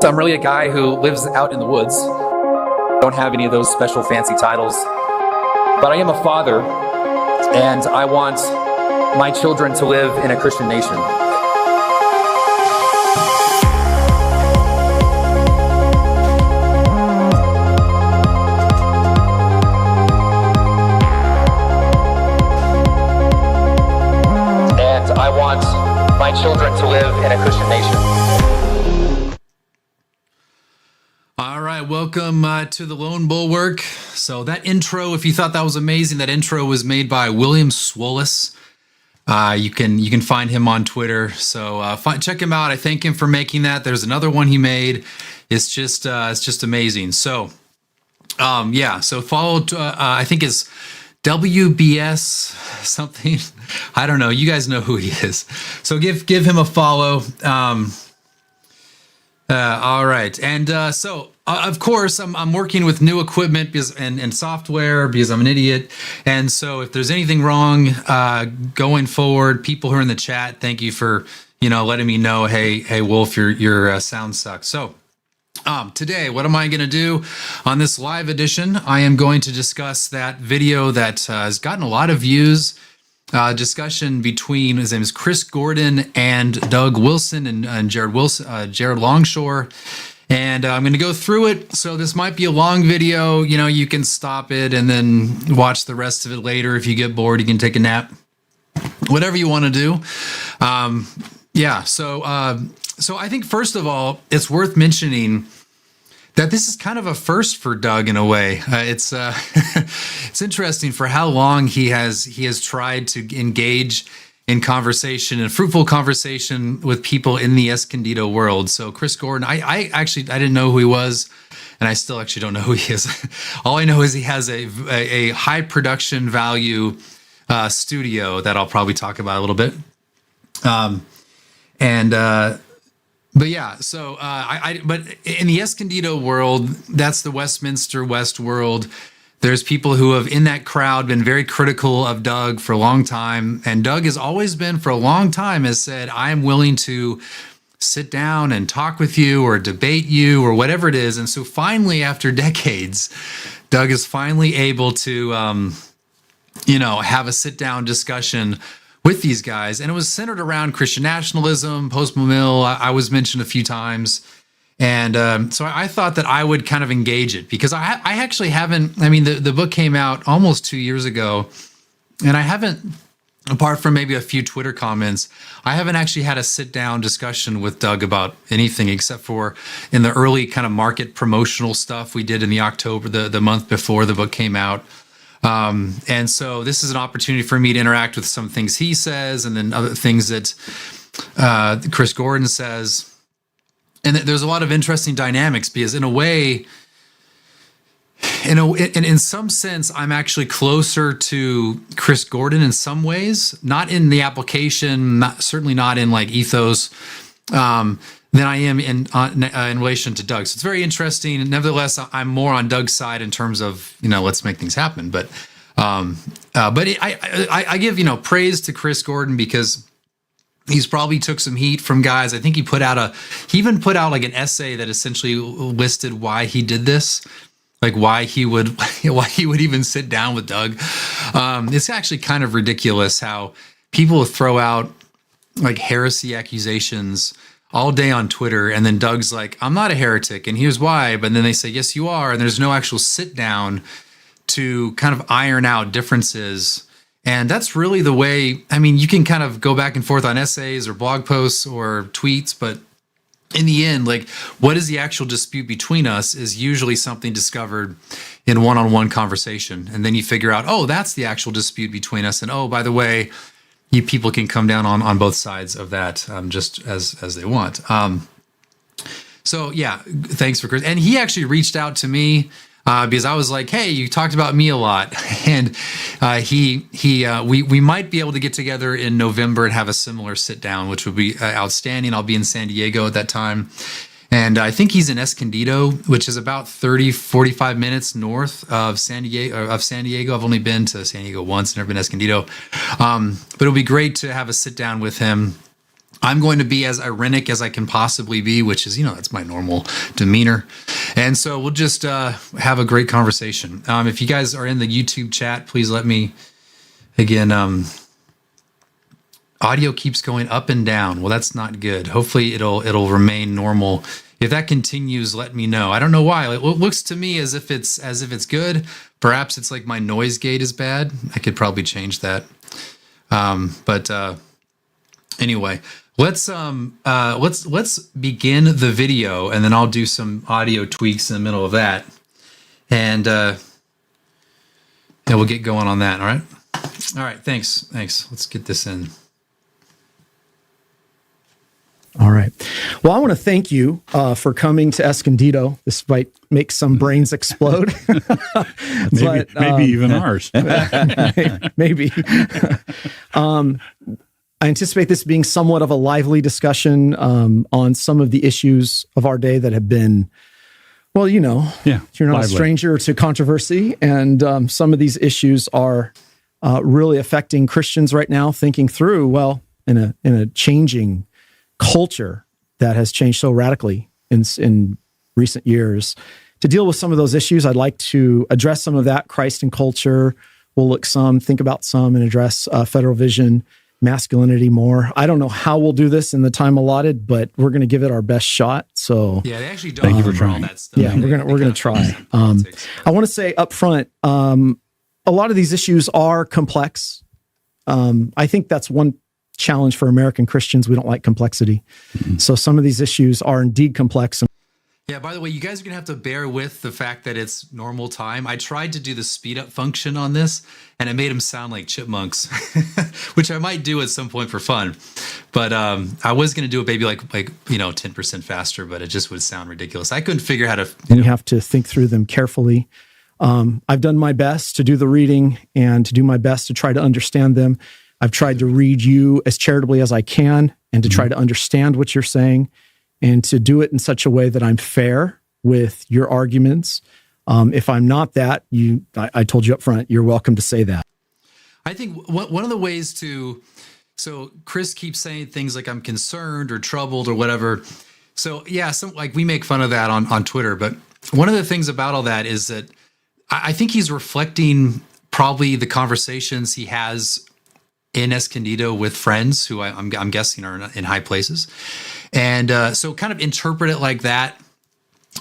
So I'm really a guy who lives out in the woods. Don't have any of those special fancy titles. But I am a father, and I want my children to live in a Christian nation. And I want my children to live in a Christian nation. All right, welcome to the Lone Bulwark. So that intro, if you thought that was amazing, that intro was made by William Swollis. You can find him on Twitter. So check him out. I thank him for making that. There's another one he made. It's just amazing. So so follow. I think it's WBS something. I don't know. You guys know who he is. So give him a follow. All right, and of course, I'm working with new equipment and software because I'm an idiot. And so, if there's anything wrong going forward, people who are in the chat, thank you for letting me know. Hey, Wolf, your sound sucks. So, today, what am I going to do on this live edition? I am going to discuss that video that has gotten a lot of views. Discussion between, his name is Chris Gordon and Doug Wilson and Jared Longshore. And I'm going to go through it. So this might be a long video. You can stop it and then watch the rest of it later. If you get bored, you can take a nap, whatever you want to do. So I think first of all, it's worth mentioning that this is kind of a first for Doug in a way. It's interesting for how long he has tried to engage in conversation and fruitful conversation with people in the Escondido world. So Chris Gordon, I didn't know who he was, and I still actually don't know who he is. All I know is he has a high production value studio that I'll probably talk about a little bit. But in the Escondido world, that's the Westminster West world. There's people who have in that crowd been very critical of Doug for a long time. And Doug has always been for a long time has said, I'm willing to sit down and talk with you or debate you or whatever it is. And so finally, after decades, Doug is finally able to, have a sit down discussion with these guys, and it was centered around Christian nationalism, post-mill. I was mentioned a few times, and so I thought that I would kind of engage it because I actually haven't. I mean, the book came out almost 2 years ago, and I haven't, apart from maybe a few Twitter comments, I haven't actually had a sit-down discussion with Doug about anything except for in the early kind of market promotional stuff we did in the October, the month before the book came out. And so this is an opportunity for me to interact with some things he says and then other things that Chris Gordon says. And there's a lot of interesting dynamics because in a way, in some sense, I'm actually closer to Chris Gordon in some ways, not in the application, certainly not in like ethos, than I am in relation to Doug. So it's very interesting. And nevertheless, I'm more on Doug's side in terms of, let's make things happen. But I give, praise to Chris Gordon because he's probably took some heat from guys. I think he even put out like an essay that essentially listed why he did this, like why he would even sit down with Doug. It's actually kind of ridiculous how people throw out like heresy accusations all day on Twitter, and then Doug's like, I'm not a heretic, and here's why. But then they say, yes, you are, and there's no actual sit down to kind of iron out differences. And that's really the way, I mean, you can kind of go back and forth on essays or blog posts or tweets, but in the end, like, what is the actual dispute between us is usually something discovered in one-on-one conversation. And then you figure out, oh, that's the actual dispute between us. And oh, by the way, you people can come down on both sides of that just as they want. So yeah, thanks for Chris. And he actually reached out to me because I was like, hey, you talked about me a lot. And we might be able to get together in November and have a similar sit down, which would be outstanding. I'll be in San Diego at that time. And I think he's in Escondido, which is about 45 minutes north of San Diego. I've only been to San Diego once, never been to Escondido. But it'll be great to have a sit down with him I'm going to be as irenic as I can possibly be, which is, that's my normal demeanor. And so we'll just have a great conversation. If you guys are in the YouTube chat, please let me, again, audio keeps going up and down. Well, that's not good. Hopefully it'll remain normal. If that continues, let me know. I don't know why. It looks to me as if it's good. Perhaps it's like my noise gate is bad. I could probably change that. But anyway, let's begin the video, and then I'll do some audio tweaks in the middle of that, and we'll get going on that. All right. Thanks. Let's get this in. All right. Well, I want to thank you for coming to Escondido. This might make some brains explode. maybe even ours. Maybe. I anticipate this being somewhat of a lively discussion on some of the issues of our day that have been, well, you're not lively. A stranger to controversy. And some of these issues are really affecting Christians right now, thinking through, well, in a changing culture that has changed so radically in recent years. To deal with some of those issues, I'd like to address some of that. Christ and culture. We'll think about some, and address federal vision, masculinity more. I don't know how we'll do this in the time allotted, but we're going to give it our best shot. So yeah, they actually don't. Thank you for trying. All that stuff. Yeah, we're gonna try. I want to say up front, a lot of these issues are complex. I think that's one challenge for American Christians. We don't like complexity. Mm-hmm. So some of these issues are indeed complex. Yeah, by the way, you guys are going to have to bear with the fact that it's normal time. I tried to do the speed up function on this, and it made them sound like chipmunks, which I might do at some point for fun. But I was going to do it maybe like 10% faster, but it just would sound ridiculous. I couldn't figure how to... And you have to think through them carefully. I've done my best to do the reading and to do my best to try to understand them. I've tried to read you as charitably as I can and to try to understand what you're saying and to do it in such a way that I'm fair with your arguments. If I'm not that, I told you up front, you're welcome to say that. I think one of the ways so Chris keeps saying things like I'm concerned or troubled or whatever. So yeah, we make fun of that on Twitter, but one of the things about all that is that I think he's reflecting probably the conversations he has in Escondido with friends who I'm guessing are in high places. And so kind of interpret it like that.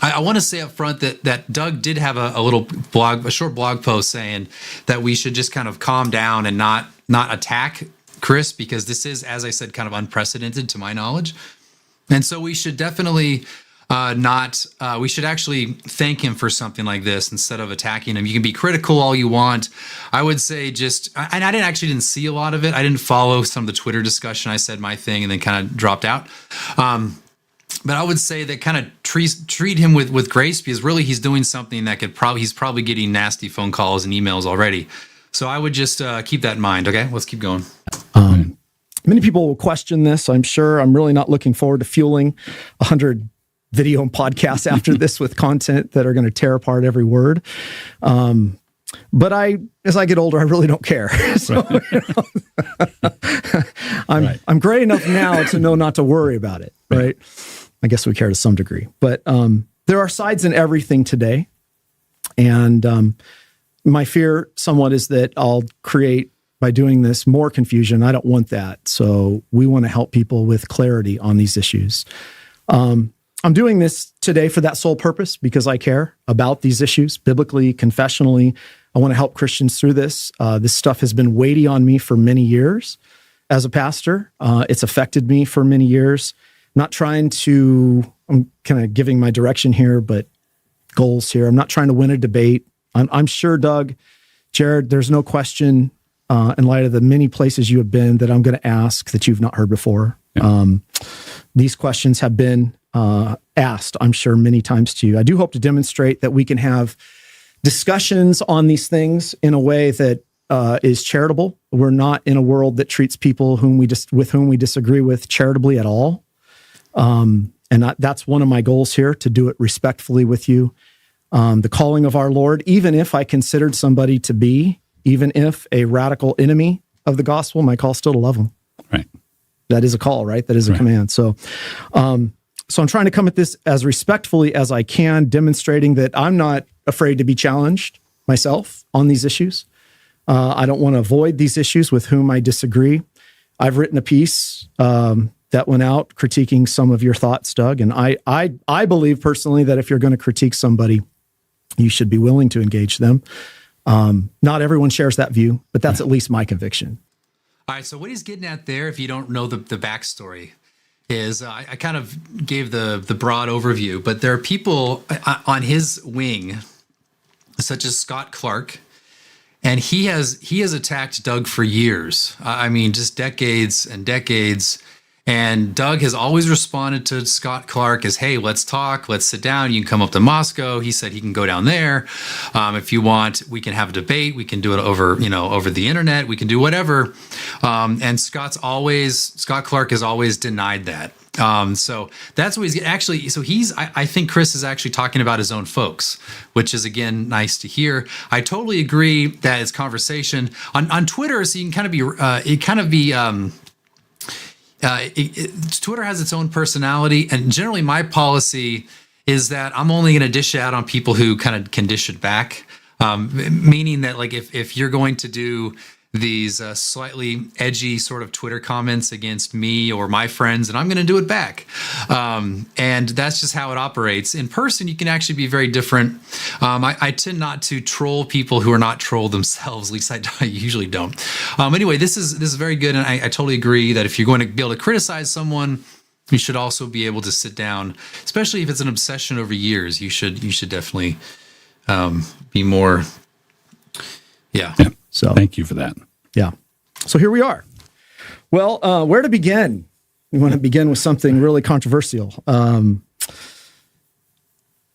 I want to say up front that Doug did have a short blog post saying that we should just kind of calm down and not attack Chris, because this is, as I said, kind of unprecedented to my knowledge. And so we should definitely we should actually thank him for something like this instead of attacking him. You can be critical all you want. I would say and I didn't see a lot of it. I didn't follow some of the Twitter discussion. I said my thing and then kind of dropped out. But I would say that kind of treat him with grace, because really he's doing something that he's probably getting nasty phone calls and emails already. So I would just keep that in mind. Okay, let's keep going. Many people will question this, I'm sure. I'm really not looking forward to fueling 100 video and podcasts after this with content that are going to tear apart every word. But as I get older, I really don't care. So, I'm gray enough now to know not to worry about it, right? I guess we care to some degree. But there are sides in everything today. And my fear somewhat is that I'll create, by doing this, more confusion. I don't want that. So we want to help people with clarity on these issues. I'm doing this today for that sole purpose, because I care about these issues biblically, confessionally. I want to help Christians through this. This stuff has been weighty on me for many years as a pastor. It's affected me for many years. I'm kind of giving my direction here, but goals here. I'm not trying to win a debate. I'm sure, Doug, Jared, there's no question in light of the many places you have been that I'm going to ask that you've not heard before. Yeah. These questions have been asked, I'm sure, many times to you. I do hope to demonstrate that we can have discussions on these things in a way that is charitable. We're not in a world that treats people with whom we disagree with charitably at all. And that's one of my goals here, to do it respectfully with you. The calling of our Lord, even if I considered somebody to be, even if a radical enemy of the gospel, my call is still to love them. Right. That is a call, right? That is a command. So I'm trying to come at this as respectfully as I can, demonstrating that I'm not afraid to be challenged myself on these issues. I don't want to avoid these issues with whom I disagree. I've written a piece that went out critiquing some of your thoughts, Doug, and I believe personally that if you're going to critique somebody, you should be willing to engage them. Not everyone shares that view, but that's at least my conviction. All right, so what he's getting at there, if you don't know the backstory, is I kind of gave the broad overview, but there are people on his wing, such as Scott Clark, and he has attacked Doug for years. I mean, just decades and decades. And Doug has always responded to Scott Clark as, hey, let's talk, let's sit down. You can come up to Moscow. He said he can go down there. If you want, we can have a debate. We can do it over the internet. We can do whatever. And Scott Clark has always denied that. So that's what he's actually, so I think Chris is actually talking about his own folks, which is, again, nice to hear. I totally agree that it's conversation on Twitter. So you can Twitter has its own personality, and generally my policy is that I'm only going to dish it out on people who kind of can dish it back, meaning that, like, if you're going to do these slightly edgy sort of Twitter comments against me or my friends, and I'm going to do it back. And that's just how it operates. In person, you can actually be very different. I tend not to troll people who are not trolled themselves. At least I usually don't. Anyway, this is very good. And I totally agree that if you're going to be able to criticize someone, you should also be able to sit down, especially if it's an obsession over years. You should definitely be more. Yeah. So thank you for that. Yeah. So here we are. Well, where to begin? We want to begin with something really controversial.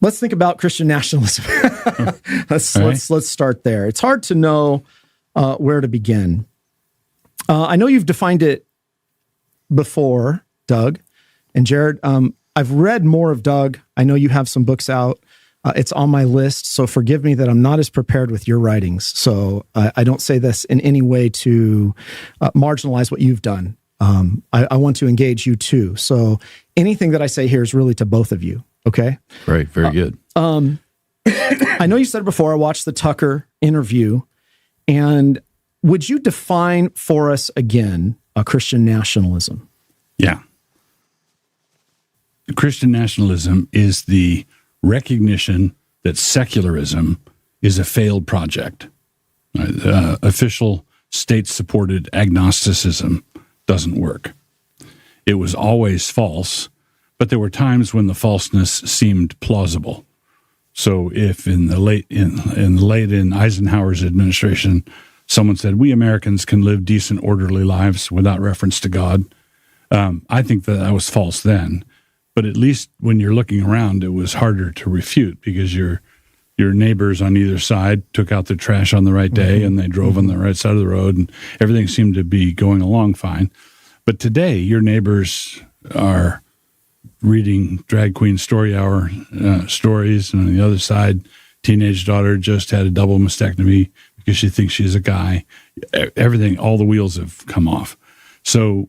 Let's think about Christian nationalism. Let's start there. It's hard to know where to begin. I know you've defined it before, Doug and Jared. I've read more of Doug. I know you have some books out. It's on my list, so forgive me that I'm not as prepared with your writings. So I don't say this in any way to marginalize what you've done. I want to engage you too. So anything that I say here is really to both of you. Okay? Right. Very good. I know you said before, I watched the Tucker interview, and would you define for us again Christian nationalism? Yeah. Christian nationalism is the recognition that secularism is a failed project. Official state-supported agnosticism doesn't work. It was always false, but there were times when the falseness seemed plausible. So if in Eisenhower's administration, someone said, we Americans can live decent, orderly lives without reference to God, I think that was false then. But at least when you're looking around, it was harder to refute because your neighbors on either side took out their trash on the right day and they drove on the right side of the road and everything seemed to be going along fine. But today, your neighbors are reading drag queen story hour stories, and on the other side, teenage daughter just had a double mastectomy because she thinks she's a guy. Everything, all the wheels have come off. So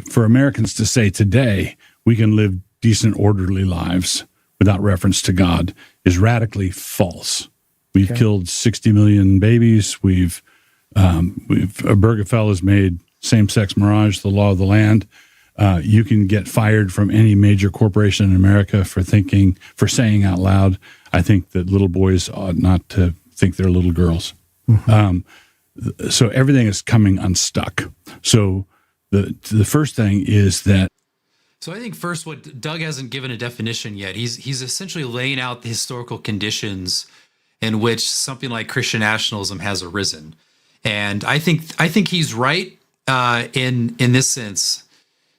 for Americans to say today we can live decent, orderly lives without reference to God is radically false. We've killed 60 million babies. Obergefell has made same-sex marriage the law of the land. You can get fired from any major corporation in America for saying out loud, I think that little boys ought not to think they're little girls. So everything is coming unstuck. So the first thing is that. So I think first, what Doug hasn't given a definition yet. He's essentially laying out the historical conditions in which something like Christian nationalism has arisen, and I think he's right in this sense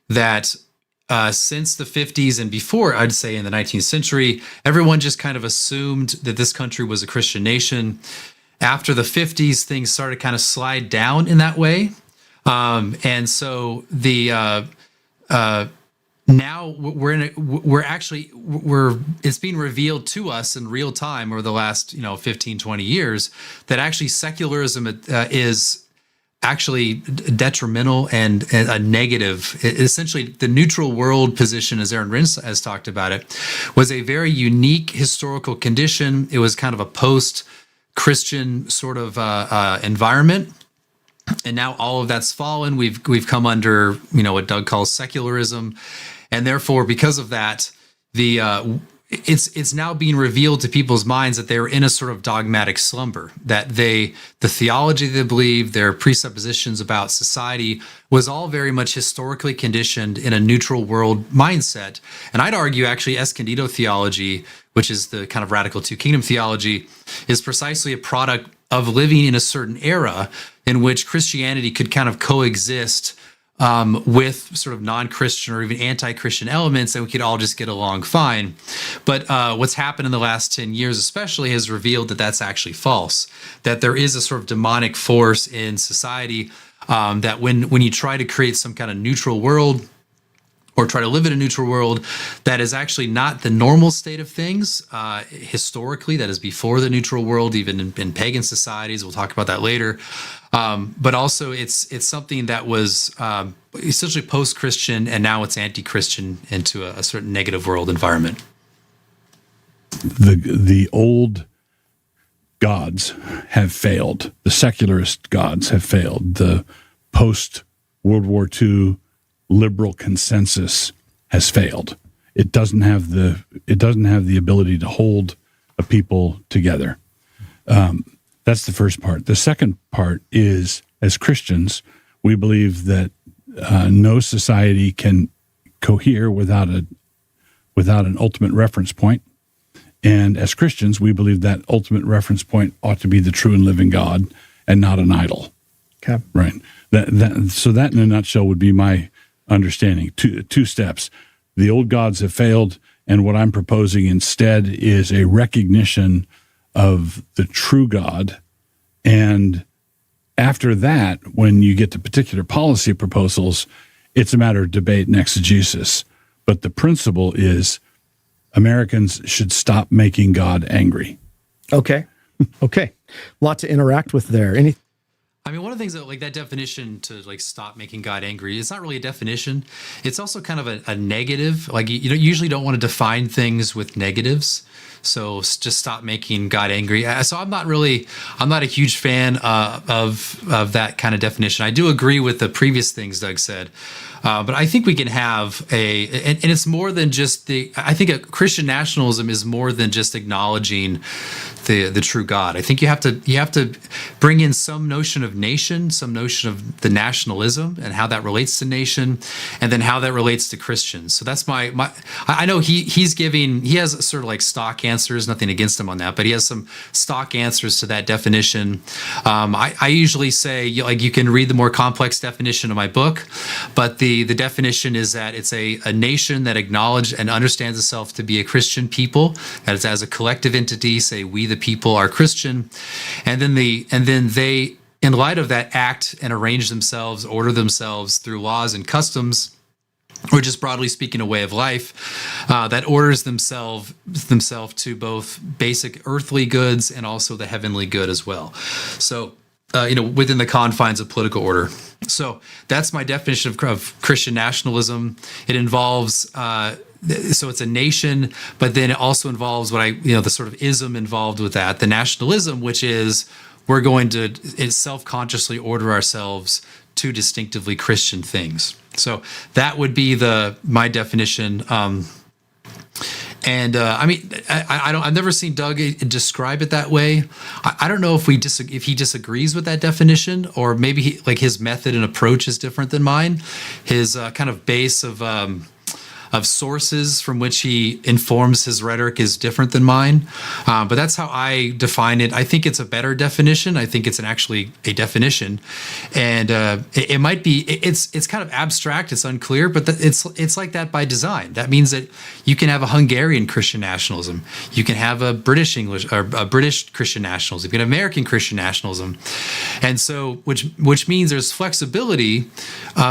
that since the 50s and before, I'd say in the 19th century, everyone just kind of assumed that this country was a Christian nation. After the 50s, things started kind of slide down in that way, and so now it's being revealed to us in real time over the last 15, 20 years that actually secularism is actually detrimental and a negative. Essentially, the neutral world position, as Aaron Rins has talked about it, was a very unique historical condition. It was kind of a post-Christian sort of environment. And now all of that's fallen. We've come under, what Doug calls secularism. And therefore, because of that, it's now being revealed to people's minds that they're in a sort of dogmatic slumber, that the theology they believe, their presuppositions about society was all very much historically conditioned in a neutral world mindset. And I'd argue actually escondido theology, which is the kind of radical two kingdom theology, is precisely a product of living in a certain era in which Christianity could kind of coexist with sort of non-Christian or even anti-Christian elements, and we could all just get along fine. But what's happened in the last 10 years especially has revealed that that's actually false, that there is a sort of demonic force in society that when you try to create some kind of neutral world or try to live in a neutral world, that is actually not the normal state of things. Historically, that is before the neutral world, even in pagan societies. We'll talk about that later. But also, it's something that was essentially post-Christian, and now it's anti-Christian into a certain negative world environment. The old gods have failed. The secularist gods have failed. The post-World War II liberal consensus has failed. It doesn't have the ability to hold a people together. That's the first part. The second part is, as Christians, we believe that no society can cohere without an ultimate reference point. And as Christians, we believe that ultimate reference point ought to be the true and living God and not an idol. Okay. Right. So that in a nutshell would be my understanding. Two steps. The old gods have failed, and what I'm proposing instead is a recognition of the true God. And after that, when you get to particular policy proposals, it's a matter of debate and exegesis. But the principle is Americans should stop making God angry. Okay. Okay. A lot to interact with there. One of the things that, like, that definition to, like, stop making God angry, it's not really a definition. It's also kind of a negative. Like, you usually don't want to define things with negatives. So just stop making God angry. So I'm not a huge fan of that kind of definition. I do agree with the previous things Doug said. But I think we can have and it's more than just I think a Christian nationalism is more than just acknowledging the true God. I think you have to bring in some notion of nation, some notion of the nationalism and how that relates to nation, and then how that relates to Christians. So that's my I know he has sort of like stock answers, nothing against him on that, but he has some stock answers to that definition. I usually say, like, you can read the more complex definition of my book, but the definition is that it's a nation that acknowledges and understands itself to be a Christian people, that is as a collective entity, say we the people are Christian, and then they, in light of that, act and arrange themselves, order themselves through laws and customs, or just broadly speaking, a way of life that orders themselves to both basic earthly goods and also the heavenly good as well. So, within the confines of political order. So that's my definition of Christian nationalism. It involves, so it's a nation, but then it also involves the sort of ism involved with that, the nationalism, which is we're going to self-consciously order ourselves to distinctively Christian things. So that would be my definition. I've never seen Doug describe it that way. I don't know if he disagrees with that definition, or maybe his method and approach is different than mine. His kind of base of sources from which he informs his rhetoric is different than mine. But that's how I define it. I think it's a better definition. I think it's actually a definition, and it might be. It's kind of abstract. It's unclear, but it's like that by design. That means that you can have a Hungarian Christian nationalism. You can have a British English or a British Christian nationalism. You can have American Christian nationalism, and so which means there's flexibility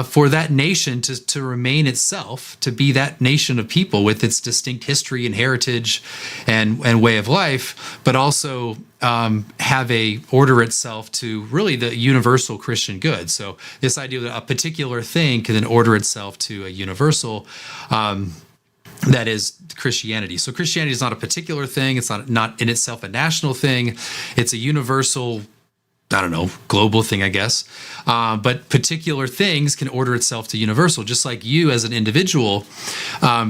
for that nation to remain itself, to be that nation of people with its distinct history and heritage and way of life, but also have a order itself to really the universal Christian good. So this idea that a particular thing can then order itself to a universal that is Christianity. So Christianity is not a particular thing. It's not in itself a national thing. It's a universal, I don't know, global thing, I guess. But particular things can order itself to universal. Just like you as an individual,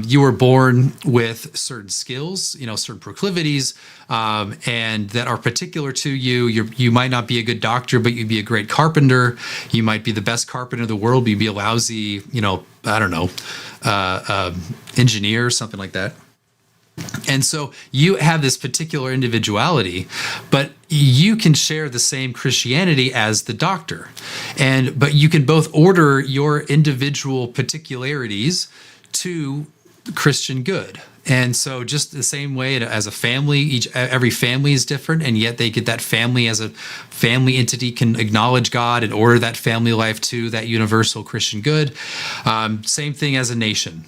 you were born with certain skills, certain proclivities, and that are particular to you. You might not be a good doctor, but you'd be a great carpenter. You might be the best carpenter in the world, but you'd be a lousy, I don't know, engineer, something like that. And so you have this particular individuality, but you can share the same Christianity as the doctor. But you can both order your individual particularities to Christian good. And so just the same way as a family, every family is different, and yet they get that family as a family entity can acknowledge God and order that family life to that universal Christian good. Same thing as a nation.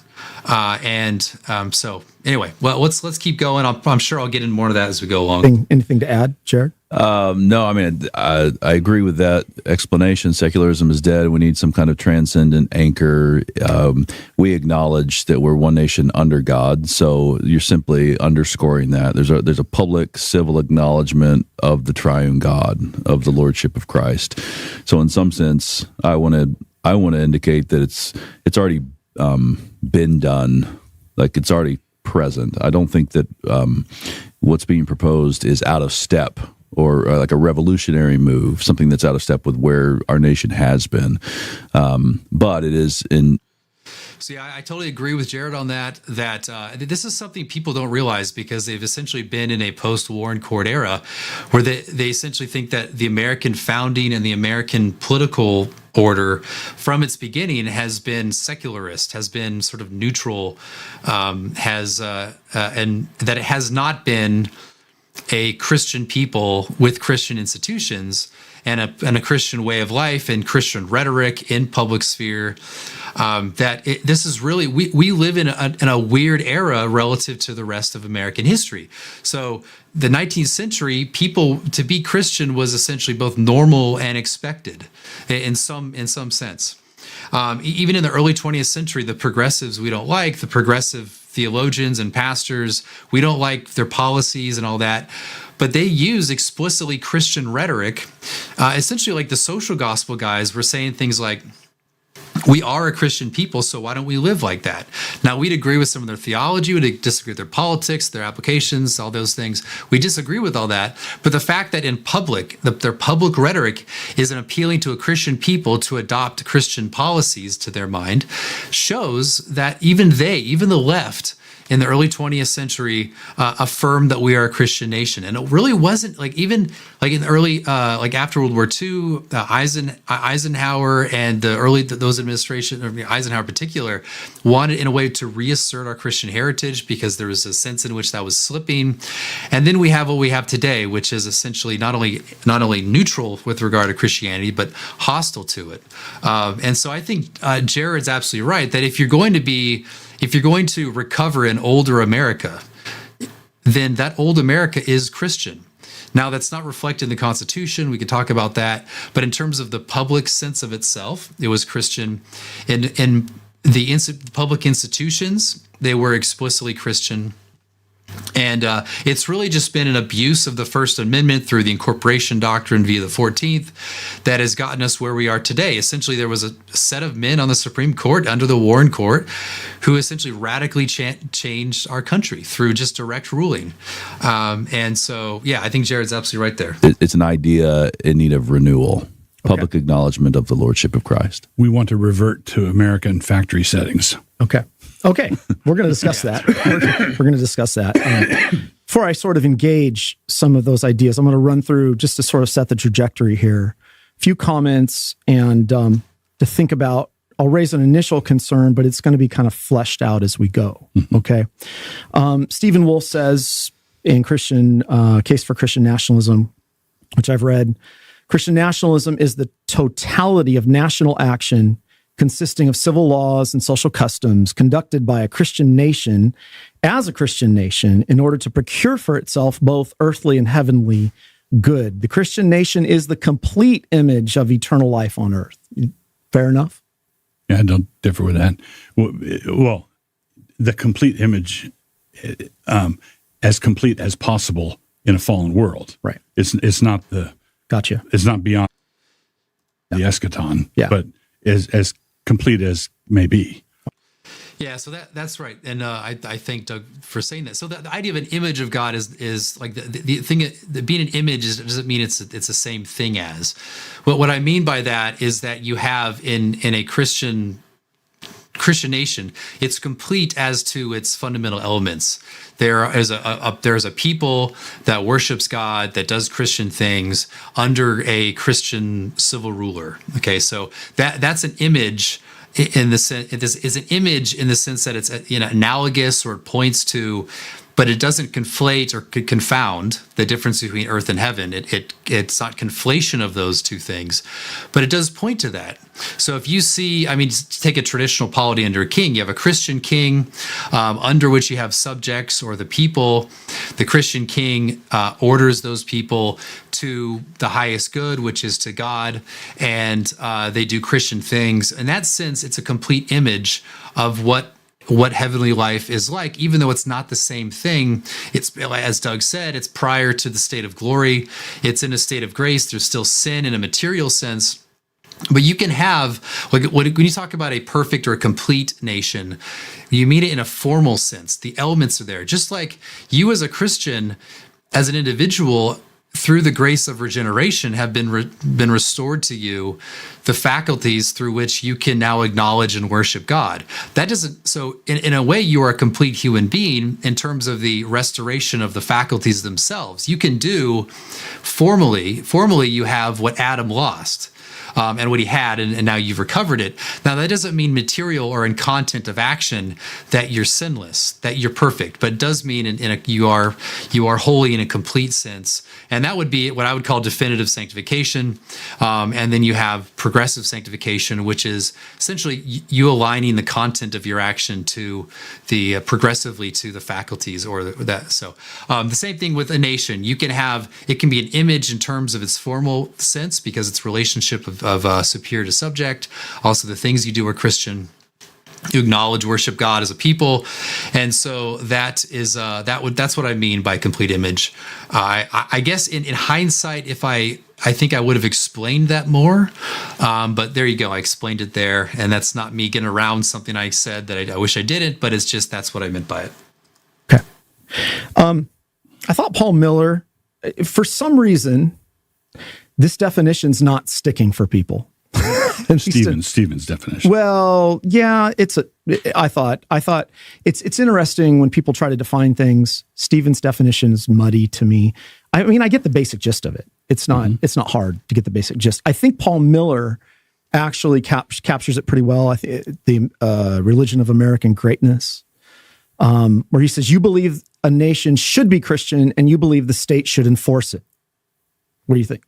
So anyway, well, let's keep going. I'm sure I'll get into more of that as we go along. Anything to add, Jared? No, I mean, I agree with that explanation. Secularism is dead. We need some kind of transcendent anchor. We acknowledge that we're one nation under God. So you're simply underscoring that. There's a public civil acknowledgement of the triune God, of the Lordship of Christ. So in some sense, I want to indicate that it's already been done, like it's already present. I don't think that what's being proposed is out of step or like a revolutionary move, something that's out of step with where our nation has been. But it is in. See, I totally agree with Jared on that this is something people don't realize because they've essentially been in a post-Warren Court era where they essentially think that the American founding and the American political order from its beginning has been secularist, has been sort of neutral, and that it has not been a Christian people with Christian institutions and a Christian way of life and Christian rhetoric in public sphere. This is really, we live in a weird era relative to the rest of American history. So the 19th century, people to be Christian was essentially both normal and expected in some sense. Even in the early 20th century, the progressives we don't like, the progressive theologians and pastors, we don't like their policies and all that. But they use explicitly Christian rhetoric. Essentially, like the social gospel guys were saying things like, we are a Christian people, so why don't we live like that? Now, we'd agree with some of their theology, we'd disagree with their politics, their applications, all those things. We disagree with all that. But the fact that in public, their public rhetoric is an appealing to a Christian people to adopt Christian policies to their mind shows that even the left, in the early 20th century, affirmed that we are a Christian nation. And it really wasn't even in the early, after World War II, Eisenhower and those administration, or Eisenhower in particular, wanted in a way to reassert our Christian heritage because there was a sense in which that was slipping. And then we have what we have today, which is essentially not only neutral with regard to Christianity, but hostile to it. And so I think Jared's absolutely right that if you're going to recover an older America, then that old America is Christian. Now, that's not reflected in the Constitution. We could talk about that. But in terms of the public sense of itself, it was Christian. In the public institutions, they were explicitly Christian. And it's really just been an abuse of the First Amendment through the incorporation doctrine via the 14th that has gotten us where we are today. Essentially, there was a set of men on the Supreme Court under the Warren Court who essentially radically changed our country through just direct ruling. And so, yeah, I think Jared's absolutely right there. It's an idea in need of renewal. Public acknowledgement of the Lordship of Christ. We want to revert to American factory settings. Okay. We're going to discuss that. We're going to discuss that. Before I sort of engage some of those ideas, I'm going to run through just to sort of set the trajectory here. A few comments and to think about. I'll raise an initial concern, but it's going to be kind of fleshed out as we go. Okay. Stephen Wolfe says in Case for Christian Nationalism, which I've read, Christian nationalism is the totality of national action consisting of civil laws and social customs conducted by a Christian nation as a Christian nation in order to procure for itself both earthly and heavenly good. The Christian nation is the complete image of eternal life on earth. Fair enough? Yeah, I don't differ with that. Well, the complete image, as complete as possible in a fallen world. Right. It's not the. Gotcha. It's not beyond the eschaton, Yeah. but as complete as may be. Yeah, so that's right, and I thank Doug for saying that. So the idea of an image of God is like the thing. Being an image doesn't mean it's the same thing as. What I mean by that is that you have in a Christian nation, it's complete as to its fundamental elements. There is a people that worships God, that does Christian things under a Christian civil ruler. Okay, so that's an image in the sense. It is an image in the sense that it's analogous, or it points to, but it doesn't conflate or confound the difference between earth and heaven. It's not conflation of those two things, but it does point to that. So if you see, take a traditional polity under a king. You have a Christian king under which you have subjects or the people. The Christian king orders those people to the highest good, which is to God, and they do Christian things. In that sense, it's a complete image of what heavenly life is like, even though it's not the same thing. It's, as Doug said, it's prior to the state of glory. It's in a state of grace. There's still sin in a material sense. But you can have, when you talk about a perfect or a complete nation, you mean it in a formal sense. The elements are there. Just like you as a Christian, as an individual, through the grace of regeneration, have been restored to you the faculties through which you can now acknowledge and worship God. That doesn't, so in a way, you are a complete human being in terms of the restoration of the faculties themselves. You can do formally you have what Adam lost. And what he had, and now you've recovered it. Now, that doesn't mean material or in content of action that you're sinless, that you're perfect, but it does mean you are holy in a complete sense. And that would be what I would call definitive sanctification. And then you have progressive sanctification, which is essentially you aligning the content of your action to the progressively to the faculties or that. So the same thing with a nation. It can be an image in terms of its formal sense because it's relationship of superior to subject. Also, the things you do are Christian. You acknowledge, worship God as a people, and so that's what I mean by complete image. I guess in hindsight, if I think I would have explained that more, but there you go. I explained it there, and that's not me getting around something I said that I wish I didn't, but it's just that's what I meant by it. Okay. I thought Paul Miller, for some reason, this definition's not sticking for people. Stephen's definition. Well, yeah, I thought it's interesting when people try to define things. Stephen's definition is muddy to me. I get the basic gist of it. It's not hard to get the basic gist. I think Paul Miller actually captures it pretty well. I think the Religion of American Greatness, where he says, you believe a nation should be Christian and you believe the state should enforce it. What do you think?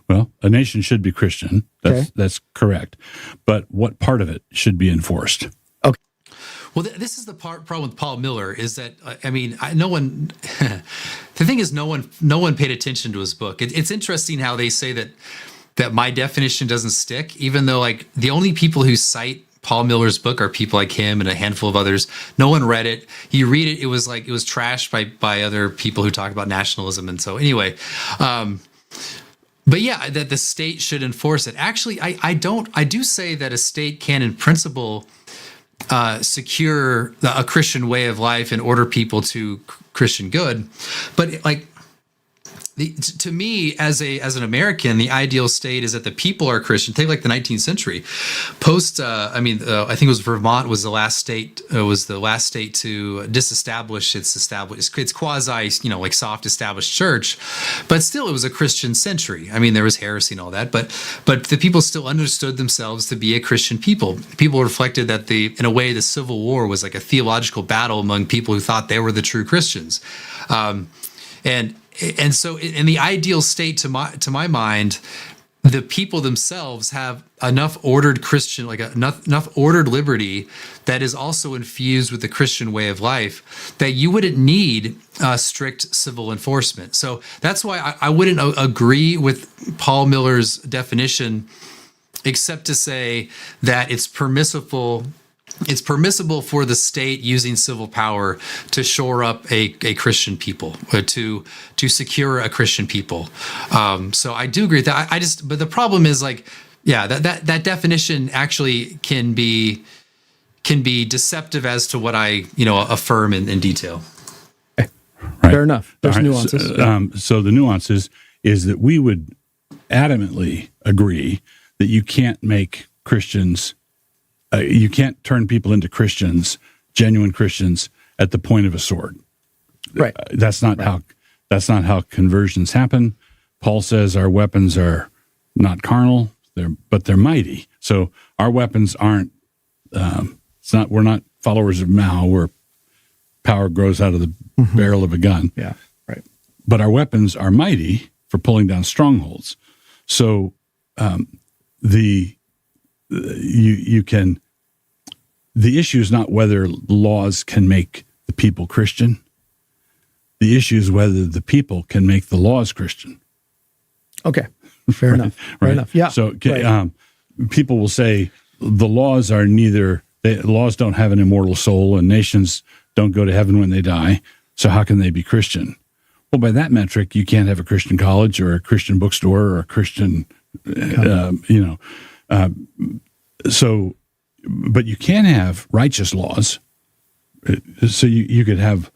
Well, a nation should be Christian. That's correct. But what part of it should be enforced? Okay. Well, this is the problem with Paul Miller is that no one. The thing is, no one paid attention to his book. It's interesting how they say that my definition doesn't stick, even though the only people who cite Paul Miller's book are people like him and a handful of others. No one read it. You read it, it was trashed by other people who talk about nationalism. And so anyway. But yeah, that the state should enforce it. Actually, I do say that a state can, in principle, secure a Christian way of life and order people to Christian good. But to me, as an American, the ideal state is that the people are Christian. Take the 19th century, I think it was Vermont was the last state. Was the last state to disestablish its quasi, soft established church, but still it was a Christian century. There was heresy and all that, but the people still understood themselves to be a Christian people. People reflected that in a way, the Civil War was like a theological battle among people who thought they were the true Christians, and so in the ideal state, to my mind, the people themselves have enough ordered Christian, like enough ordered liberty that is also infused with the Christian way of life, that you wouldn't need strict civil enforcement. So that's why I wouldn't agree with Paul Miller's definition, except to say that it's permissible for the state using civil power to shore up a Christian people, or to secure a Christian people. So I do agree with that. But the problem is, like, yeah, that definition actually can be deceptive as to what I affirm in detail. Okay. Right. Fair enough. There's All right. nuances. So the nuances is that we would adamantly agree that you can't make Christians, you can't turn people into Christians, genuine Christians, at the point of a sword. Right. That's not how conversions happen. Paul says our weapons are not carnal, but they're mighty. So our weapons aren't. We're not followers of Mao, where power grows out of the barrel of a gun. Yeah. Right. But our weapons are mighty for pulling down strongholds. So the issue is not whether laws can make the people Christian. The issue is whether the people can make the laws Christian. Okay. Fair enough. Fair enough. Yeah. So people will say the laws are laws don't have an immortal soul, and nations don't go to heaven when they die. So how can they be Christian? Well, by that metric, you can't have a Christian college or a Christian bookstore or a Christian, but you can have righteous laws. So you could have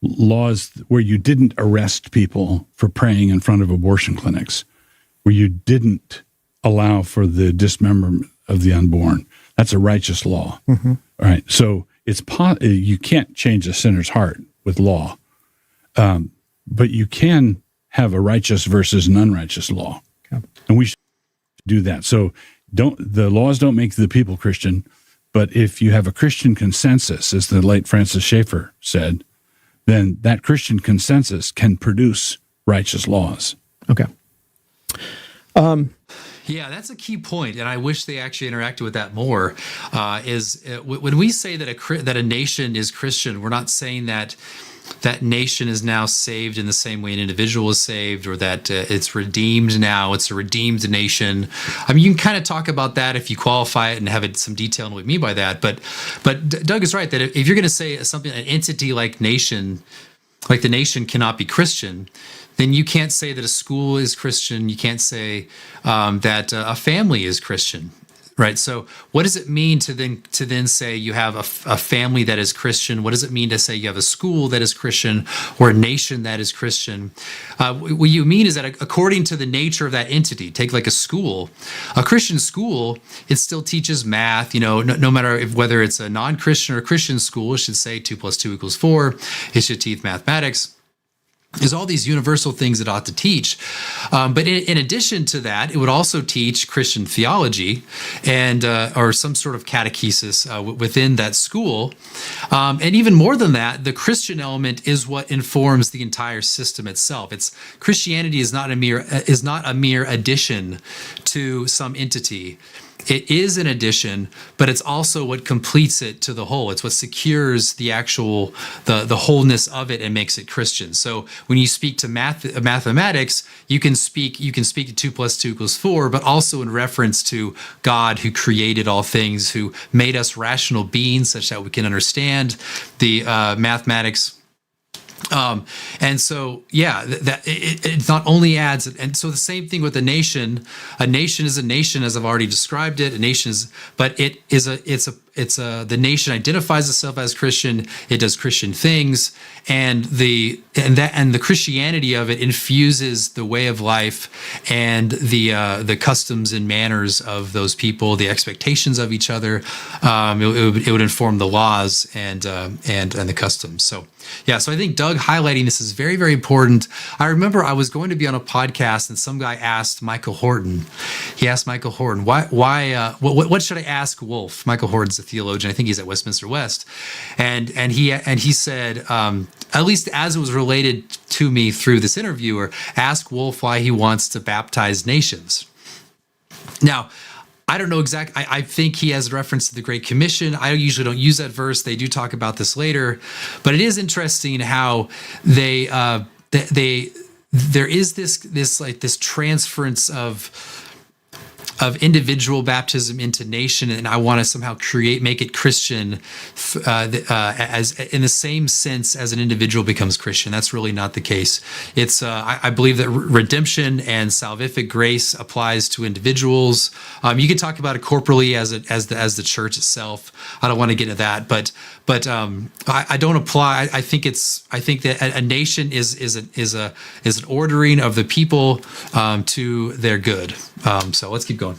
laws where you didn't arrest people for praying in front of abortion clinics, where you didn't allow for the dismemberment of the unborn. That's a righteous law. Mm-hmm. All right. So you can't change a sinner's heart with law, but you can have a righteous versus an unrighteous law. Okay. And we should do that. So the laws don't make the people Christian, but if you have a Christian consensus, as the late Francis Schaeffer said, then that Christian consensus can produce righteous laws. Okay. Yeah, that's a key point, and I wish they actually interacted with that more. When we say that a nation is Christian, we're not saying that nation is now saved in the same way an individual is saved, or that it's redeemed now. It's a redeemed nation. I mean, you can kind of talk about that if you qualify it and have some detail on what you mean by that. But Doug is right that if you're going to say something, an entity like nation, like the nation cannot be Christian, then you can't say that a school is Christian. You can't say that a family is Christian, right? So what does it mean to then say you have a family that is Christian? What does it mean to say you have a school that is Christian or a nation that is Christian? What you mean is that according to the nature of that entity, take like a school, a Christian school, it still teaches math, no matter whether it's a non-Christian or a Christian school, it should say 2 + 2 = 4. It should teach mathematics. There's all these universal things it ought to teach. But in addition to that, it would also teach Christian theology and or some sort of catechesis within that school. And even more than that, the Christian element is what informs the entire system itself. Christianity is not a mere addition to some entity. It is an addition, but it's also what completes it to the whole. It's what secures the actual, the wholeness of it and makes it Christian. So when you speak to mathematics, you can speak to 2 + 2 = 4, but also in reference to God, who created all things, who made us rational beings such that we can understand the mathematics. And so, yeah, it not only adds, and so the same thing with a nation. A nation is a nation, as I've already described it. A nation is, but the nation identifies itself as Christian. It does Christian things, and the Christianity of it infuses the way of life and the customs and manners of those people, the expectations of each other. It would inform the laws and the customs. So. Yeah, so I think Doug highlighting this is very, very important. I remember I was going to be on a podcast and some guy asked Michael Horton. He asked Michael Horton, what should I ask Wolf? Michael Horton's a theologian. I think he's at Westminster West. And he said, at least as it was related to me through this interviewer, ask Wolf why he wants to baptize nations. Now, I don't know exactly. I think he has reference to the Great Commission. I usually don't use that verse. They do talk about this later, but it is interesting how there is this transference of individual baptism into nation, and I want to somehow make it Christian as in the same sense as an individual becomes Christian. That's really not the case. It's I believe that redemption and salvific grace applies to individuals. You can talk about it corporally as the church itself. I don't want to get into that, but I don't apply. I think that a nation is an ordering of the people to their good. So let's keep going.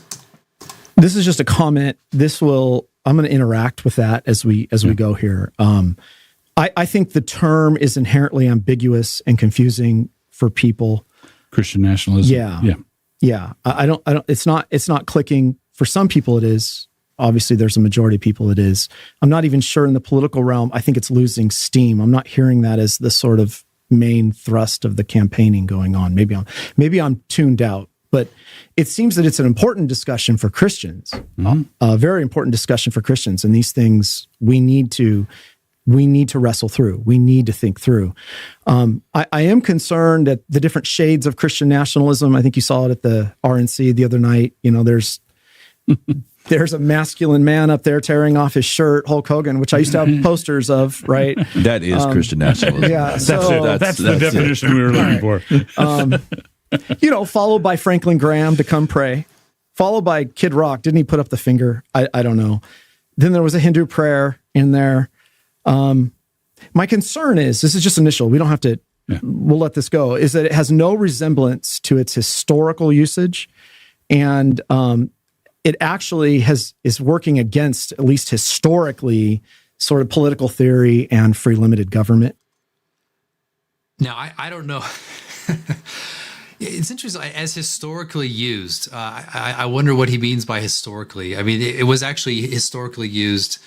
This is just a comment. I'm going to interact with that as we go here. I think the term is inherently ambiguous and confusing for people. Christian nationalism. Yeah. I don't. It's not clicking for some people. It is. Obviously, there's a majority of people it is. I'm not even sure in the political realm. I think it's losing steam. I'm not hearing that as the sort of main thrust of the campaigning going on. Maybe I'm tuned out. But it seems that it's an important discussion for Christians, a very important discussion for Christians. And these things we need to wrestle through. We need to think through. I am concerned at the different shades of Christian nationalism. I think you saw it at the RNC the other night. There's a masculine man up there tearing off his shirt, Hulk Hogan, which I used to have posters of, right? That is Christian nationalism. Yeah, that's the definition we were looking for. Followed by Franklin Graham to Come Pray, followed by Kid Rock. Didn't he put up the finger? I don't know. Then there was a Hindu prayer in there. My concern is, this is just initial. We don't have to, we'll let this go, is that it has no resemblance to its historical usage. And it actually is working against, at least historically, sort of political theory and free limited government. Now, I don't know. It's interesting, as historically used. I wonder what he means by historically. I mean, it was actually historically used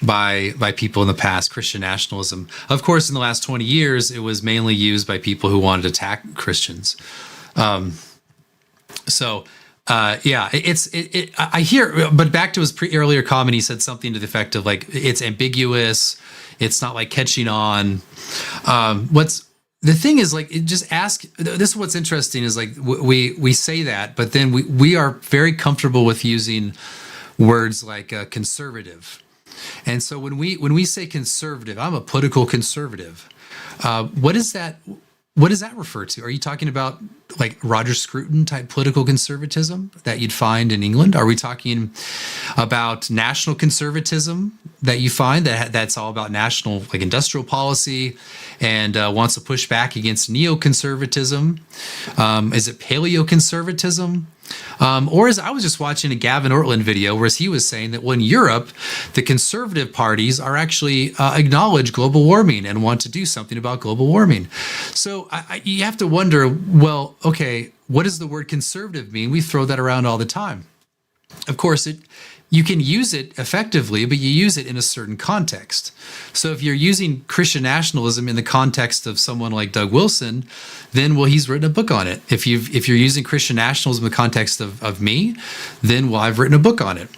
by people in the past, Christian nationalism. Of course, in the last 20 years, it was mainly used by people who wanted to attack Christians. I hear, but back to his earlier comment, he said something to the effect of like, it's ambiguous. It's not like catching on. The thing is, like, just ask. This is what's interesting is like we say that, but then we are very comfortable with using words like conservative, and so when we say conservative, I'm a political conservative. What does that refer to? Are you talking about like Roger Scruton type political conservatism that you'd find in England? Are we talking about national conservatism that you find that's all about national, like industrial policy, and wants to push back against neoconservatism? Is it paleoconservatism? Or I was just watching a Gavin Ortland video where he was saying that in Europe, the conservative parties are actually acknowledge global warming and want to do something about global warming. So you have to wonder, well, okay, what does the word conservative mean? We throw that around all the time. Of course, you can use it effectively, but you use it in a certain context. So if you're using Christian nationalism in the context of someone like Doug Wilson, then, well, he's written a book on it. If you're using Christian nationalism in the context of me, then, well, I've written a book on it.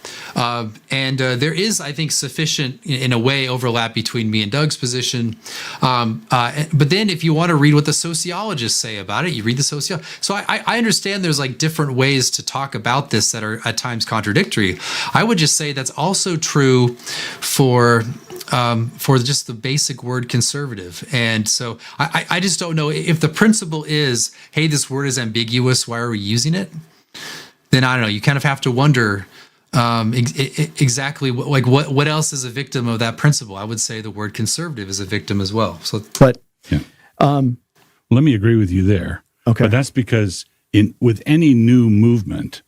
There is, I think, sufficient, in a way, overlap between me and Doug's position. But then if you want to read what the sociologists say about it, you read the sociology. So I understand there's like different ways to talk about this that are at times contradictory. I would just say that's also true for just the basic word conservative. And so I just don't know if the principle is, hey, this word is ambiguous, why are we using it? Then I don't know, you kind of have to wonder exactly what else is a victim of that principle. I would say the word conservative is a victim as well. So, but let me agree with you there. Okay. But that's because with any new movement,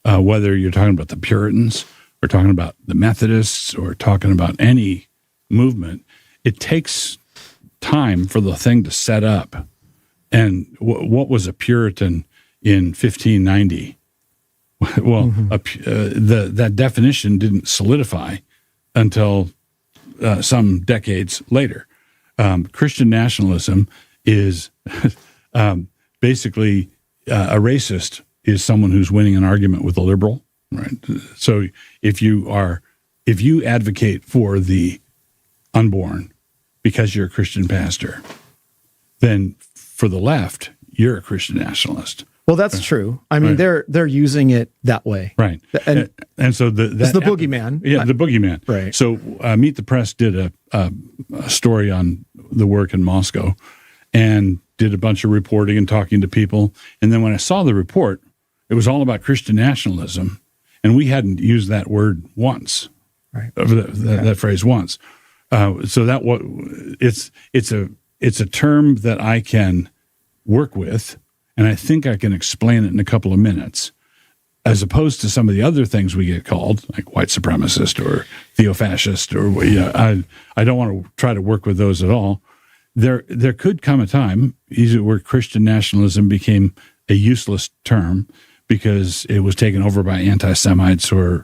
whether you're talking about the Puritans or talking about the Methodists or talking about any movement, it takes time for the thing to set up. And what was a Puritan in 1590? Well, that definition didn't solidify until some decades later. Christian nationalism is basically a racist is someone who's winning an argument with a liberal, right? So if you advocate for the unborn because you're a Christian pastor, then for the left, you're a Christian nationalist. Well, that's true. I mean, they're using it that way, Right? And so it's the boogeyman. Yeah, the boogeyman. Right. So Meet the Press did a story on the work in Moscow, and did a bunch of reporting and talking to people. And then when I saw the report, it was all about Christian nationalism, and we hadn't used that word once, Right. that phrase once. So that it's a term that I can work with, and I think I can explain it in a couple of minutes, as opposed to some of the other things we get called, like white supremacist or theofascist, or I don't want to try to work with those at all. There could come a time where Christian nationalism became a useless term because it was taken over by anti-Semites I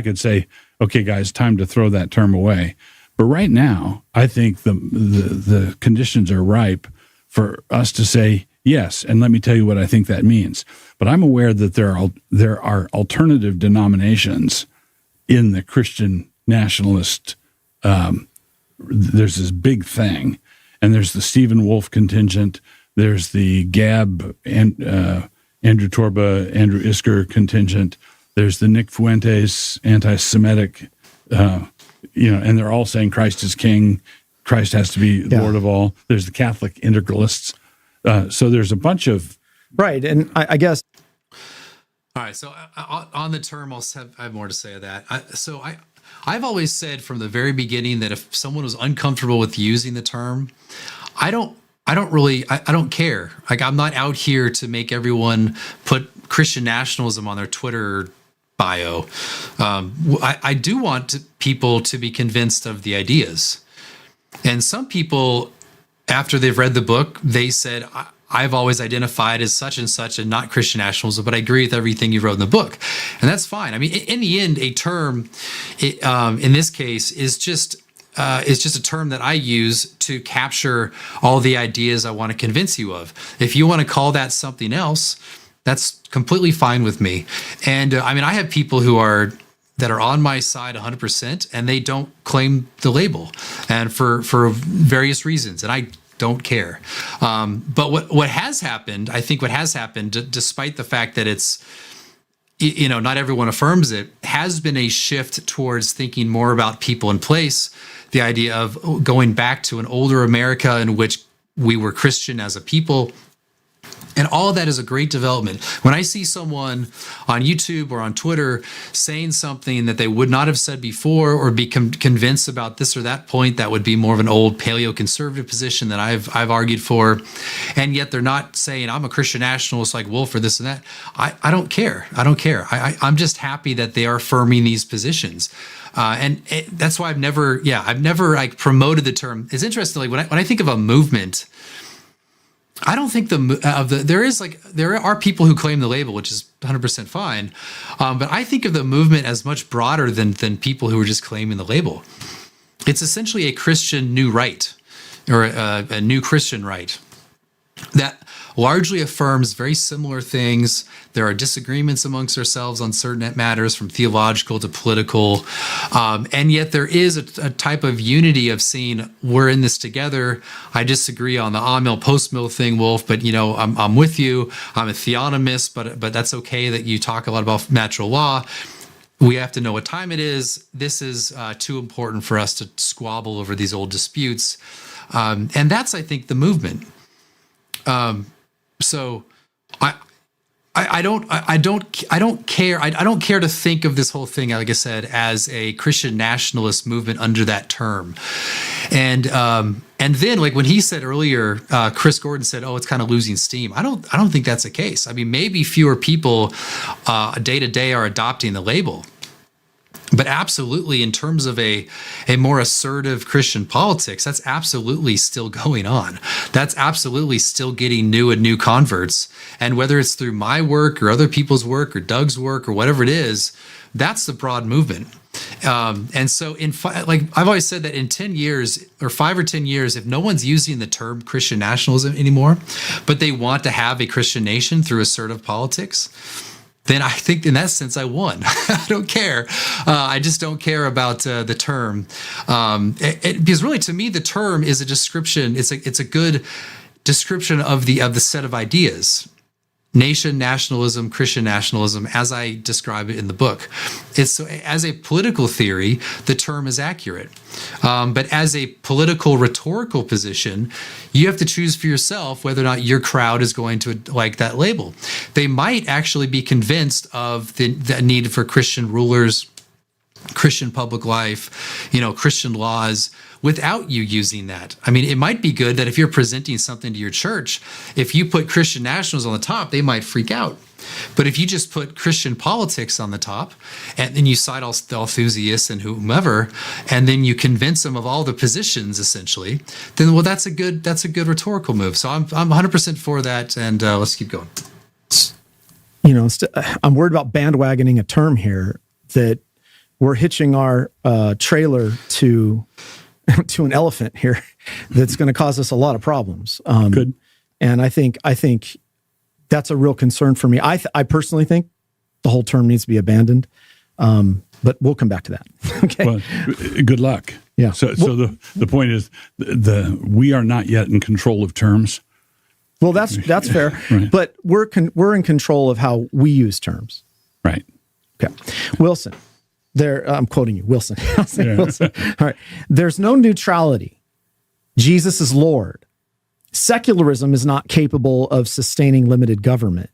could say, okay, guys, time to throw that term away. But right now, I think the conditions are ripe for us to say yes, and let me tell you what I think that means. But I'm aware that there are alternative denominations in the Christian nationalist. There's this big thing, and there's the Stephen Wolfe contingent. There's the Gab and Andrew Torba, Andrew Isker contingent. There's the Nick Fuentes anti-Semitic, and they're all saying Christ is king. Christ has to be Lord of all. There's the Catholic integralists. So there's a bunch of... Right, and I guess... All right, so on the term, I have more to say of that. I've always said from the very beginning that if someone was uncomfortable with using the term, I don't care. Like, I'm not out here to make everyone put Christian nationalism on their Twitter bio. I do want people to be convinced of the ideas. And some people, after they've read the book, they said, I've always identified as such and not Christian nationalism, but I agree with everything you wrote in the book. And that's fine. I mean, in the end, a term, in this case, is just a term that I use to capture all the ideas I want to convince you of. If you want to call that something else, that's completely fine with me. And I have people that are on my side 100%, and they don't claim the label, and for various reasons, and I don't care. But what has happened, I think what has happened, despite the fact that it's, not everyone affirms it, has been a shift towards thinking more about people in place, the idea of going back to an older America in which we were Christian as a people. And all of that is a great development. When I see someone on YouTube or on Twitter saying something that they would not have said before, or be convinced about this or that point that would be more of an old paleo-conservative position that I've argued for, and yet they're not saying I'm a Christian nationalist like Wolf or this and that, I don't care. I'm just happy that they are affirming these positions. That's why I've never like promoted the term. It's interesting, like when I think of a movement, I don't think there are people who claim the label, which is 100% fine, but I think of the movement as much broader than people who are just claiming the label. It's essentially a Christian new right, or a new Christian right, that largely affirms very similar things. There are disagreements amongst ourselves on certain matters, from theological to political, and yet there is a type of unity of seeing we're in this together. I disagree on the on-mill, post-mill thing, Wolf, but I'm with you. I'm a theonomist, but that's okay that you talk a lot about natural law. We have to know what time it is. This is too important for us to squabble over these old disputes, and that's, I think, the movement. So I don't care to think of this whole thing, like I said, as a Christian nationalist movement under that term. And then, like when he said earlier, Chris Gordon said, "Oh, it's kind of losing steam." I don't think that's the case. I mean, maybe fewer people day to day are adopting the label. But absolutely, in terms of a more assertive Christian politics, that's absolutely still going on. That's absolutely still getting new converts. And whether it's through my work or other people's work or Doug's work or whatever it is, that's the broad movement. And so like I've always said that in 10 years or 5 or 10 years, if no one's using the term Christian nationalism anymore, but they want to have a Christian nation through assertive politics, then I think in that sense I won. I don't care. I just don't care about the term. Because really to me, the term is a description. It's a good description of the set of ideas. Nation, nationalism, Christian nationalism, as I describe it in the book. As a political theory, the term is accurate. But as a political rhetorical position, you have to choose for yourself whether or not your crowd is going to like that label. They might actually be convinced of the need for Christian rulers, Christian public life, Christian laws, without you using that. I mean, it might be good that if you're presenting something to your church, if you put Christian nationals on the top, they might freak out. But if you just put Christian politics on the top, and then you cite all the enthusiasts and whomever, and then you convince them of all the positions, essentially, then that's a good rhetorical move. So I'm 100% for that, and let's keep going. I'm worried about bandwagoning a term here that we're hitching our trailer to an elephant here that's going to cause us a lot of problems. Good. And I think that's a real concern for me. I personally think the whole term needs to be abandoned. But we'll come back to that. Okay. Well, good luck. Yeah. So the point is we are not yet in control of terms. Well, that's fair. Right. But we're in control of how we use terms. Right. Okay. Wilson. I'm quoting you, Wilson. Yeah. Wilson. All right. There's no neutrality. Jesus is Lord. Secularism is not capable of sustaining limited government.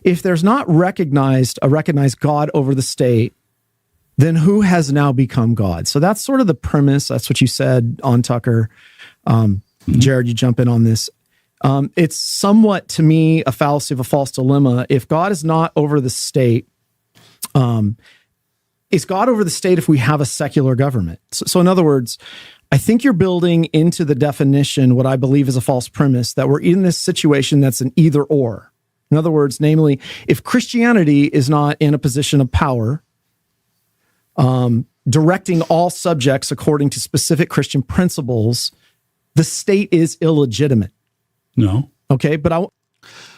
If there's not a recognized God over the state, then who has now become God? So that's sort of the premise. That's what you said on Tucker. Jared, you jump in on this. It's somewhat, to me, a fallacy of a false dilemma. If God is not over the state, is God over the state if we have a secular government? So in other words, I think you're building into the definition what I believe is a false premise, that we're in this situation that's an either or. In other words, namely, if Christianity is not in a position of power, directing all subjects according to specific Christian principles, the state is illegitimate. No. Okay, but All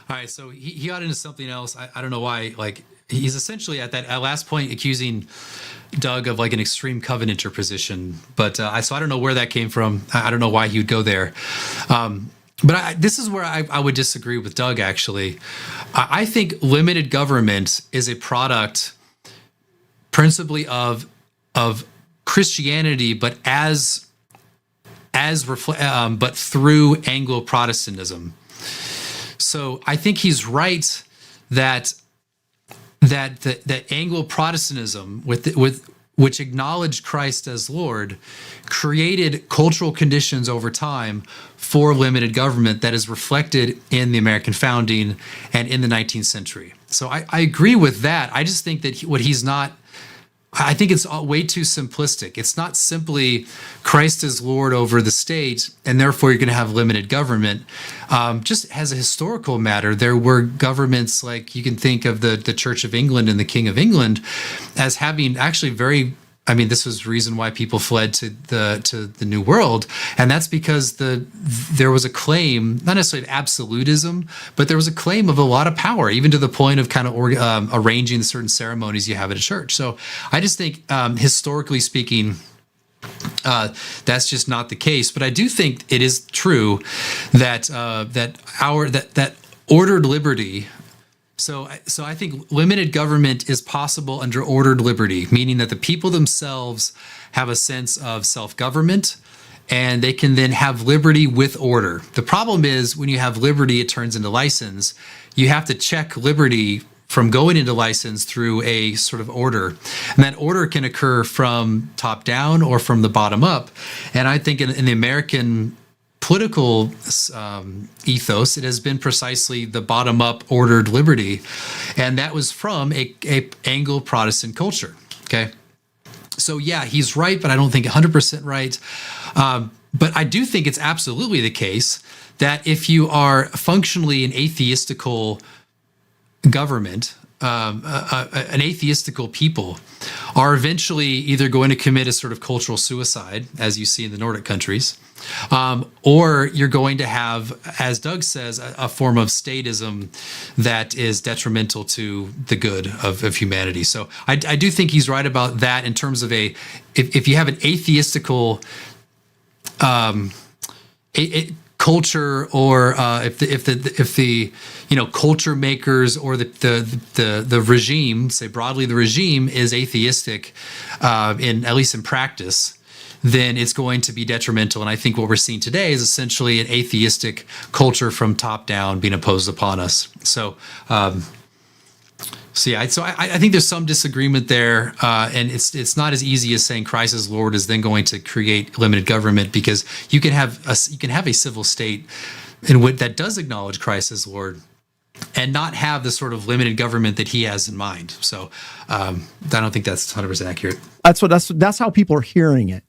right, so he got into something else. I don't know why. Like, he's essentially at that last point accusing Doug of like an extreme covenanter position. But I don't know where that came from. I don't know why he would go there. But this is where I would disagree with Doug, actually. I think limited government is a product principally of Christianity, but but through Anglo-Protestantism. So I think he's right that Anglo-Protestantism, which acknowledged Christ as Lord, created cultural conditions over time for limited government that is reflected in the American founding and in the 19th century. So I agree with that. I just think that I think it's way too simplistic. It's not simply Christ is Lord over the state, and therefore you're going to have limited government. Just as a historical matter, there were governments like you can think of the Church of England and the King of England as having actually this was the reason why people fled to the New World, and that's because there was a claim, not necessarily of absolutism, but there was a claim of a lot of power, even to the point of kind of arranging the certain ceremonies you have at a church. So I just think, historically speaking, that's just not the case. But I do think it is true that that ordered liberty. So I think limited government is possible under ordered liberty, meaning that the people themselves have a sense of self-government and they can then have liberty with order. The problem is when you have liberty, it turns into license. You have to check liberty from going into license through a sort of order. And that order can occur from top down or from the bottom up. And I think in the American political ethos, it has been precisely the bottom-up ordered liberty, and that was from a Anglo-Protestant culture. Okay, so yeah, he's right, but I don't think 100% right. But I do think it's absolutely the case that if you are functionally an atheistical government, an atheistical people, are eventually either going to commit a sort of cultural suicide, as you see in the Nordic countries, or you're going to have, as Doug says, a form of statism that is detrimental to the good of humanity. So I do think he's right about that in terms of if you have an atheistical culture, or if the culture makers or the regime, say broadly the regime, is atheistic, at least in practice, then it's going to be detrimental. And I think what we're seeing today is essentially an atheistic culture from top down being imposed upon us. So I think there's some disagreement there, and it's not as easy as saying Christ is Lord is then going to create limited government, because you can have a civil state that does acknowledge Christ as Lord and not have the sort of limited government that he has in mind. So I don't think that's 100% accurate. That's how people are hearing it.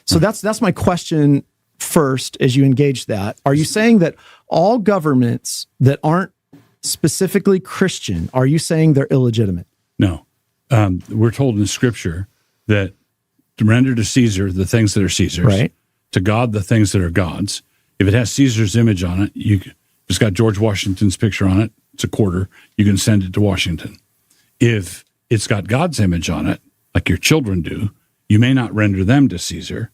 So that's my question first, as you engage that. Are you saying that all governments that aren't specifically Christian, are you saying they're illegitimate? No. We're told in Scripture that to render to Caesar the things that are Caesar's, right, to God the things that are God's. If it has Caesar's image on it, if it's got George Washington's picture on it, it's a quarter, you can send it to Washington. If it's got God's image on it, like your children do, you may not render them to Caesar,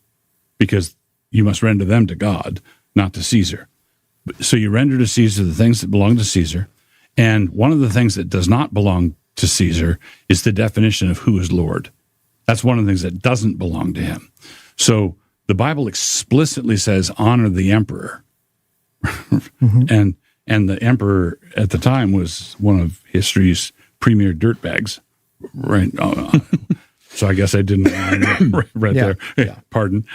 because you must render them to God, not to Caesar. So you render to Caesar the things that belong to Caesar. And one of the things that does not belong to Caesar is the definition of who is Lord. That's one of the things that doesn't belong to him. So the Bible explicitly says, honor the emperor. Mm-hmm. And the emperor at the time was one of history's premier dirtbags, right? So I guess I didn't right there. Yeah. Pardon.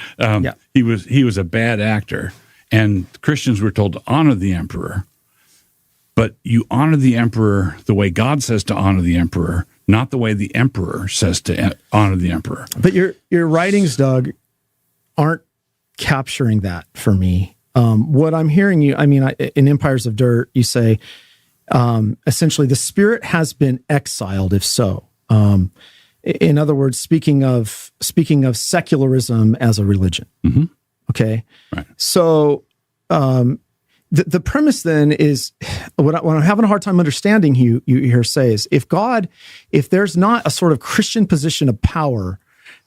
He was a bad actor, and Christians were told to honor the emperor. But you honor the emperor the way God says to honor the emperor, not the way the emperor says to honor the emperor. But your writings, Doug, aren't capturing that for me. What I'm hearing you, in Empires of Dirt, you say, essentially, the spirit has been exiled, if so. In other words, speaking of secularism as a religion. Mm-hmm. Okay. Right. So, the premise then is what I'm having a hard time understanding you here say is if there's not a sort of Christian position of power,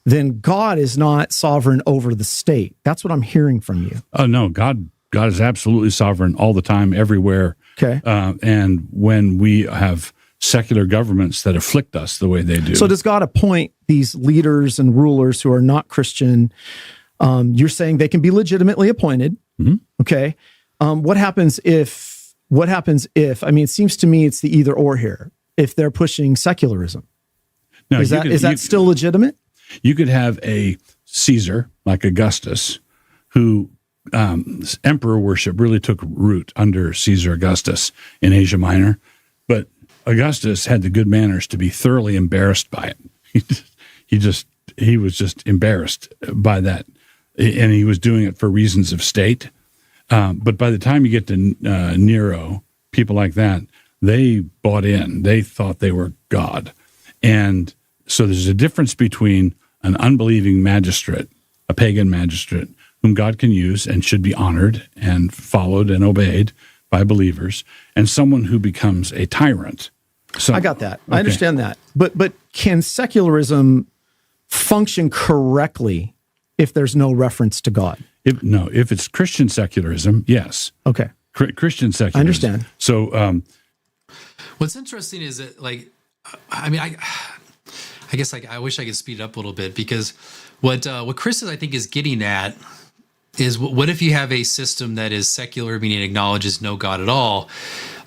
then God is not sovereign over the state. That's what I'm hearing from you. Oh no, God is absolutely sovereign all the time, everywhere. Okay. And when we have secular governments that afflict us the way they do. So does God appoint these leaders and rulers who are not Christian? You're saying they can be legitimately appointed. Mm-hmm. Okay. What happens if, it seems to me it's the either or here, if they're pushing secularism. No, is that still legitimate? You could have a Caesar like Augustus, who emperor worship really took root under Caesar Augustus in Asia Minor, but Augustus had the good manners to be thoroughly embarrassed by it. He was just embarrassed by that, and he was doing it for reasons of state. But by the time you get to Nero, people like that, they bought in. They thought they were God. And so there's a difference between an unbelieving magistrate, a pagan magistrate, whom God can use and should be honored and followed and obeyed by believers, and someone who becomes a tyrant. So, I got that. I understand that. But can secularism function correctly if there's no reference to God? If it's Christian secularism, yes. Okay. Christian secularism. I understand. So, what's interesting is that, I guess I wish I could speed it up a little bit, because what Chris I think is getting at is what if you have a system that is secular, meaning acknowledges no God at all?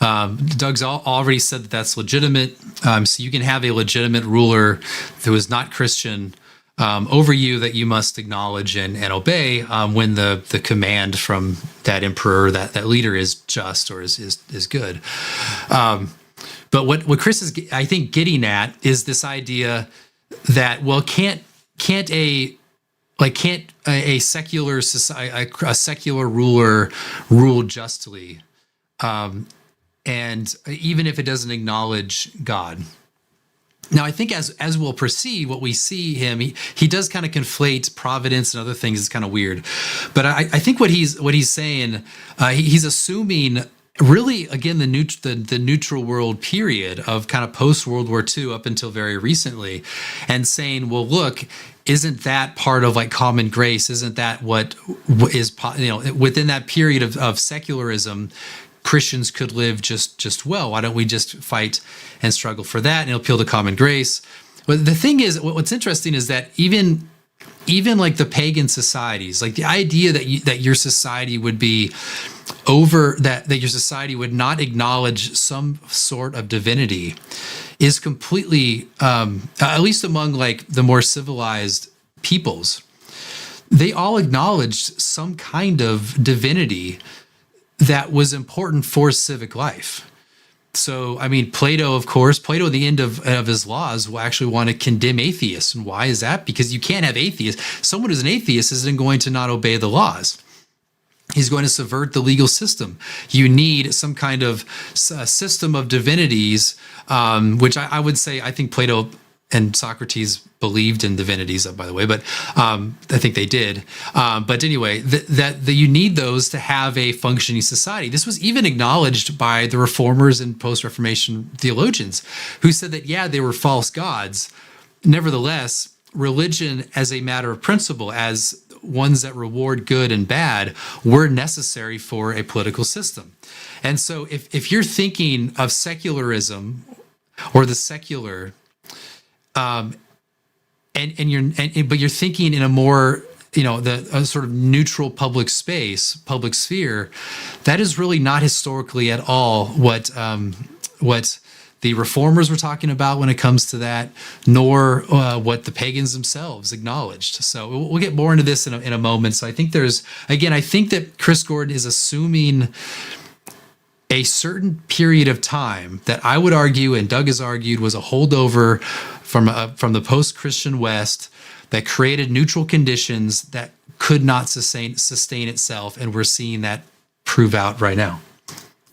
Doug's already said that that's legitimate. So you can have a legitimate ruler who is not Christian over you that you must acknowledge and obey when the command from that emperor, that leader is just or is good. But what Chris is, I think, getting at is this idea that, well, can't a secular society, a secular ruler rule justly, and even if it doesn't acknowledge God. Now, I think as we'll proceed, what we see him, he does kind of conflate providence and other things. It's kind of weird, but I think what he's saying, he's assuming really again the neutral world period of kind of post World War II up until very recently, and saying, well, look, isn't that part of like common grace? Isn't that what is, within that period of secularism? Christians could live just well. Why don't we just fight and struggle for that and appeal to common grace? But the thing is, what's interesting is that even like the pagan societies, like the idea that your society would be over, that your society would not acknowledge some sort of divinity, is completely, at least among like the more civilized peoples, they all acknowledged some kind of divinity that was important for civic life. So, I mean, Plato, of course, Plato at the end of his laws will actually want to condemn atheists. And why is that? Because you can't have atheists. Someone who's an atheist isn't going to not obey the laws. He's going to subvert the legal system. You need some kind of system of divinities, which I would say, I think Plato and Socrates believed in divinities, by the way, but I think they did. But anyway, that you need those to have a functioning society. This was even acknowledged by the reformers and post-Reformation theologians, who said that, yeah, they were false gods. Nevertheless, religion as a matter of principle, as ones that reward good and bad, were necessary for a political system. And so if you're thinking of secularism or the secular, but you're thinking in a more, a sort of neutral public space, public sphere, that is really not historically at all what the reformers were talking about when it comes to that, nor what the pagans themselves acknowledged. So we'll get more into this in a moment. So I think I think that Chris Gordon is assuming a certain period of time that I would argue, and Doug has argued, was a holdover from the post-Christian West that created neutral conditions that could not sustain itself, and we're seeing that prove out right now.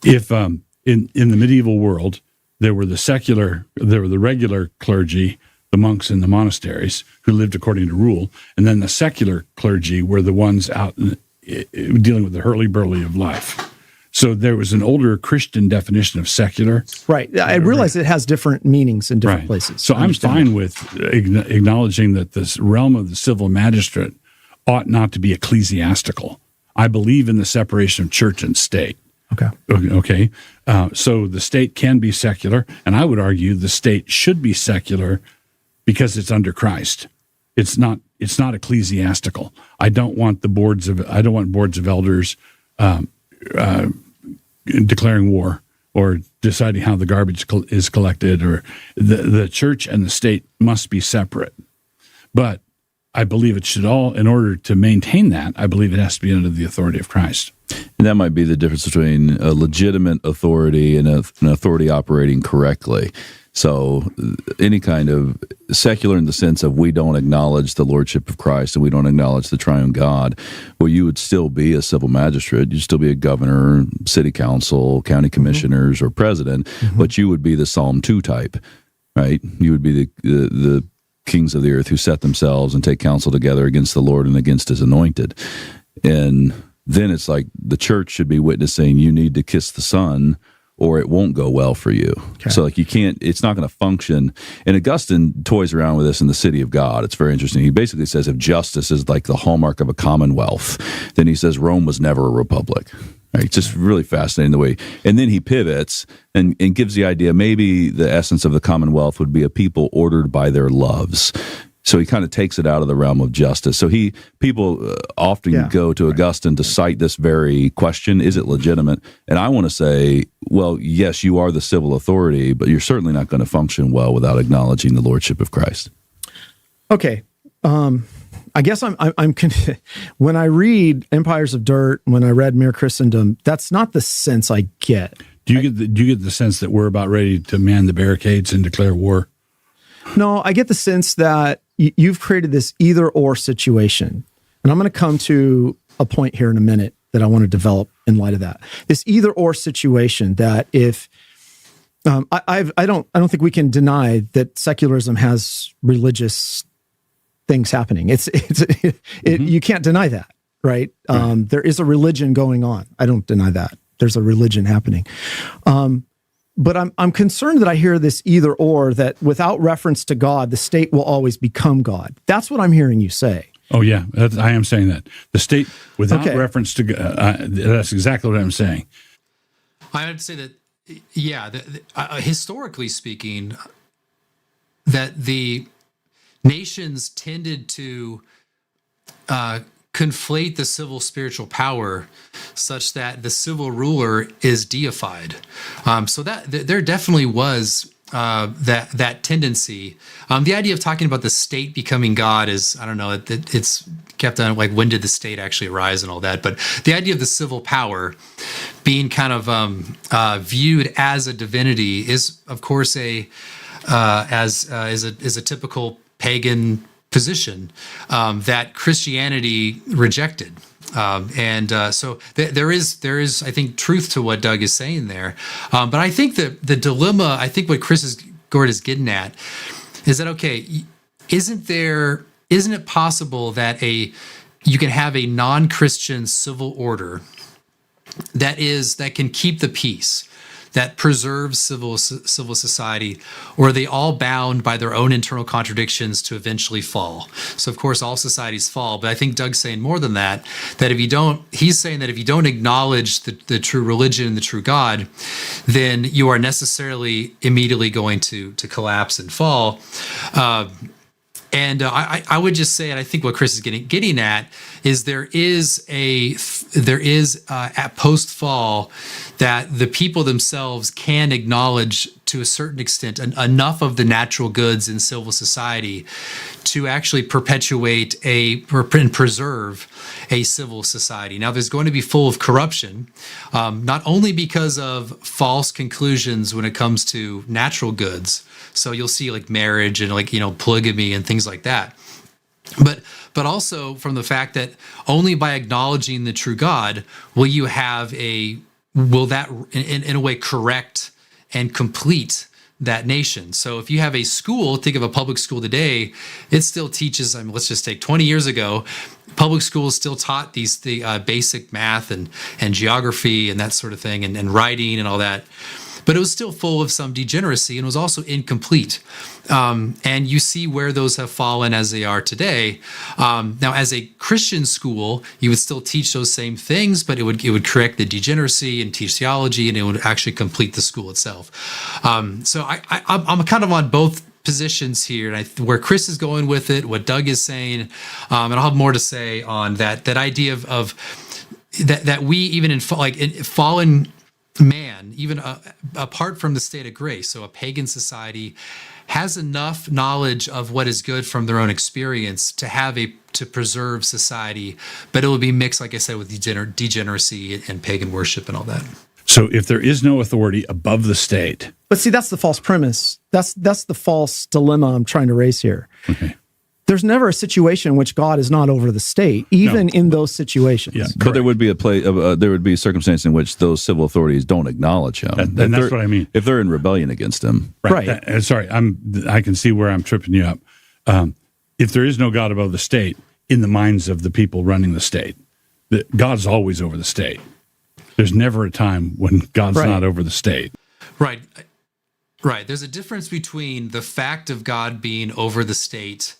If in the medieval world there were the regular clergy, the monks in the monasteries who lived according to rule, and then the secular clergy were the ones out dealing with the hurly-burly of life. So there was an older Christian definition of secular. Right. I realize it has different meanings in different places. So I'm fine with acknowledging that this realm of the civil magistrate ought not to be ecclesiastical. I believe in the separation of church and state. Okay. So the state can be secular, and I would argue the state should be secular because it's under Christ. It's not ecclesiastical. I don't want boards of elders declaring war or deciding how the garbage is collected, or the church and the state must be separate. But I believe it should all, in order to maintain that, I believe it has to be under the authority of Christ. And that might be the difference between a legitimate authority and an authority operating correctly. So any kind of secular in the sense of we don't acknowledge the lordship of Christ and we don't acknowledge the triune God, well, you would still be a civil magistrate. You'd still be a governor, city council, county commissioners, or president, but you would be the Psalm 2 type, right? You would be the kings of the earth who set themselves and take counsel together against the Lord and against his anointed. And then it's like the church should be witnessing, you need to kiss the Son or it won't go well for you. Okay. So like you can't, it's not going to function. And Augustine toys around with this in the City of God. It's very interesting. He basically says if justice is like the hallmark of a commonwealth, then he says Rome was never a republic. Right? It's just really fascinating the way. And then he pivots and gives the idea maybe the essence of the commonwealth would be a people ordered by their loves. So he kind of takes it out of the realm of justice. So people often go to Augustine to cite this very question, is it legitimate? And I want to say, well, yes, you are the civil authority, but you're certainly not going to function well without acknowledging the lordship of Christ. Okay. I guess I'm when I read Empires of Dirt, when I read Mere Christendom, that's not the sense I get. Do you get the sense that we're about ready to man the barricades and declare war? No, I get the sense that you've created this either-or situation. And I'm going to come to a point here in a minute that I want to develop in light of that. This either-or situation that if I don't think we can deny that secularism has religious things happening. You can't deny that, right? There is a religion going on. I don't deny that. There's a religion happening. But I'm concerned that I hear this either or, that without reference to God, the state will always become God. That's what I'm hearing you say. Oh, yeah, I am saying that. The state, without reference to God, that's exactly what I'm saying. I would say that, historically speaking, that the nations tended to conflate the civil spiritual power such that the civil ruler is deified. So that there definitely was that tendency. The idea of talking about the state becoming God is, I don't know, it's kept on like, when did the state actually arise and all that. But the idea of the civil power being kind of viewed as a divinity is, of course, is a typical pagan position that Christianity rejected. So there is, I think, truth to what Doug is saying there. But I think that the dilemma, I think what Gord is getting at is that, okay, isn't it possible that you can have a non-Christian civil order that can keep the peace, that preserves civil society, or are they all bound by their own internal contradictions to eventually fall? So, of course, all societies fall, but I think Doug's saying more than that, he's saying that if you don't acknowledge the true religion and the true God, then you are necessarily immediately going to collapse and fall. I would just say, and I think what Chris is getting at is there is at post fall that the people themselves can acknowledge to a certain extent enough of the natural goods in civil society to actually perpetuate and preserve a civil society. Now, there's going to be full of corruption, not only because of false conclusions when it comes to natural goods. So you'll see like marriage and polygamy and things like that. But also from the fact that only by acknowledging the true God will that in a way correct and complete that nation. So if you have a school, think of a public school today, it still teaches, let's just take 20 years ago, public schools still taught the basic math and geography and that sort of thing and writing and all that. But it was still full of some degeneracy and was also incomplete. And you see where those have fallen as they are today. Now, as a Christian school, you would still teach those same things, but it would correct the degeneracy and teach theology, and it would actually complete the school itself. So I'm kind of on both positions here, and where Chris is going with it, what Doug is saying, and I'll have more to say on that idea of that we even in fallen man, even apart from the state of grace, so a pagan society has enough knowledge of what is good from their own experience to preserve society, but it will be mixed, like I said, with degeneracy and pagan worship and all that. So if there is no authority above the state, but see, that's the false premise. That's the false dilemma I'm trying to raise here. Okay. There's never a situation in which God is not over the state, even in those situations. Yeah, but there would be there would be a circumstance in which those civil authorities don't acknowledge him. And that's what I mean. If they're in rebellion against him, right? Sorry, I can see where I'm tripping you up. If there is no God above the state, in the minds of the people running the state, God's always over the state. There's never a time when God's not over the state. Right. There's a difference between the fact of God being over the state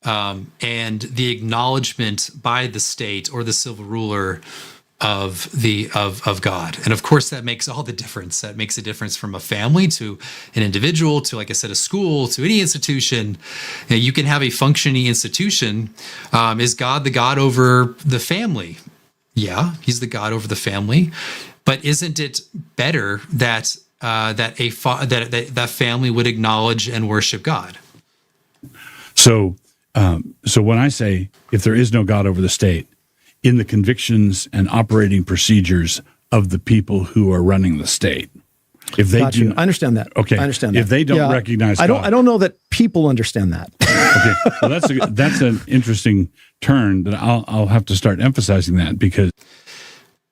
and the acknowledgement by the state or the civil ruler of God. And of course, that makes all the difference. That makes a difference from a family to an individual to, like I said, a school to any institution. You can have a functioning institution. Is God the God over the family? Yeah, he's the God over the family. But isn't it better that that family would acknowledge and worship God? So when I say if there is no God over the state, in the convictions and operating procedures of the people who are running the state, if they do, I understand that. Okay, I understand that. If they don't recognize God, I don't know that people understand that. Okay, well that's an interesting turn that I'll have to start emphasizing that, because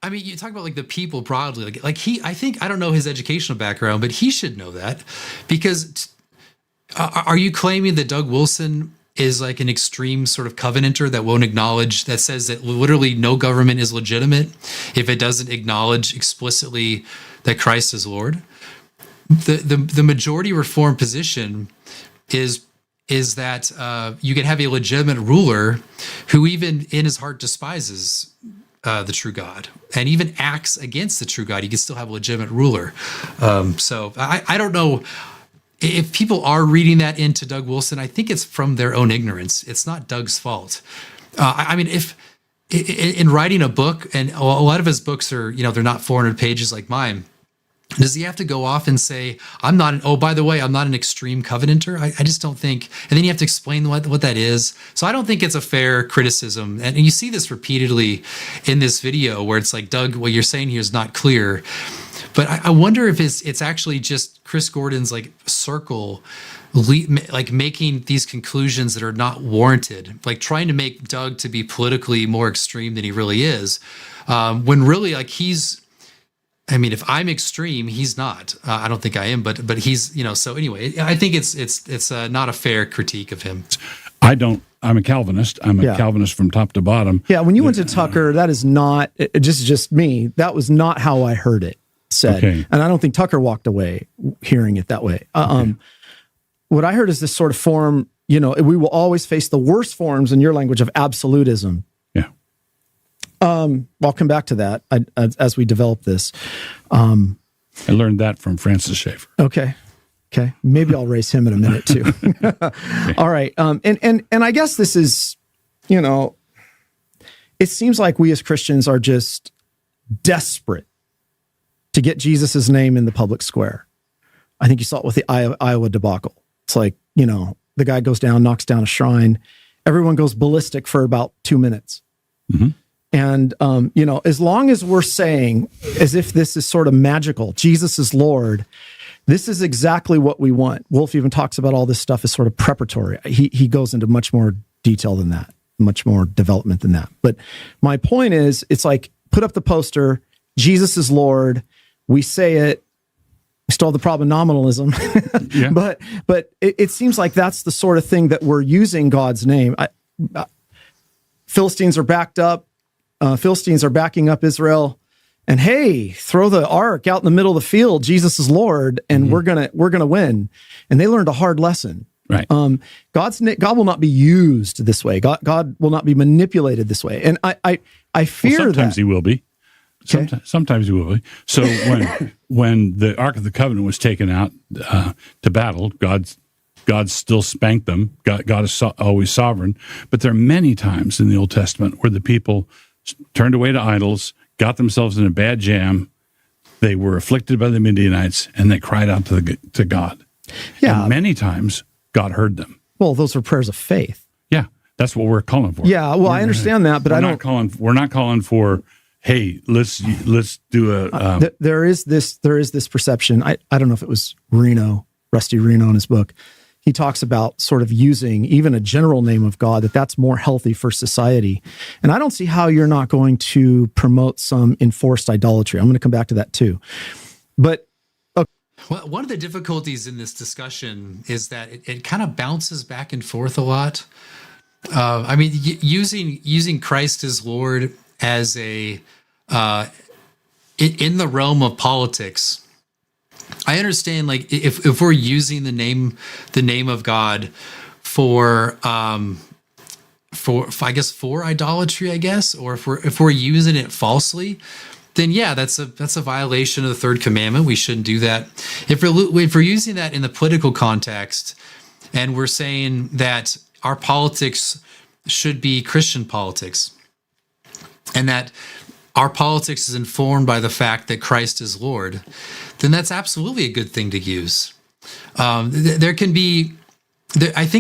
I mean, you talk about like the people broadly, like he, I think, I don't know his educational background, but he should know that, because are you claiming that Doug Wilson is like an extreme sort of covenanter that won't acknowledge, that says that literally no government is legitimate if it doesn't acknowledge explicitly that Christ is Lord? The majority reform position is that you can have a legitimate ruler who even in his heart despises the true God and even acts against the true God. You can still have a legitimate ruler. So I don't know if people are reading that into Doug Wilson. I think it's from their own ignorance. It's not Doug's fault. I mean, if in writing a book, and a lot of his books are, they're not 400 pages like mine, does he have to go off and say, by the way, I'm not an extreme covenanter? I just don't think. And then you have to explain what that is. So I don't think it's a fair criticism. And you see this repeatedly in this video where it's like, Doug, what you're saying here is not clear. But I wonder if it's actually just Chris Gordon's like circle, like making these conclusions that are not warranted, like trying to make Doug to be politically more extreme than he really is. When really like if I'm extreme, he's not. I don't think I am, but he's, so anyway, I think it's not a fair critique of him. I'm a Calvinist. I'm a Calvinist from top to bottom. Yeah. When you went to Tucker, that is not just me. That was not how I heard it said. Okay. And I don't think Tucker walked away hearing it that way. What I heard is this sort of form, we will always face the worst forms in your language of absolutism. I'll come back to that as we develop this. I learned that from Francis Schaeffer. Okay. Maybe I'll race him in a minute too. Okay. All right. And I guess this is, it seems like we as Christians are just desperate to get Jesus's name in the public square. I think you saw it with the Iowa debacle. It's like, the guy goes down, knocks down a shrine. Everyone goes ballistic for about 2 minutes. Mm-hmm. And, as long as we're saying, as if this is sort of magical, Jesus is Lord, this is exactly what we want. Wolf even talks about all this stuff as sort of preparatory. He goes into much more detail than that, much more development than that. But my point is, it's like, put up the poster, Jesus is Lord, we say it, we still have the problem of nominalism, yeah. but it seems like that's the sort of thing that we're using God's name. Philistines are backed up. Philistines are backing up Israel, and hey, throw the ark out in the middle of the field. Jesus is Lord, and we're gonna win. And they learned a hard lesson. Right. God will not be used this way. God will not be manipulated this way. And I fear sometimes that he will be. Okay. Sometimes he will be. So when the Ark of the Covenant was taken out to battle, God still spanked them. God is always sovereign. But there are many times in the Old Testament where the people turned away to idols, got themselves in a bad jam. They were afflicted by the Midianites, and they cried out to God. Yeah. And many times, God heard them. Well, those are prayers of faith. Yeah, that's what we're calling for. Yeah, well, I understand that, but we're not calling for, hey, let's do a. There is this perception. I don't know if it was Rusty Reno in his book. He talks about sort of using even a general name of God, that's more healthy for society. And I don't see how you're not going to promote some enforced idolatry. I'm going to come back to that too. But well, one of the difficulties in this discussion is that it kind of bounces back and forth a lot. Using Christ as Lord as in the realm of politics, I understand, like if we're using the name of God for idolatry, I guess, or if we're using it falsely, then yeah, that's a violation of the third commandment. We shouldn't do that. If we're using that in the political context, and we're saying that our politics should be Christian politics, and that our politics is informed by the fact that Christ is Lord, then that's absolutely a good thing to use. I think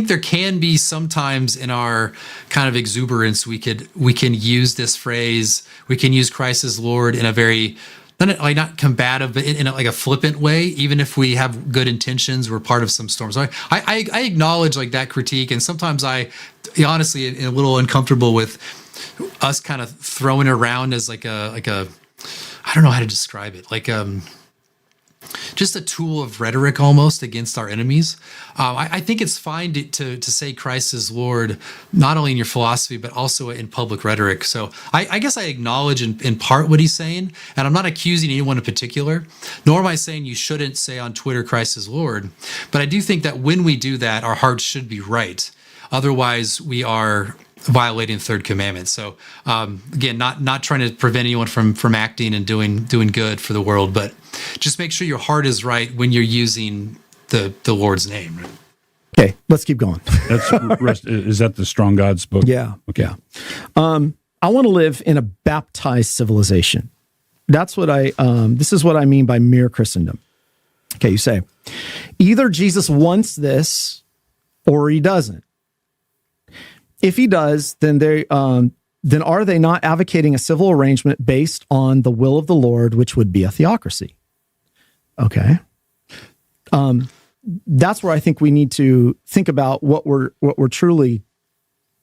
there can be sometimes in our kind of exuberance, we can use this phrase, we can use Christ as Lord in a very, not combative, but in like a flippant way, even if we have good intentions, we're part of some storm. So I acknowledge like that critique, and sometimes I honestly am a little uncomfortable with us kind of throwing it around as like a I don't know how to describe it, like just a tool of rhetoric almost against our enemies. I think it's fine to say Christ is Lord, not only in your philosophy, but also in public rhetoric. So I guess I acknowledge in part what he's saying, and I'm not accusing anyone in particular, nor am I saying you shouldn't say on Twitter Christ is Lord. But I do think that when we do that, our hearts should be right. Otherwise, we are violating the third commandment. So again, not trying to prevent anyone from acting and doing good for the world, but just make sure your heart is right when you're using the Lord's name. Okay, let's keep going. Is that the Strong God's book? Yeah. Okay. Yeah. I want to live in a baptized civilization. That's what this is what I mean by mere Christendom. Okay, you say, either Jesus wants this or he doesn't. If he does, then are they not advocating a civil arrangement based on the will of the Lord, which would be a theocracy? Okay. That's where I think we need to think about what we're truly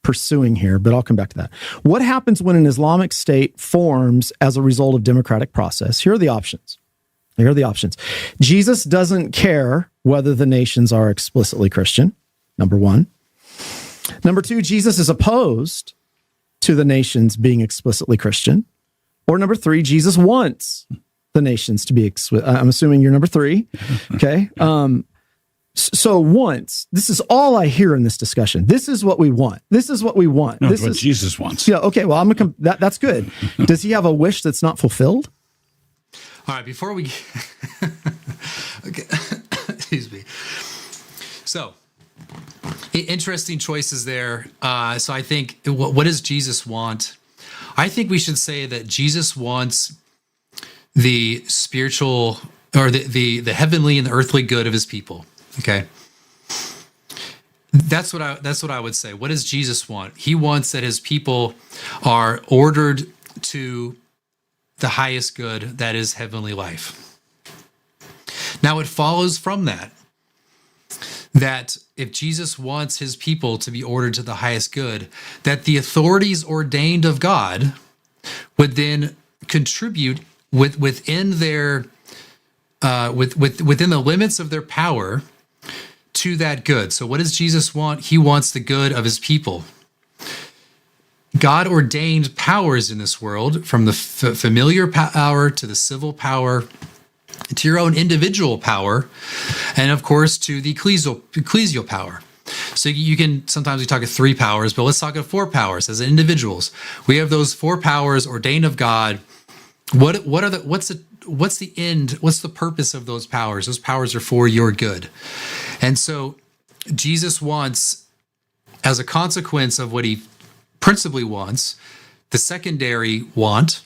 pursuing here, but I'll come back to that. What happens when an Islamic state forms as a result of democratic process? Here are the options. Jesus doesn't care whether the nations are explicitly Christian, number one. Number two, Jesus is opposed to the nations being explicitly Christian. Or number three, Jesus wants the nations to be I'm assuming you're number three. Okay. So once, this is all I hear in this discussion. This is what we want. No, this it's what is Jesus wants. Yeah. Okay. Well, that's good. Does he have a wish that's not fulfilled? All right. Before we, okay. Excuse me. So, interesting choices there. So I think, what does Jesus want? I think we should say that Jesus wants the spiritual, or the heavenly and the earthly good of his people. Okay, that's what I would say. What does Jesus want? He wants that his people are ordered to the highest good, that is heavenly life. Now it follows from that if Jesus wants his people to be ordered to the highest good, that the authorities ordained of God would then contribute within their within the limits of their power to that good. So what does Jesus want? He wants the good of his people. God ordained powers in this world, from the familiar power to the civil power, to your own individual power, and of course to the ecclesial power. So you can, sometimes we talk of 3 powers, but let's talk of 4 powers as individuals. We have those 4 powers ordained of God. What's the end? What's the purpose of those powers? Those powers are for your good. And so Jesus wants, as a consequence of what he principally wants, the secondary want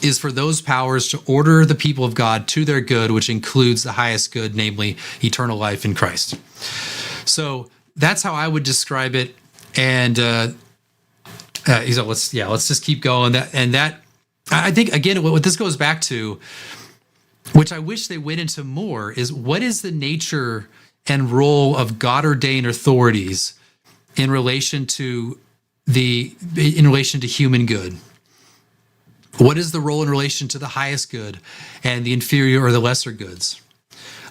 is for those powers to order the people of God to their good, which includes the highest good, namely eternal life in Christ. So that's how I would describe it. And let's just keep going. That I think, again, what this goes back to, which I wish they went into more, is what is the nature and role of God-ordained authorities in relation to human good? What is the role in relation to the highest good and the inferior or the lesser goods?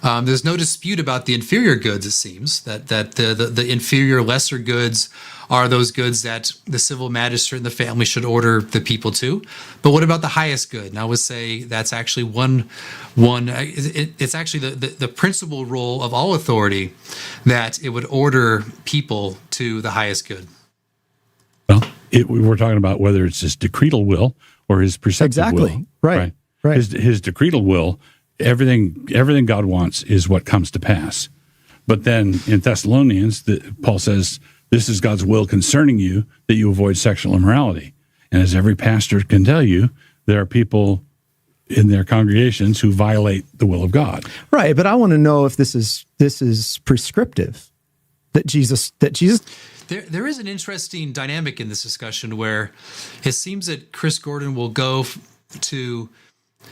There's no dispute about the inferior goods, it seems, that the inferior, lesser goods are those goods that the civil magistrate and the family should order the people to. But what about the highest good? And I would say that's actually it's actually the principal role of all authority, that it would order people to the highest good. Well, we're talking about whether it's his decretal will or his preceptive will. Right. His decretal will, everything God wants is what comes to pass. But then in Thessalonians, Paul says, this is God's will concerning you, that you avoid sexual immorality. And as every pastor can tell you, there are people in their congregations who violate the will of God. Right, but I want to know if this is prescriptive. That Jesus. There is an interesting dynamic in this discussion where it seems that Chris Gordon will go to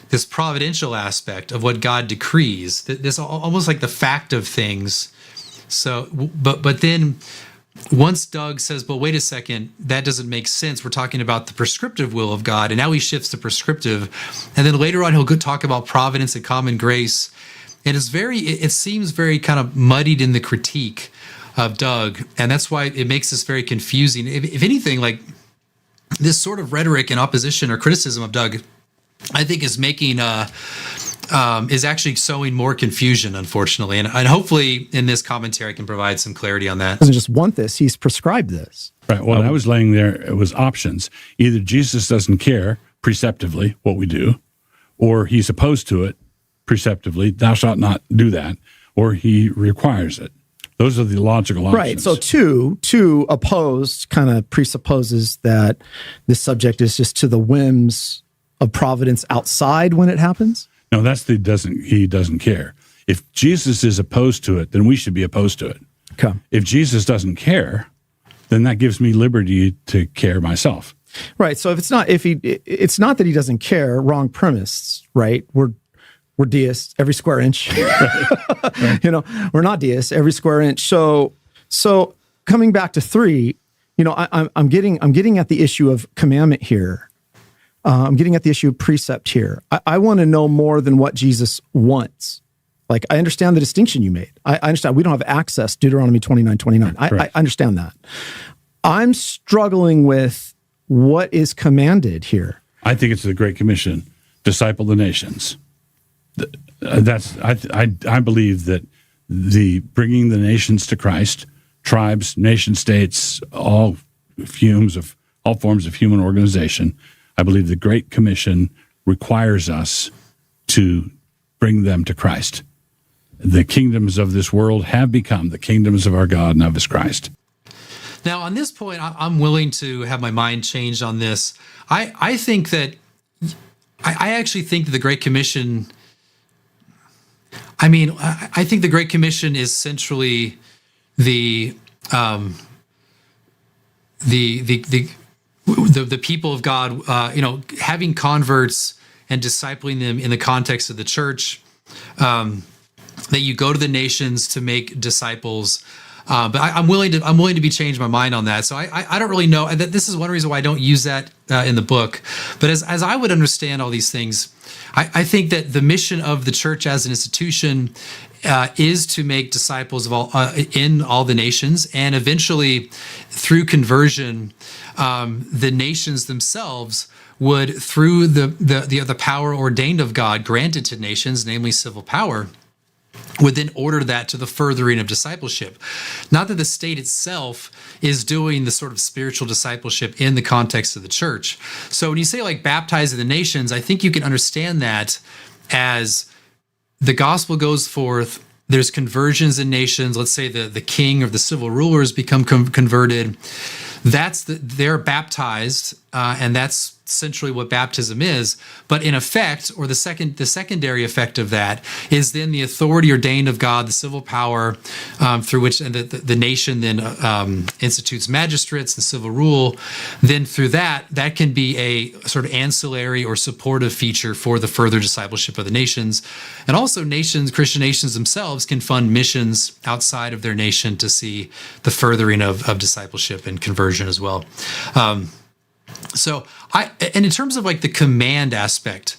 this providential aspect of what God decrees, this almost like the fact of things. So, but then once Doug says, "Well, wait a second, that doesn't make sense. We're talking about the prescriptive will of God," and now he shifts to prescriptive, and then later on he'll go talk about providence and common grace, and it seems very kind of muddied in the critique of Doug, and that's why it makes this very confusing. If anything, like this sort of rhetoric and opposition or criticism of Doug, I think is making is actually sowing more confusion, unfortunately. And hopefully in this commentary I can provide some clarity on that. He doesn't just want this, he's prescribed this. Right. Well, I was laying there, it was options. Either Jesus doesn't care preceptively what we do, or he's opposed to it preceptively, thou shalt not do that, or he requires it. Those are the logical options. Right. So two opposed kind of presupposes that this subject is just to the whims of providence outside when it happens. No, that's he doesn't care. If Jesus is opposed to it, then we should be opposed to it. Okay. If Jesus doesn't care, then that gives me liberty to care myself. Right. So it's not that he doesn't care, wrong premise, right? We're deists every square inch. Right. We're not deists every square inch. So coming back to 3, I'm getting at the issue of commandment here. I'm getting at the issue of precept here. I want to know more than what Jesus wants. Like, I understand the distinction you made. I understand we don't have access, Deuteronomy 29:29. I understand that. I'm struggling with what is commanded here. I think it's the Great Commission, disciple the nations. I believe that the bringing the nations to Christ, tribes, nation states, all forms of human organization, I believe the Great Commission requires us to bring them to Christ. The kingdoms of this world have become the kingdoms of our God and of his Christ. Now, on this point, I'm willing to have my mind changed on this. I think that I actually think that the Great Commission. I think the Great Commission is centrally the people of God, having converts and discipling them in the context of the church, that you go to the nations to make disciples. But I'm willing to be changed my mind on that. So I don't really know. This is one reason why I don't use that in the book. But as I would understand all these things, I think that the mission of the church as an institution is to make disciples of in all the nations, and eventually, through conversion, the nations themselves would, through the power ordained of God granted to nations, namely civil power, would then order that to the furthering of discipleship. Not that the state itself is doing the sort of spiritual discipleship in the context of the church. So when you say like baptize in the nations, I think you can understand that as the gospel goes forth, there's conversions in nations. Let's say the king or the civil rulers become converted. They're baptized, and that's essentially what baptism is. But in effect, or the secondary effect of that is then the authority ordained of God, the civil power through which the nation then institutes magistrates and civil rule. Then through that can be a sort of ancillary or supportive feature for the further discipleship of the nations. And also Christian nations themselves can fund missions outside of their nation to see the furthering of discipleship and conversion as well. And in terms of like the command aspect,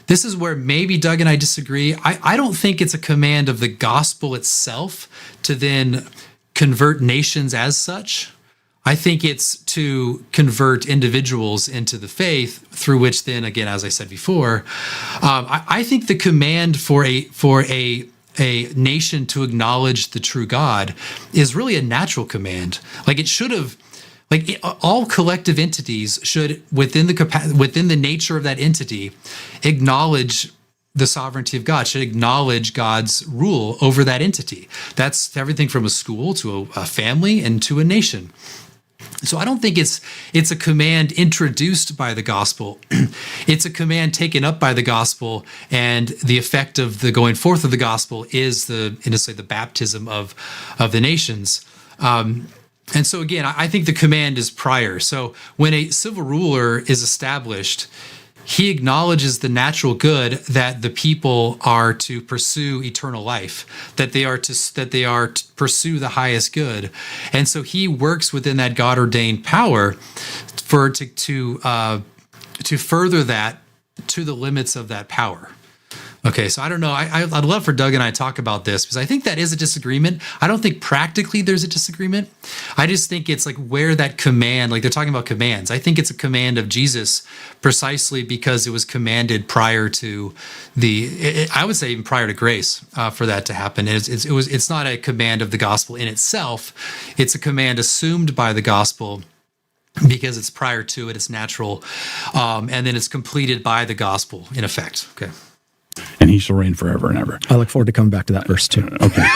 this is where maybe Doug and I disagree. I don't think it's a command of the gospel itself to then convert nations as such. I think it's to convert individuals into the faith, through which then, again, as I said before, I think the command for a nation to acknowledge the true God is really a natural command. Like it should have. All collective entities should, within the nature of that entity, acknowledge the sovereignty of God, should acknowledge God's rule over that entity. That's everything from a school to a family and to a nation. So I don't think it's a command introduced by the gospel. It's a command taken up by the gospel, and the effect of the going forth of the gospel is the baptism of the nations. And so again, I think the command is prior. So when a civil ruler is established, he acknowledges the natural good that the people are to pursue eternal life, that they are to pursue the highest good, and so he works within that God ordained power to further that to the limits of that power. Okay, so I don't know. I'd love for Doug and I to talk about this because I think that is a disagreement. I don't think practically there's a disagreement. I just think it's like where that command, like they're talking about commands. I think it's a command of Jesus precisely because it was commanded prior to I would say even prior to grace for that to happen. It's not a command of the gospel in itself. It's a command assumed by the gospel because it's prior to it, it's natural, and then it's completed by the gospel in effect. Okay. And he shall reign forever and ever. I look forward to coming back to that verse too. Okay.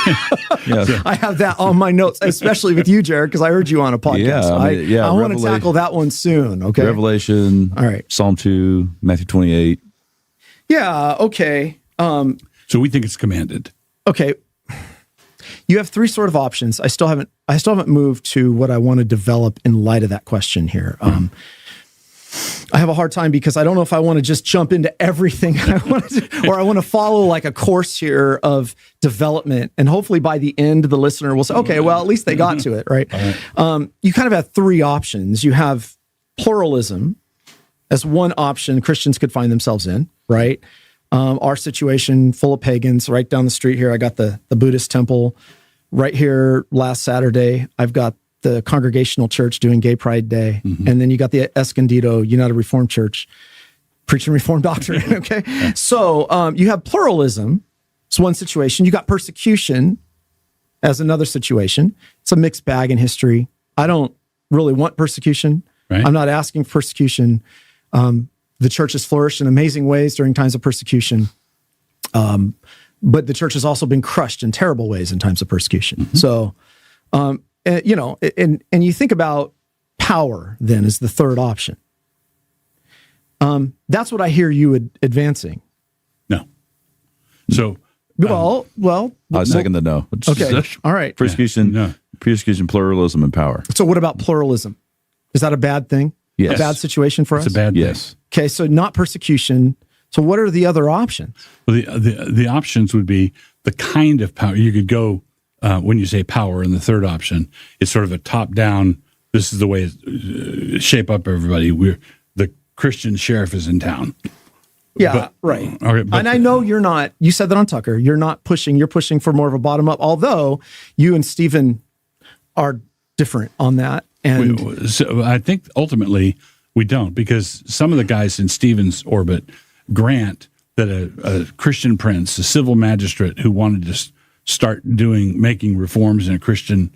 Yeah. I have that on my notes, especially with you, Jared, because I heard you on a podcast. Yeah, I want to tackle that one soon. Okay. Revelation. All right. Psalm 2, Matthew 28. Yeah. Okay. So we think it's commanded. Okay. You have three sort of options. I still haven't moved to what I want to develop in light of that question here. I have a hard time because I don't know if I want to just jump into everything I want to, or I want to follow like a course here of development. And hopefully by the end, the listener will say, okay, well, at least they got to it, right? You kind of have three options. You have pluralism as one option Christians could find themselves in, right? Our situation full of pagans right down the street here. I got the Buddhist temple right here last Saturday. I've got the Congregational Church doing Gay Pride Day. Mm-hmm. And then you got the Escondido United Reformed Church preaching Reformed doctrine, okay? So you have pluralism. It's one situation. You got persecution as another situation. It's a mixed bag in history. I don't really want persecution. Right. I'm not asking for persecution. The church has flourished in amazing ways during times of persecution. But the church has also been crushed in terrible ways in times of persecution. Mm-hmm. So, you know, and you think about power then as the third option. That's what I hear you advancing. No. So, well, I second the no. Okay. All right. Persecution, persecution, pluralism, and power. So what about pluralism? Is that a bad thing? Yes. A bad situation for us? It's a bad thing. Yes. Okay. So not persecution. So what are the other options? Well, the options would be the kind of power you could go. When you say power in the third option, it's sort of a top-down, this is the way shape up everybody. The Christian sheriff is in town. Yeah, right. Okay, and I know you're not, you said that on Tucker, you're pushing for more of a bottom-up, although you and Stephen are different on that. And so I think ultimately we don't, because some of the guys in Stephen's orbit grant that a Christian prince, a civil magistrate who wanted to start making reforms in a Christian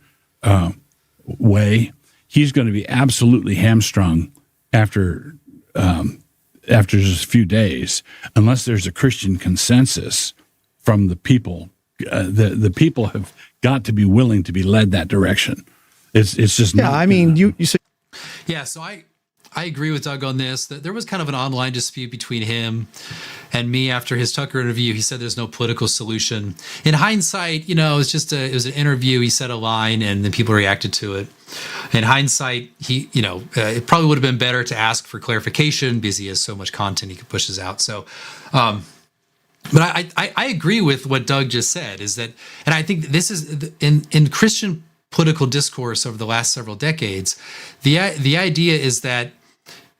way, he's going to be absolutely hamstrung after just a few days, unless there's a Christian consensus from the people. The people have got to be willing to be led that direction. It's just not. I mean, you say. Yeah, so I agree with Doug on this, that there was kind of an online dispute between him and me after his Tucker interview. He said there's no political solution. In hindsight, you know, it was an interview. He said a line and then people reacted to it. In hindsight, it probably would have been better to ask for clarification because he has so much content he pushes out. So, but I agree with what Doug just said, is that, and I think this is in Christian political discourse over the last several decades, the idea is that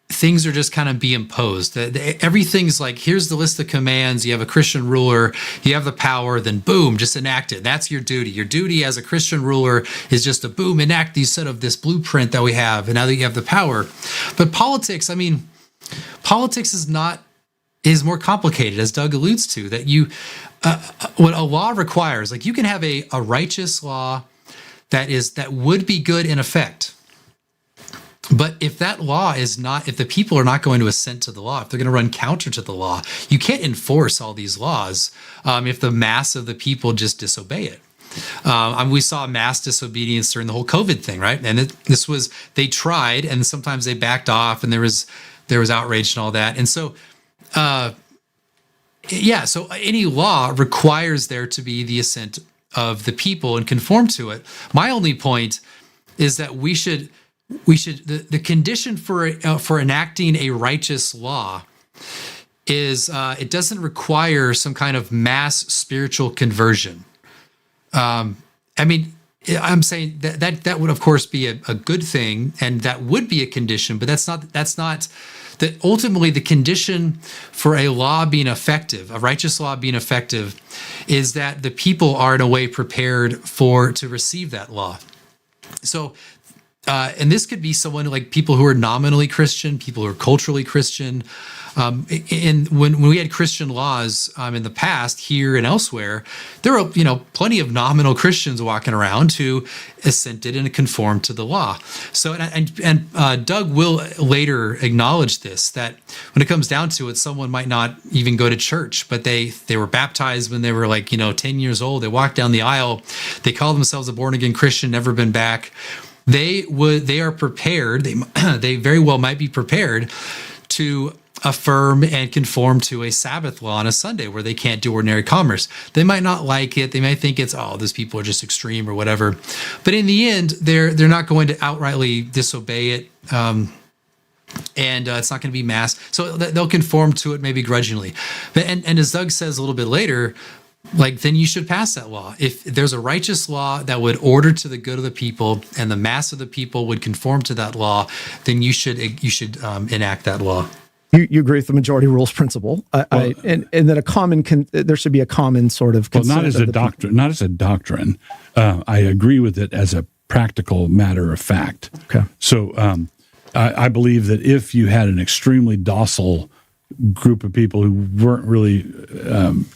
things are just kind of be imposed. Everything's like, here's the list of commands. You have a Christian ruler, you have the power, then boom, just enact it. That's your duty. Your duty as a Christian ruler is just to boom, enact these set of this blueprint that we have. And now that you have the power, but politics is more complicated, as Doug alludes to, that what a law requires, like you can have a righteous law that would be good in effect. But if that law if the people are not going to assent to the law, if they're going to run counter to the law, you can't enforce all these laws if the mass of the people just disobey it. We saw mass disobedience during the whole COVID thing, right? And they tried, and sometimes they backed off, and there was outrage and all that. And so, so any law requires there to be the assent of the people and conform to it. My only point is that we should the condition for enacting a righteous law is it doesn't require some kind of mass spiritual conversion. I mean, I'm saying that would of course be a good thing, and that would be a condition, but that's not that ultimately the condition for a law being effective, a righteous law being effective, is that the people are in a way prepared to receive that law. So, and this could be someone like people who are nominally Christian, people who are culturally Christian. And when we had Christian laws in the past here and elsewhere, there were plenty of nominal Christians walking around who assented and conformed to the law. So and Doug will later acknowledge this, that when it comes down to it, someone might not even go to church, but they were baptized when they were 10 years old. They walked down the aisle. They call themselves a born again Christian, never been back. They are prepared. They very well might be prepared to affirm and conform to a Sabbath law on a Sunday where they can't do ordinary commerce. They might not like it. They might think it's, those people are just extreme or whatever. But in the end, they're not going to outrightly disobey it. And it's not going to be mass. So they'll conform to it maybe grudgingly. But and as Doug says a little bit later, then you should pass that law. If there's a righteous law that would order to the good of the people and the mass of the people would conform to that law, then you should enact that law. You agree with the majority rules principle, and that there should be a common sort of consent. Well, not as a doctrine. Not as a doctrine. I agree with it as a practical matter of fact. Okay. So I believe that if you had an extremely docile group of people who weren't really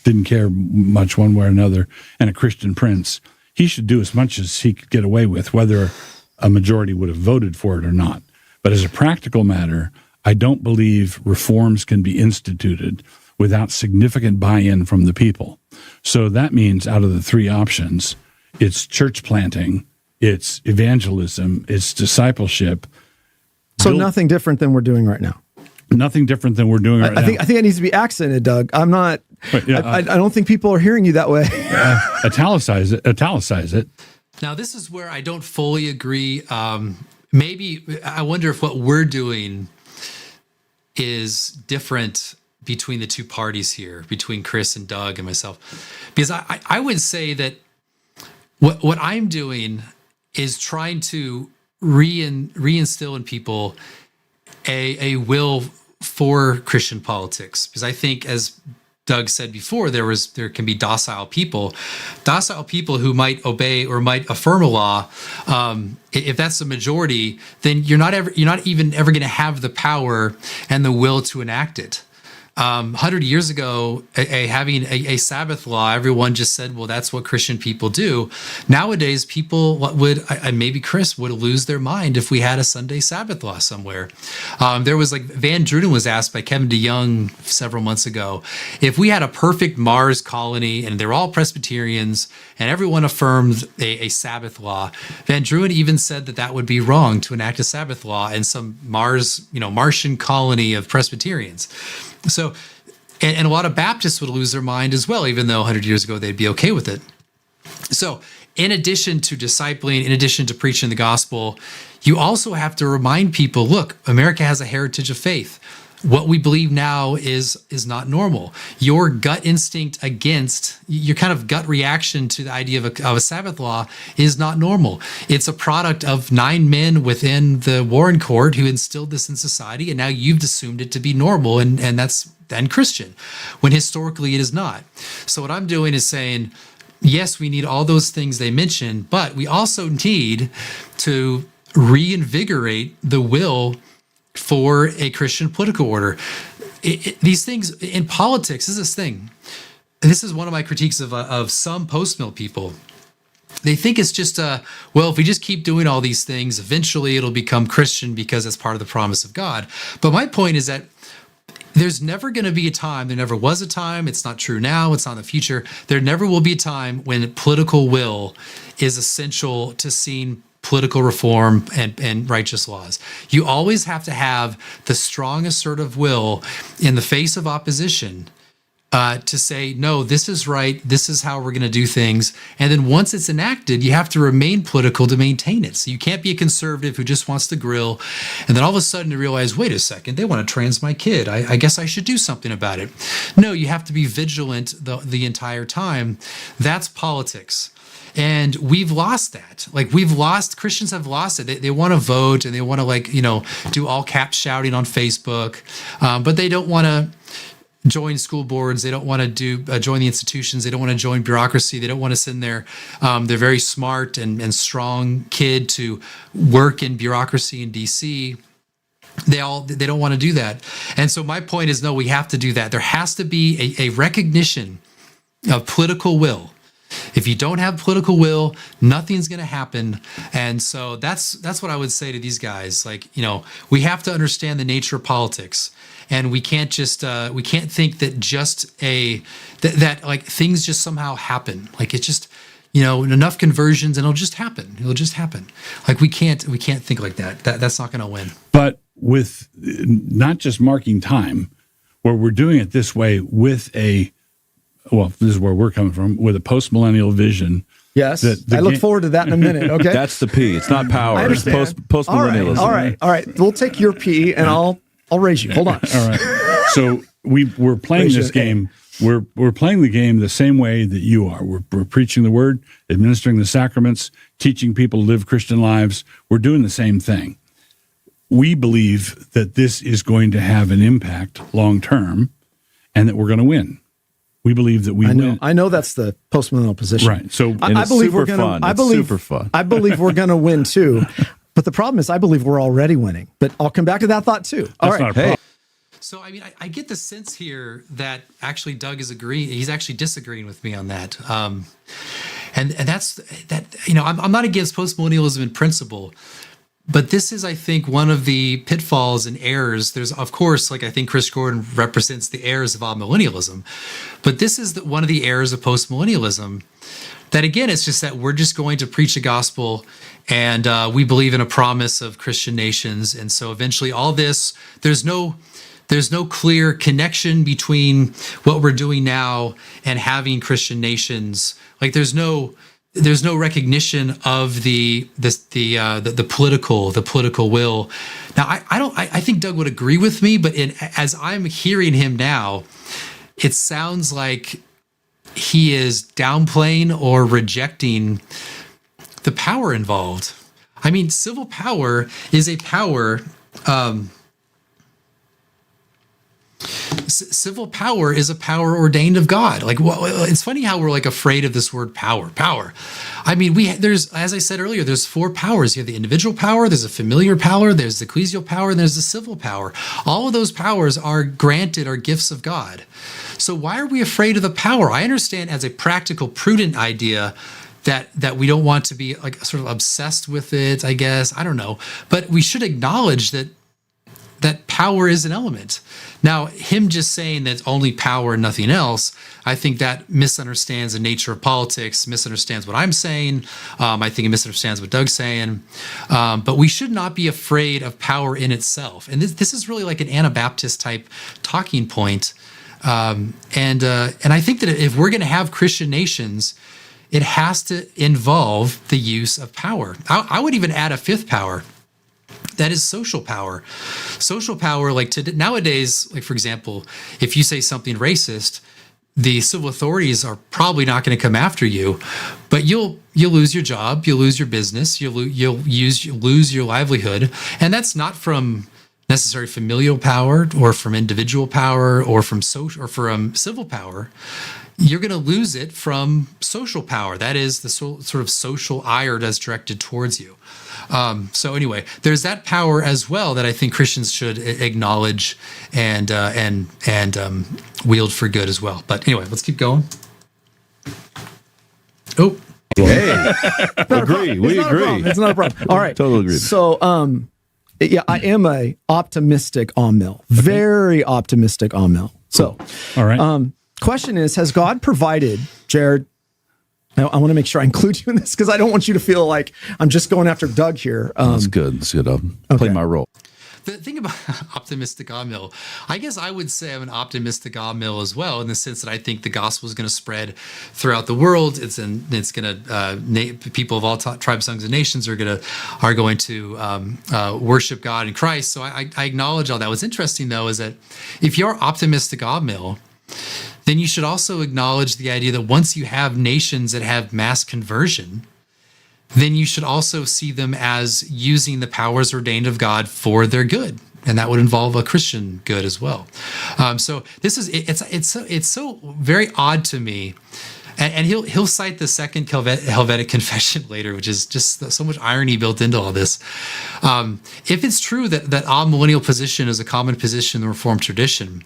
didn't care much one way or another, and a Christian prince, he should do as much as he could get away with, whether a majority would have voted for it or not. But as a practical matter, I don't believe reforms can be instituted without significant buy-in from the people. So that means out of the three options, it's church planting, it's evangelism, it's discipleship. So nothing different than we're doing right now. Nothing different than we're doing right now. I think it needs to be accented, Doug. I'm not. I don't think people are hearing you that way. Italicize it. Now, this is where I don't fully agree. Maybe I wonder if what we're doing is different between the two parties here, between Chris and Doug and myself, because I would say that what I'm doing is trying to reinstill in people a will for Christian politics, because I think, as Doug said before, there can be docile people who might obey or might affirm a law. If that's the majority, then you're not even ever going to have the power and the will to enact it. 100 years ago, having a Sabbath law, everyone just said, well, that's what Christian people do. Nowadays, people maybe Chris would lose their mind if we had a Sunday Sabbath law somewhere. There was Van Druden was asked by Kevin DeYoung several months ago, if we had a perfect Mars colony and they're all Presbyterians and everyone affirmed a Sabbath law, Van Druden even said that would be wrong to enact a Sabbath law in some Martian colony of Presbyterians. So, and a lot of Baptists would lose their mind as well, even though 100 years ago they'd be okay with it. So, in addition to discipling, in addition to preaching the gospel, you also have to remind people, look, America has a heritage of faith. What we believe now is not normal. Your gut instinct your kind of gut reaction to the idea of a Sabbath law is not normal. It's a product of 9 men within the Warren Court who instilled this in society, and now you've assumed it to be normal, and that's then Christian, when historically it is not. So what I'm doing is saying, yes, we need all those things they mentioned, but we also need to reinvigorate the will for a Christian political order. These things in politics is this thing. This is one of my critiques of some post-mill people. They think it's just if we just keep doing all these things, eventually it'll become Christian because it's part of the promise of God. But my point is that there's never going to be a time, there never was a time, it's not true now, it's not in the future, there never will be a time when political will is essential to seeing political reform and righteous laws. You always have to have the strong assertive will in the face of opposition to say, no, this is right. This is how we're going to do things. And then once it's enacted, you have to remain political to maintain it. So you can't be a conservative who just wants to grill. And then all of a sudden you realize, wait a second, they want to trans my kid. I guess I should do something about it. No, you have to be vigilant the entire time. That's politics. And we've lost that. Christians have lost it. They want to vote and they want to do all caps shouting on Facebook. But they don't want to join school boards. They don't want to join the institutions. They don't want to join bureaucracy. They don't want to send their very smart and strong kid to work in bureaucracy in DC. They don't want to do that. And so my point is, no, we have to do that. There has to be a recognition of political will. If you don't have political will, nothing's going to happen. And so that's what I would say to these guys. We have to understand the nature of politics. And we can't just we can't think that just that things just somehow happen. It's just enough conversions and it'll just happen. It'll just happen. We can't think like that. That's not going to win. But with not just marking time, where we're doing it this way with this is where we're coming from, with a post-millennial vision. Yes, I look forward to that in a minute. Okay, that's the P. It's not power. I understand. It's post-millennialism. All right. We'll take your P and I'll raise you. Hold on. All right. So we're playing this game. We're playing the game the same way that you are. We're preaching the word, administering the sacraments, teaching people to live Christian lives. We're doing the same thing. We believe that this is going to have an impact long term, and that we're going to win. We believe that we win. I know that's the postmillennial position. Right. So I believe we're going to. Super fun. I believe we're going to win too. But the problem is, I believe we're already winning. But I'll come back to that thought too. All right. Hey. So, I get the sense here that actually Doug is agreeing. He's actually disagreeing with me on that. And that's that. I'm not against postmillennialism in principle, but this is, I think, one of the pitfalls and errors. There's, of course, I think Chris Gordon represents the errors of millennialism, but this is one of the errors of postmillennialism. That again, it's just that we're just going to preach the gospel, and we believe in a promise of Christian nations, and so eventually, all this there's no clear connection between what we're doing now and having Christian nations. There's no recognition of the political will. Now, I think Doug would agree with me, but as I'm hearing him now, it sounds like he is downplaying or rejecting the power involved. Civil power is a power. Civil power is a power ordained of God. It's funny how we're afraid of this word power. There's, as I said earlier, there's 4 powers. You have the individual power, there's a familiar power, there's the ecclesial power, and there's the civil power. All of those powers are gifts of God. So why are we afraid of the power? I understand as a practical, prudent idea that we don't want to be sort of obsessed with it, I guess. I don't know. But we should acknowledge that power is an element. Now, him just saying that it's only power and nothing else, I think that misunderstands the nature of politics, misunderstands what I'm saying. I think it misunderstands what Doug's saying. But we should not be afraid of power in itself. And this is really an Anabaptist type talking point. And I think that if we're going to have Christian nations, it has to involve the use of power. I would even add a 5th power. That is social power. Social power, nowadays, for example, if you say something racist, the civil authorities are probably not going to come after you, but you'll lose your job, you'll lose your business, you'll lose your livelihood, and that's not from necessary familial power or from individual power or from social or from civil power. You're going to lose it from social power. That is the sort of social ire that's directed towards you. So anyway, there's that power as well that I think Christians should acknowledge and wield for good as well. But anyway, let's keep going. Oh, hey, agree. We agree. It's not a problem. All right, total agreement. So, I am a optimistic on-mill, very optimistic on-mill. So, all right. Question is, has God provided, Jared? I want to make sure I include you in this because I don't want you to feel like I'm just going after Doug here. That's good. That's good. I'll play my role. The thing about optimistic God mill, I guess I would say I'm an optimistic God mill as well, in the sense that I think the gospel is going to spread throughout the world. It's going to people of all tribes, tongues, and nations are going to worship God in Christ. So I acknowledge all that. What's interesting though is that if you're optimistic God mill, then you should also acknowledge the idea that once you have nations that have mass conversion, then you should also see them as using the powers ordained of God for their good, and that would involve a Christian good as well. So this is it's so very odd to me, and he'll cite the Second Helvetic Confession later, which is just so much irony built into all this. If it's true that amillennial position is a common position in the Reformed tradition,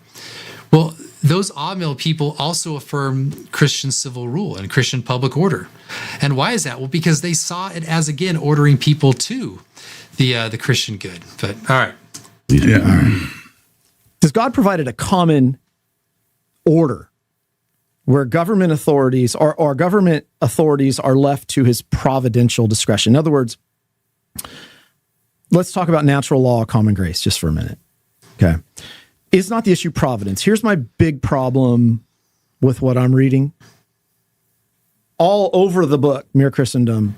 well, those amil people also affirm Christian civil rule and Christian public order. And why is that? Well, because they saw it as, again, ordering people to the Christian good. But all right. Yeah. All right. Because God provided a common order where government authorities are left to his providential discretion. In other words, let's talk about natural law, common grace, just for a minute. Okay. It's not the issue providence. Here's my big problem with what I'm reading. All over the book, Mere Christendom,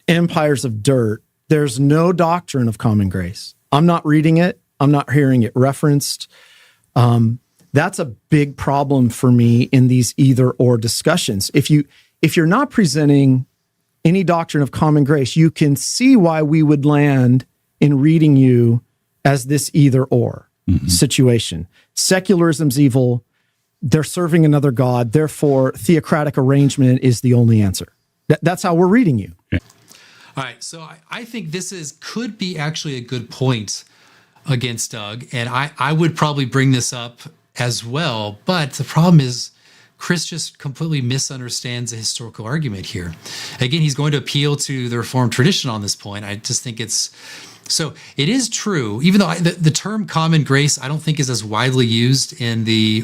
Empires of Dirt, there's no doctrine of common grace. I'm not reading it. I'm not hearing it referenced. That's a big problem for me in these either or discussions. If you're not presenting any doctrine of common grace, you can see why we would land in reading you as this either or situation. Secularism's evil. They're serving another God. Therefore, theocratic arrangement is the only answer. That's how we're reading you. All right. So I think this could be actually a good point against Doug. And I would probably bring this up as well. But the problem is Chris just completely misunderstands the historical argument here. Again, he's going to appeal to the Reformed tradition on this point. I just think so it is true, even though the term common grace, I don't think is as widely used in the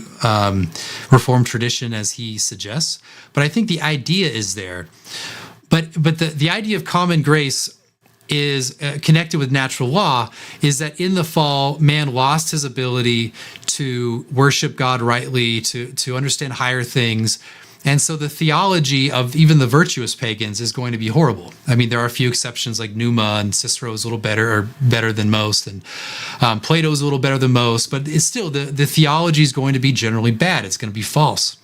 Reformed tradition as he suggests, but I think the idea is there. But the idea of common grace is connected with natural law, is that in the fall, man lost his ability to worship God rightly, to understand higher things. And so the theology of even the virtuous pagans is going to be horrible. I mean, there are a few exceptions like Numa and Cicero is a little better than most, and Plato is a little better than most, but it's still, the theology is going to be generally bad. It's going to be false.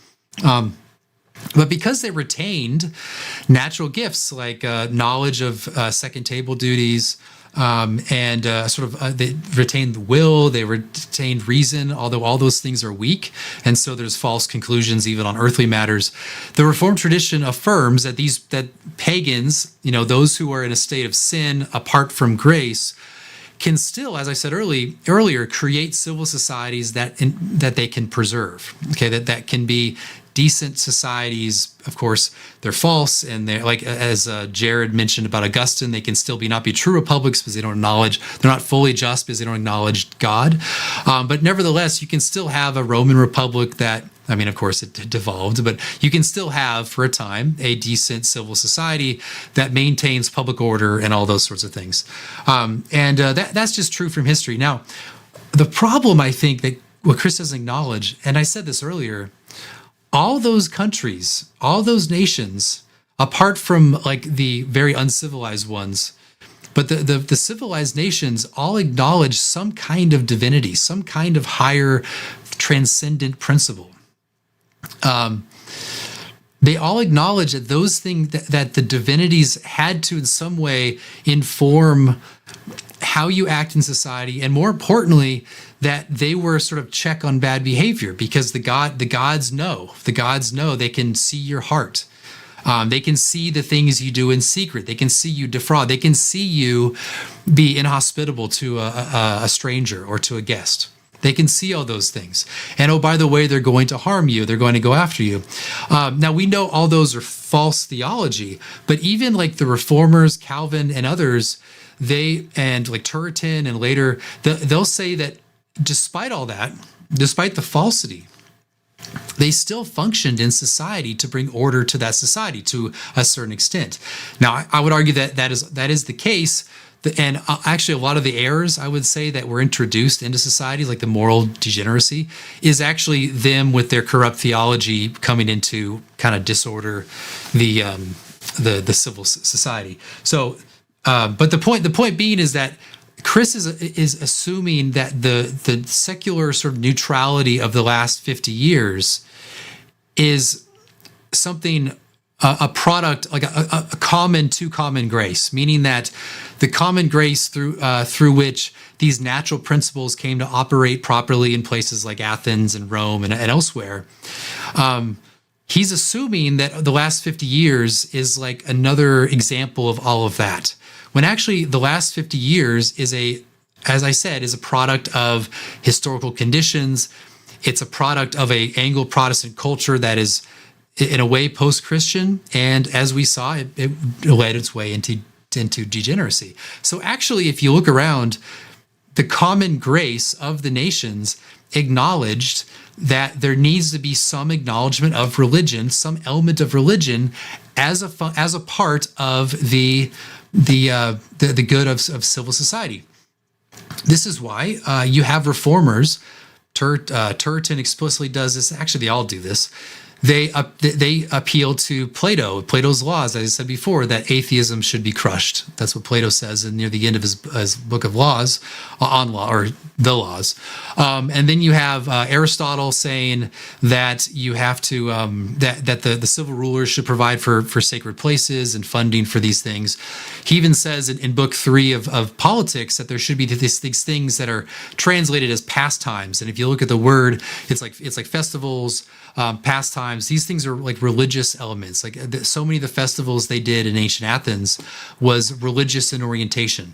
But because they retained natural gifts like knowledge of second table duties, and they retained the will, they retained reason, although all those things are weak, and so there's false conclusions even on earthly matters. The Reformed tradition affirms that pagans, those who are in a state of sin apart from grace, can still, as I said earlier, create civil societies that they can preserve. Okay, that can be decent societies. Of course, they're false, and they're like, as Jared mentioned about Augustine, they can still not be true republics because they're not fully just because they don't acknowledge God. But nevertheless, you can still have a Roman republic that, of course, it devolved, but you can still have, for a time, a decent civil society that maintains public order and all those sorts of things. That's just true from history. Now, the problem, I think, that what Chris doesn't acknowledge, and I said this earlier, all those countries, all those nations, apart from like the very uncivilized ones, but the civilized nations all acknowledge some kind of divinity, some kind of higher transcendent principle. They all acknowledge that those things, that the divinities had to in some way inform how you act in society, and more importantly, that they were sort of check on bad behavior, because the gods know they can see your heart. They can see the things you do in secret. They can see you defraud. They can see you be inhospitable to a stranger or to a guest. They can see all those things. And oh, by the way, they're going to harm you. They're going to go after you. Now, we know all those are false theology, but even like the Reformers, Calvin and others, and like Turretin and later, they'll say that despite all that, despite the falsity, they still functioned in society to bring order to that society to a certain extent. Now, I would argue that is the case. Actually, a lot of the errors, I would say, that were introduced into society, like the moral degeneracy, is actually them with their corrupt theology coming into kind of disorder the civil society. So, but the point being is that Chris is assuming that the secular sort of neutrality of the last 50 years is something, a product, like a common grace, meaning that the common grace through which these natural principles came to operate properly in places like Athens and Rome and elsewhere. He's assuming that the last 50 years is like another example of all of that, when actually the last 50 years is as I said, is a product of historical conditions. It's a product of a Anglo-Protestant culture that is, in a way, post-Christian, and as we saw, it led its way into degeneracy. So actually, if you look around, the common grace of the nations acknowledged that there needs to be some acknowledgement of religion, some element of religion, as a part of the good of civil society. This is why you have reformers. Turretin explicitly does this. Actually, they all do this. They appeal to Plato's laws, as I said before, that atheism should be crushed. That's what Plato says near the end of his book of laws, on law, or the laws. And then you have Aristotle saying that you have to that the civil rulers should provide for sacred places and funding for these things. He even says in book 3 of Politics that there should be these things that are translated as pastimes. And if you look at the word, it's like festivals. Pastimes, these things are like religious elements. Like so many of the festivals they did in ancient Athens was religious in orientation.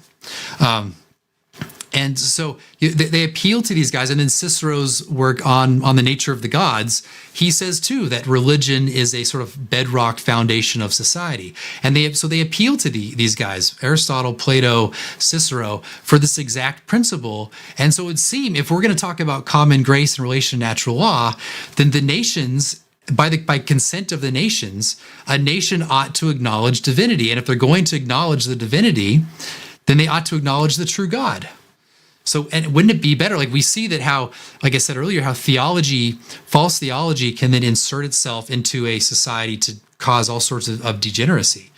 And so they appeal to these guys. And in Cicero's work on the nature of the gods, he says too that religion is a sort of bedrock foundation of society. And they appeal to these guys, Aristotle, Plato, Cicero, for this exact principle. And so it would seem, if we're going to talk about common grace in relation to natural law, then the nations, by consent of the nations, a nation ought to acknowledge divinity. And if they're going to acknowledge the divinity, then they ought to acknowledge the true God. So, and wouldn't it be better? Like we see that how, like I said earlier, how false theology can then insert itself into a society to cause all sorts of degeneracy.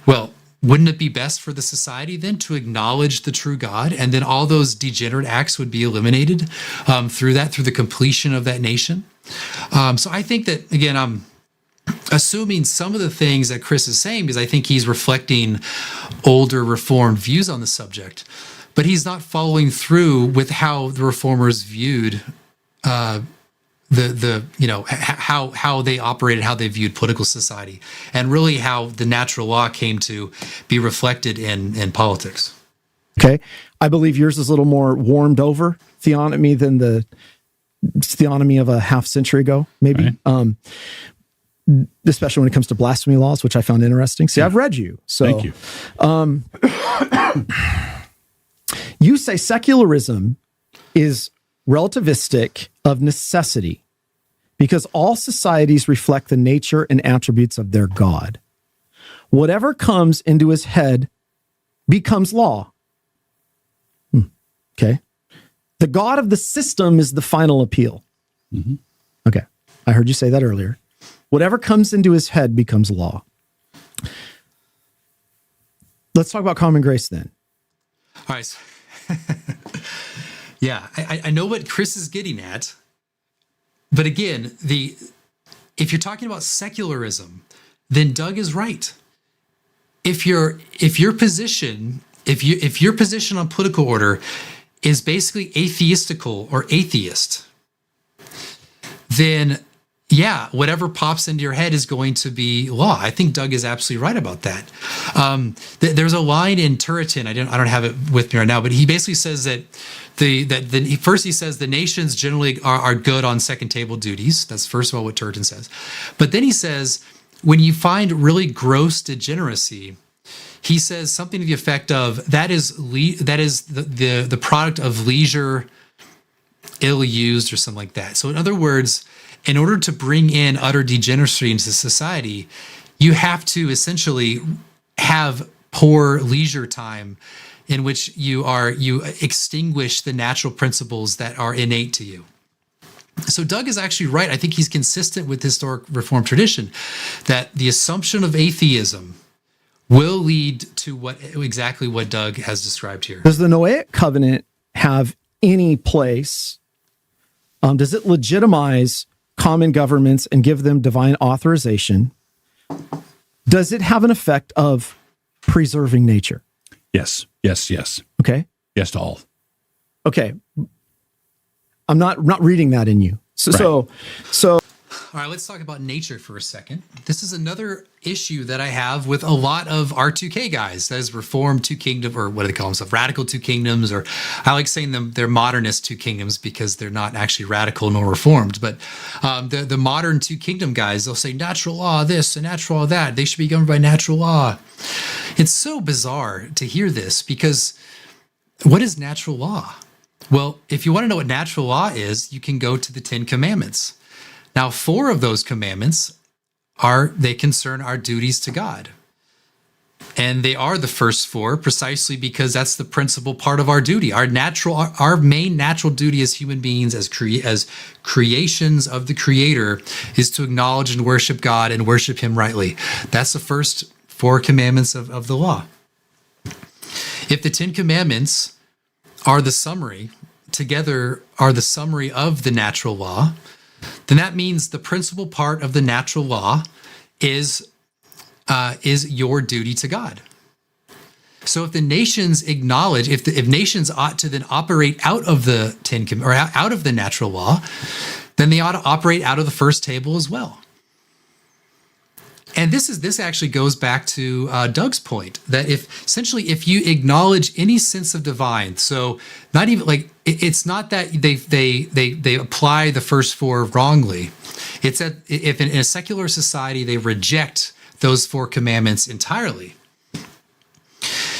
Well, wouldn't it be best for the society then to acknowledge the true God, and then all those degenerate acts would be eliminated through the completion of that nation? So I think that, again, I'm assuming some of the things that Chris is saying, because I think he's reflecting older Reformed views on the subject. But he's not following through with how the reformers viewed how they operated, how they viewed political society, and really how the natural law came to be reflected in politics. Okay, I believe yours is a little more warmed over theonomy than the theonomy of a half century ago, maybe. Right. Especially when it comes to blasphemy laws, which I found interesting. See, I've read you, so thank you. You say secularism is relativistic of necessity because all societies reflect the nature and attributes of their God. Whatever comes into his head becomes law. Okay. The God of the system is the final appeal. Mm-hmm. Okay. I heard you say that earlier. Whatever comes into his head becomes law. Let's talk about common grace then. All right. Yeah, I know what Chris is getting at, but again, if you're talking about secularism, then Doug is right. If your position on political order is basically atheistical or atheist, then yeah, whatever pops into your head is going to be law. I think Doug is absolutely right about that. There's a line in Turretin, I don't have it with me right now, but he basically says that first he says the nations generally are good on second table duties. That's first of all what Turretin says. But then he says, when you find really gross degeneracy, he says something to the effect of that is the product of leisure ill-used or something like that. So in other words, in order to bring in utter degeneracy into society, you have to essentially have poor leisure time in which you extinguish the natural principles that are innate to you. So Doug is actually right. I think he's consistent with historic Reformed tradition that the assumption of atheism will lead to exactly what Doug has described here. Does the Noahic covenant have any place? Does it legitimize common governments and give them divine authorization? Does it have an effect of preserving nature? Yes. Okay. Yes to all. Okay. I'm not reading that in you. So All right, let's talk about nature for a second. This is another issue that I have with a lot of R2K guys, that is Reformed Two Kingdom, or what do they call themselves? Radical Two Kingdoms, or I like saying they're modernist Two Kingdoms because they're not actually radical nor Reformed. But the modern Two Kingdom guys, they'll say natural law this and natural law that. They should be governed by natural law. It's so bizarre to hear this because what is natural law? Well, if you want to know what natural law is, you can go to the 10 Commandments. Now, 4 of those commandments they concern our duties to God. And they are the first 4 precisely because that's the principal part of our duty. Our main natural duty as human beings, as creations of the Creator, is to acknowledge and worship God and worship Him rightly. That's the first 4 commandments of the law. If the 10 commandments are the summary of the natural law, then that means the principal part of the natural law is your duty to God. So if the nations acknowledge, if nations ought to then operate out of the out of the natural law, then they ought to operate out of the first table as well. And this actually goes back to Doug's point that if you acknowledge any sense of divine, so not even like it's not that they apply the first 4 wrongly. It's that if in a secular society they reject those 4 commandments entirely,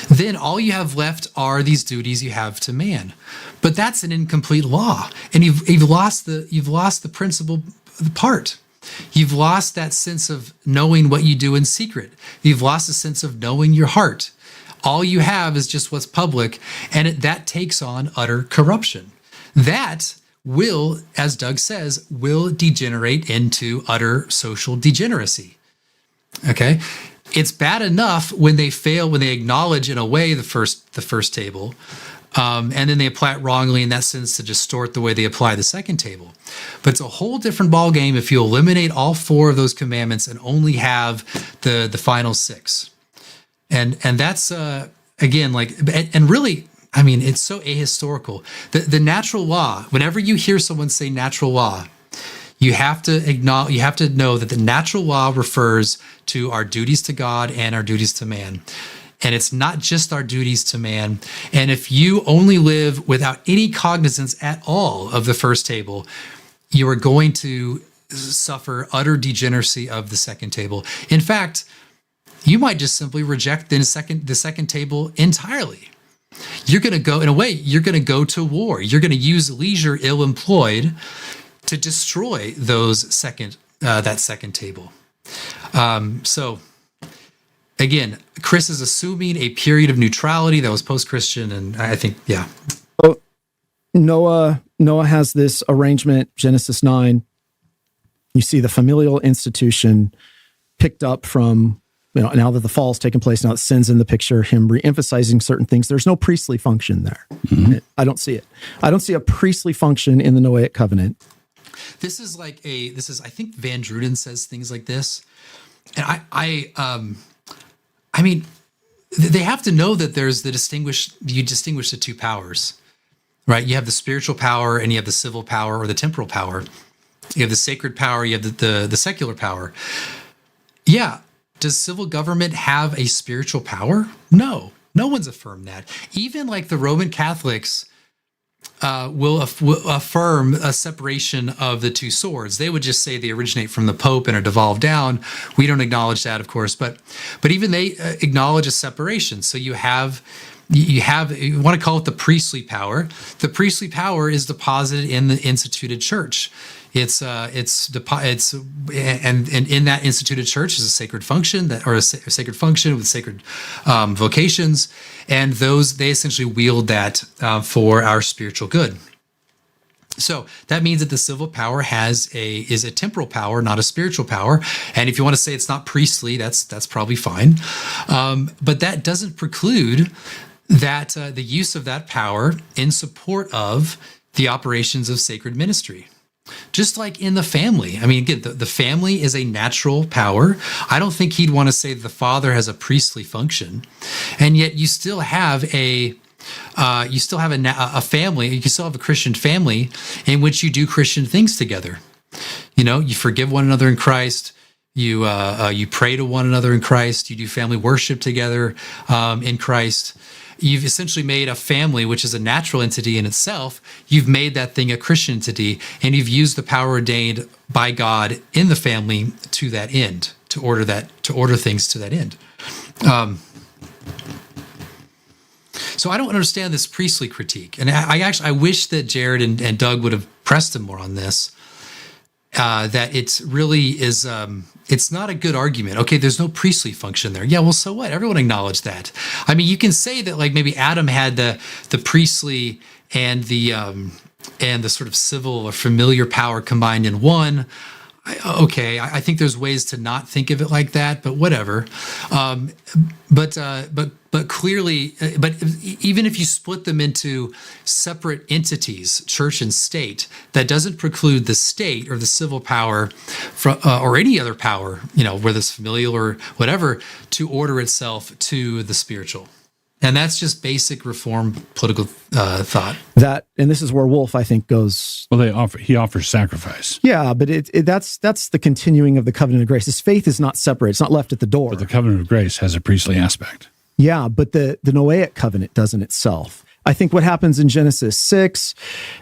then all you have left are these duties you have to man. But that's an incomplete law, and you've lost the principal part. You've lost that sense of knowing what you do in secret. You've lost a sense of knowing your heart. All you have is just what's public, and that takes on utter corruption. That will, as Doug says, will degenerate into utter social degeneracy. Okay? It's bad enough when they fail, when they acknowledge in a way the first table, and then they apply it wrongly in that sense to distort the way they apply the second table. But it's a whole different ballgame if you eliminate all 4 of those commandments and only have the final 6. And that's again, like, and really, I mean, it's so ahistorical. The natural law, whenever you hear someone say natural law, you have to know that the natural law refers to our duties to God and our duties to man. And it's not just our duties to man. And if you only live without any cognizance at all of the first table, you are going to suffer utter degeneracy of the second table. In fact, you might just simply reject the second table entirely. You're going to go, in a way, you're going to go to war. You're going to use leisure ill-employed to destroy that second table. So again, Chris is assuming a period of neutrality that was post-Christian, and I think, yeah. Oh, Noah has this arrangement, Genesis 9. You see the familial institution picked up from, now that the fall's taken place, now that sin's in the picture, him re-emphasizing certain things. There's no priestly function there. Mm-hmm. I don't see it. I don't see a priestly function in the Noahic covenant. This is I think Van Druden says things like this. And I mean, they have to know that there's you distinguish the 2 powers, right? You have the spiritual power and you have the civil power or the temporal power. You have the sacred power, you have the secular power. Yeah. Does civil government have a spiritual power? No. No one's affirmed that. Even like the Roman Catholics will affirm a separation of the 2 swords. They would just say they originate from the Pope and are devolved down. We don't acknowledge that, of course, but even they acknowledge a separation. So you want to call it the priestly power. The priestly power is deposited in the instituted church. And in that instituted church is a sacred function a sacred function with sacred vocations, and they essentially wield that for our spiritual good. So that means that the civil power is a temporal power, not a spiritual power. And if you want to say it's not priestly, that's probably fine. But that doesn't preclude that the use of that power in support of the operations of sacred ministry. Just like in the family. I mean, again, the family is a natural power. I don't think he'd want to say that the father has a priestly function, and yet you still have a family. You still have a Christian family in which you do Christian things together. You forgive one another in Christ. You pray to one another in Christ. You do family worship together in Christ. You've essentially made a family, which is a natural entity in itself. You've made that thing a Christian entity, and you've used the power ordained by God in the family to that end, to order things to that end. So I don't understand this priestly critique, and I wish that Jared and Doug would have pressed him more on this. That it really is. It's not a good argument. Okay, there's no priestly function there. Yeah, well, so what? Everyone acknowledged that. I mean, you can say that like maybe Adam had the priestly and the sort of civil or familiar power combined in one. I think there's ways to not think of it like that, but whatever. But clearly, even if you split them into separate entities, church and state, that doesn't preclude the state or the civil power or any other power, whether it's familial or whatever, to order itself to the spiritual. And that's just basic Reformed political thought. And this is where Wolf, I think, goes. Well, he offers sacrifice. Yeah, but that's the continuing of the covenant of grace. His faith is not separate; it's not left at the door. But the covenant of grace has a priestly aspect. Yeah, but the Noahic covenant doesn't itself. I think what happens in Genesis 6,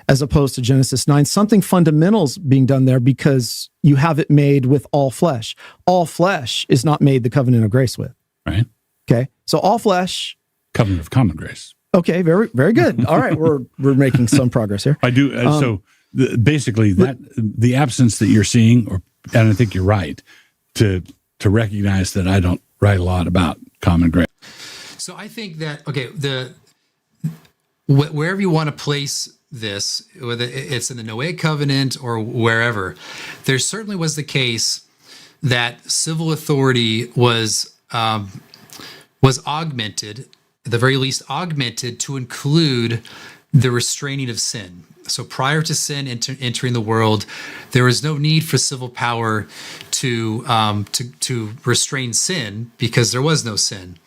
as opposed to Genesis 9, something fundamental's being done there because you have it made with all flesh. All flesh is not made the covenant of grace with. Right. Okay, so all flesh. Covenant of common grace. Okay, very, very good. All right, we're making some progress here. I do. Basically, the absence that you're seeing, and I think you're right to recognize that I don't write a lot about common grace. So I think that wherever you want to place this, whether it's in the Noahic covenant or wherever, there certainly was the case that civil authority was augmented. At the very least, augmented to include the restraining of sin. So prior to sin entering the world, there was no need for civil power to restrain sin because there was no sin.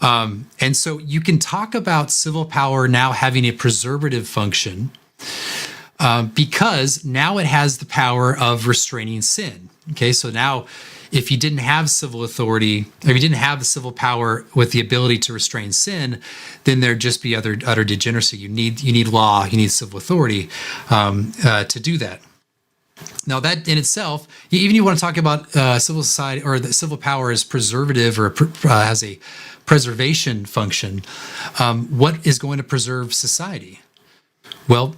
And so you can talk about civil power now having a preservative function because now it has the power of restraining sin. Okay, so now if you didn't have civil authority, or if you didn't have the civil power with the ability to restrain sin, then there'd just be utter degeneracy. You need law, you need civil authority to do that. Now that in itself, even you want to talk about civil society or the civil power as preservative or has a preservation function, what is going to preserve society? Well,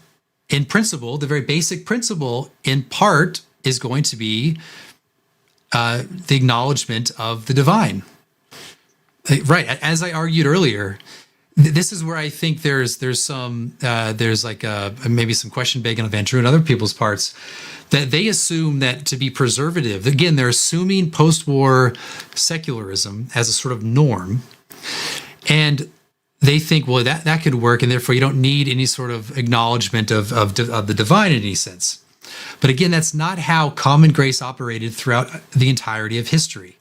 in principle, the very basic principle in part is going to be the acknowledgement of the divine. Right, as I argued earlier, this is where I think there's like maybe some question begging on Van True and other people's parts, that they assume that to be preservative, again, they're assuming post-war secularism as a sort of norm, and they think, well, that could work, and therefore you don't need any sort of acknowledgement of the divine in any sense. But again, that's not how common grace operated throughout the entirety of history,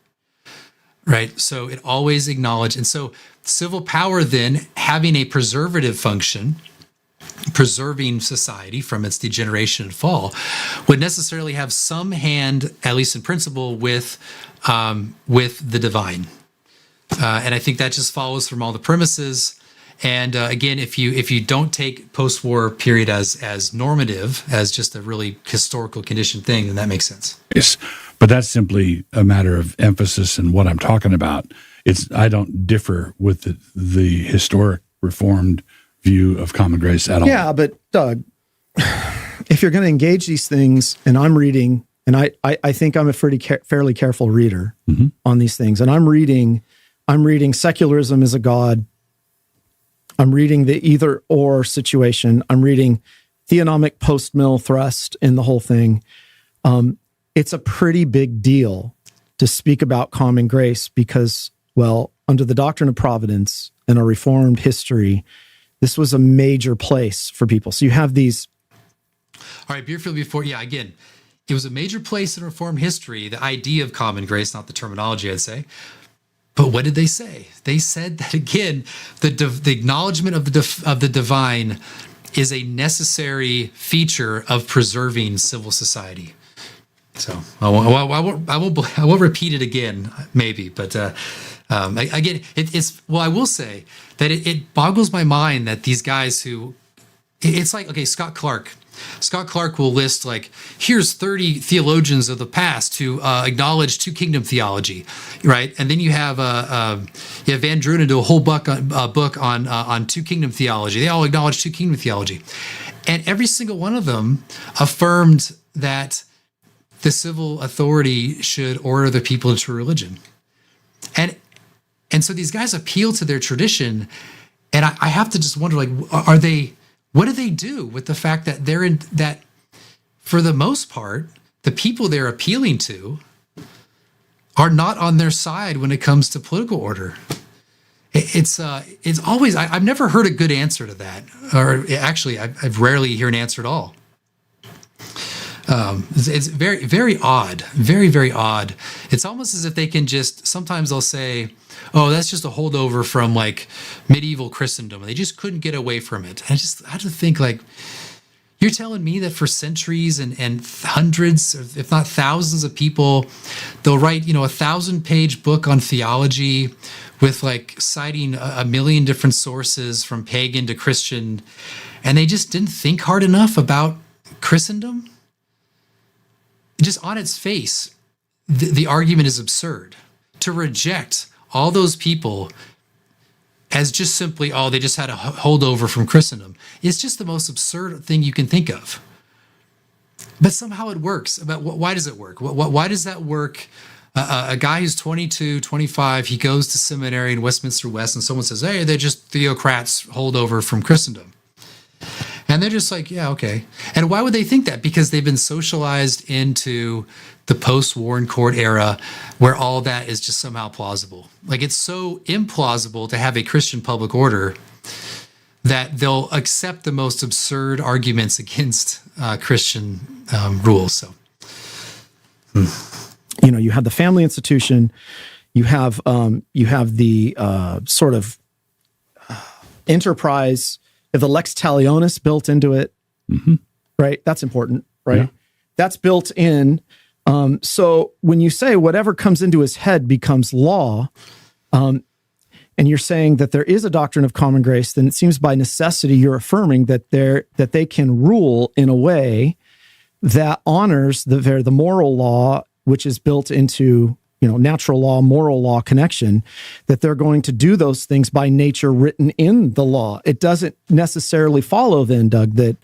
right? So it always acknowledged. And so civil power then having a preservative function, preserving society from its degeneration and fall, would necessarily have some hand, at least in principle, with the divine. And I think that just follows from all the premises. And again, if you don't take post-war period as normative, as just a really historical conditioned thing, then that makes sense. Yes, but that's simply a matter of emphasis and what I'm talking about. I don't differ with the historic Reformed view of common grace at all. Yeah, but Doug, if you're going to engage these things, and I'm reading, and I think I'm a fairly careful reader on these things, and I'm reading secularism is a god. I'm reading the either or situation. I'm reading theonomic post-mill thrust in the whole thing. It's a pretty big deal to speak about common grace because, well, under the doctrine of providence and a Reformed history, this was a major place for people. So you have these. All right, Beerfield before, again, it was a major place in Reformed history, the idea of common grace, not the terminology, I'd say. But what did they say? They said that, again, the acknowledgement of the divine is a necessary feature of preserving civil society. So I won't repeat it again, maybe, but again, I will say that it boggles my mind that these guys it's like, okay, Scott Clark will list like, here's 30 theologians of the past who acknowledge two kingdom theology, right? And then you have Van Drunen do a whole book on two kingdom theology. They all acknowledge two kingdom theology, and every single one of them affirmed that the civil authority should order the people into religion, and so these guys appeal to their tradition, and I have to just wonder, like, what do they do with the fact that that for the most part, the people they're appealing to are not on their side when it comes to political order? It's always, I've never heard a good answer to that, or actually, I've rarely hear an answer at all. It's very, very odd, very, very odd. It's almost as if they can sometimes they'll say, oh, that's just a holdover from like medieval Christendom. They just couldn't get away from it. And I have to think, like, you're telling me that for centuries and hundreds, if not thousands of people, they'll write, a 1,000-page book on theology with like citing a million different sources from pagan to Christian, and they just didn't think hard enough about Christendom? Just on its face, the argument is absurd. To reject all those people as just simply, they just had a holdover from Christendom, it's just the most absurd thing you can think of. But somehow it works. But why does it work? Why does that work? A guy who's 22, 25, he goes to seminary in Westminster West, and someone says, hey, they're just theocrats holdover from Christendom. And they're just like, yeah, okay. And why would they think that? Because they've been socialized into the post-Warren Court era where all that is just somehow plausible. Like, it's so implausible to have a Christian public order that they'll accept the most absurd arguments against Christian rules. So, you have the family institution, you have the sort of enterprise. If the lex talionis built into it, right? That's important, right? Yeah. That's built in. So when you say whatever comes into his head becomes law, and you're saying that there is a doctrine of common grace, then it seems by necessity you're affirming that they can rule in a way that honors the moral law, which is built into natural law, moral law connection, that they're going to do those things by nature written in the law. It doesn't necessarily follow then, Doug, that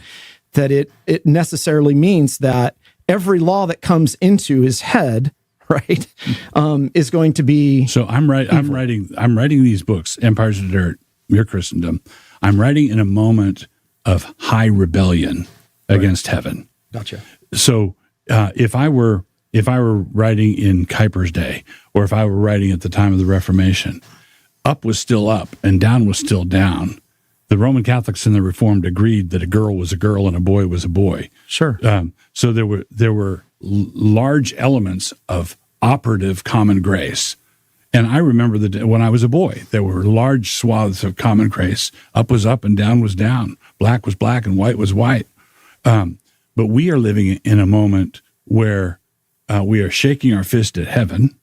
it necessarily means that every law that comes into his head, right, is going to be. So I'm writing these books, Empires of Dirt, Mere Christendom. I'm writing in a moment of high rebellion against heaven. Gotcha. So if I were writing in Kuyper's day, or if I were writing at the time of the Reformation, up was still up and down was still down. The Roman Catholics and the Reformed agreed that a girl was a girl and a boy was a boy. Sure. So there were large elements of operative common grace. And I remember when I was a boy, there were large swaths of common grace. Up was up and down was down. Black was black and white was white. But we are living in a moment where we are shaking our fist at heaven.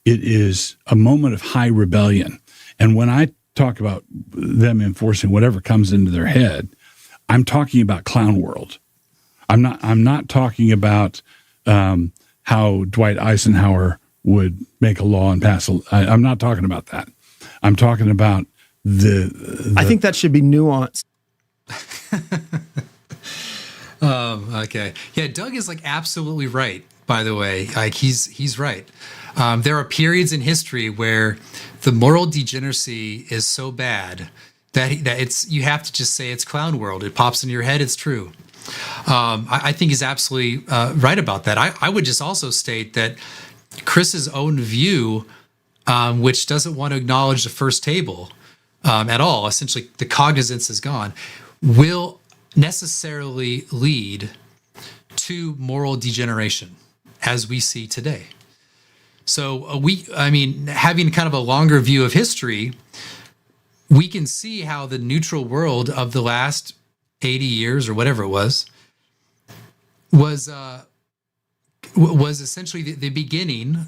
It is a moment of high rebellion. And when I talk about them enforcing whatever comes into their head, I'm talking about clown world. I'm not talking about how Dwight Eisenhower would make a law and pass I'm not talking about that. I'm talking about the I think that should be nuanced. Okay. Yeah, Doug is like absolutely right, by the way. Like he's right. There are periods in history where the moral degeneracy is so bad that it's, you have to just say it's clown world. It pops into your head. It's true. I think he's absolutely right about that. I would just also state that Chris's own view, which doesn't want to acknowledge the first table at all, essentially the cognizance is gone, will necessarily lead to moral degeneration as we see today. So having kind of a longer view of history, we can see how the neutral world of the last 80 years or whatever it was essentially the beginning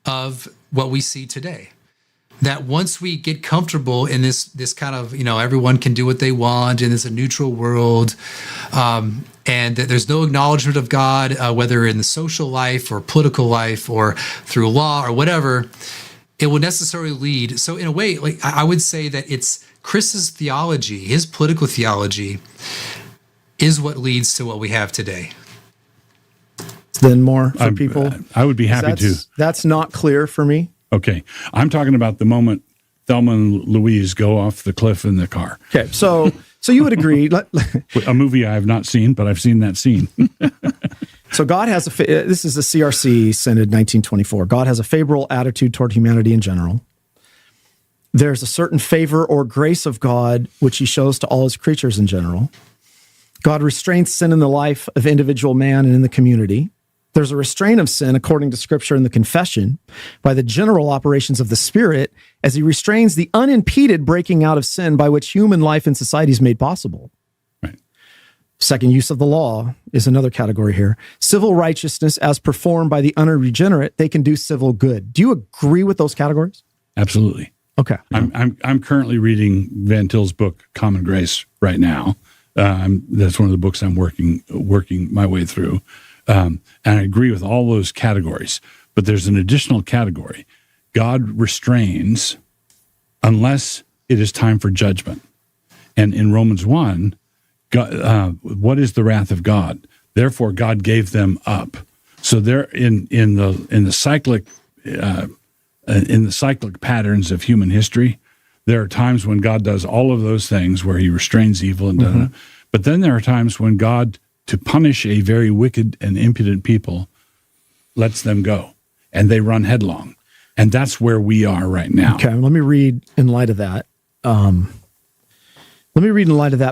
of what we see today. That once we get comfortable in this kind of, everyone can do what they want and it's a neutral world, and that there's no acknowledgement of God, whether in the social life or political life or through law or whatever, it will necessarily lead. So in a way, like I would say that it's Chris's theology, his political theology, is what leads to what we have today. Then more for people. I would be happy to. That's not clear for me. Okay. I'm talking about the moment Thelma and Louise go off the cliff in the car. Okay. So you would agree. A movie I have not seen, but I've seen that scene. So God has this is the CRC Synod 1924. God has a favorable attitude toward humanity in general. There's a certain favor or grace of God, which he shows to all his creatures in general. God restrains sin in the life of individual man and in the community. There's a restraint of sin, according to Scripture and the confession, by the general operations of the Spirit, as he restrains the unimpeded breaking out of sin by which human life and society is made possible. Right. Second use of the law is another category here. Civil righteousness, as performed by the unregenerate, they can do civil good. Do you agree with those categories? Absolutely. Okay. I'm currently reading Van Til's book, Common Grace, right now. That's one of the books I'm working my way through. And I agree with all those categories, but there's an additional category. God restrains unless it is time for judgment. And in Romans 1, God, what is the wrath of God? Therefore, God gave them up. So they're in the cyclic patterns of human history. There are times when God does all of those things where he restrains evil and does it. But then there are times when God, to punish a very wicked and impudent people, lets them go, and they run headlong. And that's where we are right now. Okay, let me read in light of that.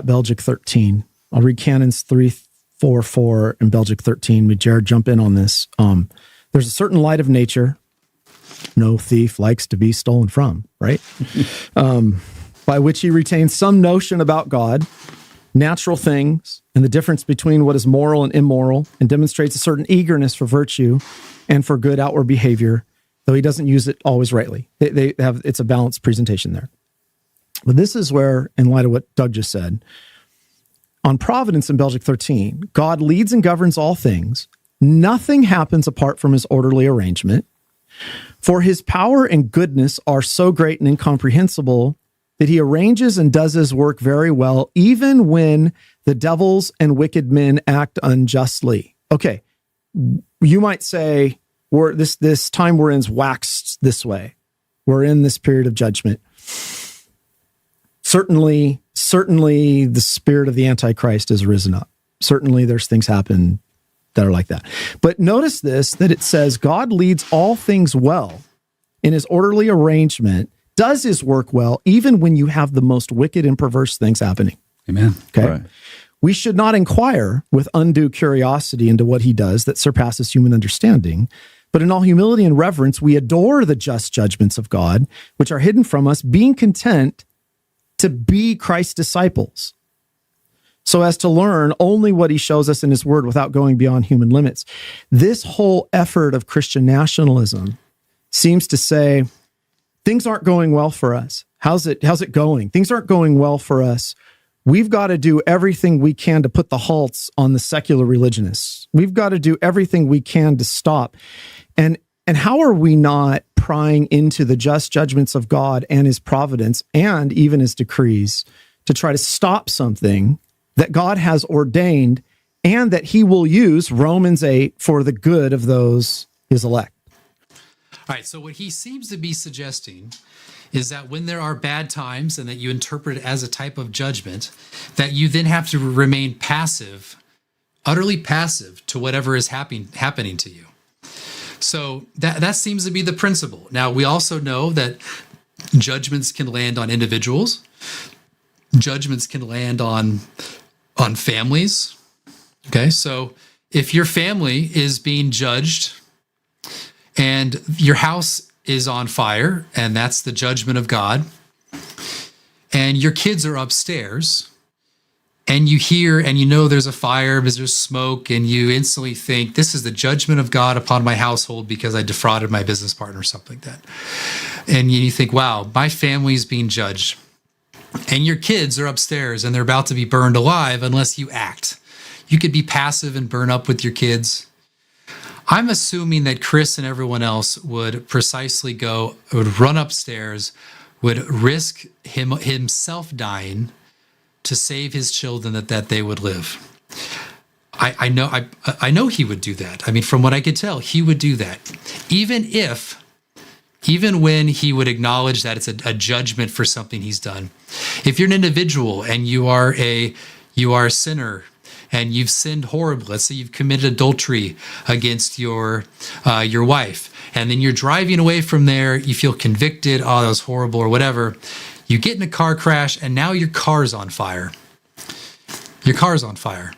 Belgic 13. I'll read Canons 3:4:4 and Belgic 13. May Jared jump in on this. There's a certain light of nature. No thief likes to be stolen from, right? By which he retains some notion about God, natural things, and the difference between what is moral and immoral, and demonstrates a certain eagerness for virtue and for good outward behavior, though he doesn't use it always rightly. It's a balanced presentation there. But this is where, in light of what Doug just said, on providence in Belgic 13, God leads and governs all things. Nothing happens apart from his orderly arrangement. For his power and goodness are so great and incomprehensible that he arranges and does his work very well, even when the devils and wicked men act unjustly. Okay, you might say, this time we're in is waxed this way. We're in this period of judgment. Certainly the spirit of the Antichrist has risen up. Certainly there's things happen that are like that. But notice this, that it says God leads all things well in his orderly arrangement, does his work well, even when you have the most wicked and perverse things happening. Amen. Okay. Right. We should not inquire with undue curiosity into what he does that surpasses human understanding, but in all humility and reverence, we adore the just judgments of God, which are hidden from us, being content to be Christ's disciples, so as to learn only what he shows us in his word without going beyond human limits. This whole effort of Christian nationalism seems to say, things aren't going well for us. How's it going? Things aren't going well for us. We've got to do everything we can to put the halts on the secular religionists. We've got to do everything we can to stop. And how are we not prying into the just judgments of God and his providence and even his decrees to try to stop something that God has ordained and that he will use Romans 8 for the good of those his elect. All right, so what he seems to be suggesting is that when there are bad times and that you interpret it as a type of judgment, that you then have to remain passive, utterly passive to whatever is happening to you. So that seems to be the principle. Now, we also know that judgments can land on individuals. Judgments can land on families. Okay, so if your family is being judged and your house is on fire, and that's the judgment of God, and your kids are upstairs, and you hear and you know there's a fire because there's smoke, and you instantly think, this is the judgment of God upon my household because I defrauded my business partner or something like that. And you think, wow, my family's being judged. And your kids are upstairs and they're about to be burned alive unless you act. You could be passive and burn up with your kids. I'm assuming that Chris and everyone else would precisely would run upstairs, would risk himself dying to save his children that they would live. I know he would do that. I mean, from what I could tell, he would do that. Even when he would acknowledge that it's a judgment for something he's done. If you're an individual and you are a sinner and you've sinned horribly, let's say you've committed adultery against your wife, and then you're driving away from there, you feel convicted, oh, that was horrible or whatever. You get in a car crash and now your car's on fire. Your car's on fire.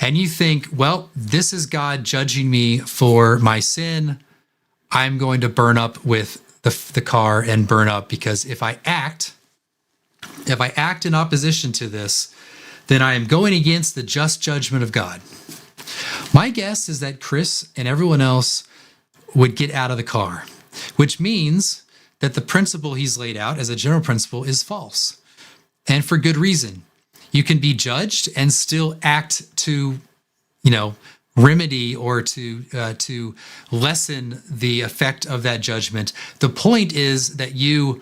And you think, well, this is God judging me for my sin. I'm going to burn up with the car and burn up, because if I act in opposition to this, then I am going against the just judgment of God. My guess is that Chris and everyone else would get out of the car, which means that the principle he's laid out as a general principle is false, and for good reason. You can be judged and still act to, remedy or to lessen the effect of that judgment. The point is that you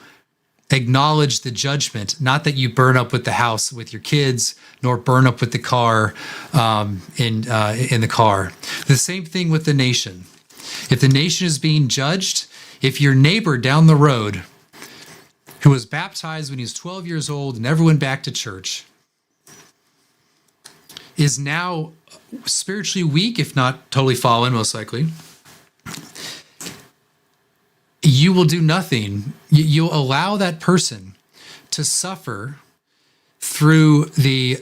acknowledge the judgment, not that you burn up with the house with your kids, nor burn up with the car in the car. The same thing with the nation. If the nation is being judged, if your neighbor down the road, who was baptized when he was 12 years old and never went back to church, is now spiritually weak, if not totally fallen, most likely, you will do nothing. You'll allow that person to suffer through the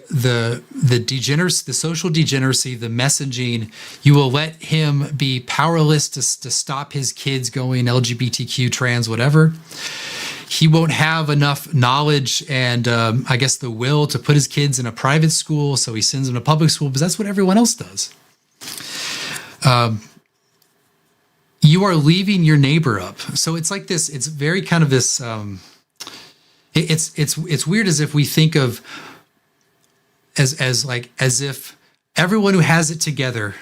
degeneracy, the social degeneracy, the messaging. You will let him be powerless to stop his kids going LGBTQ, trans, whatever. He won't have enough knowledge and I guess the will to put his kids in a private school, so he sends them to public school because that's what everyone else does. You are leaving your neighbor up. So it's like this. It's very kind of this. It's weird, as if we think of as if everyone who has it together,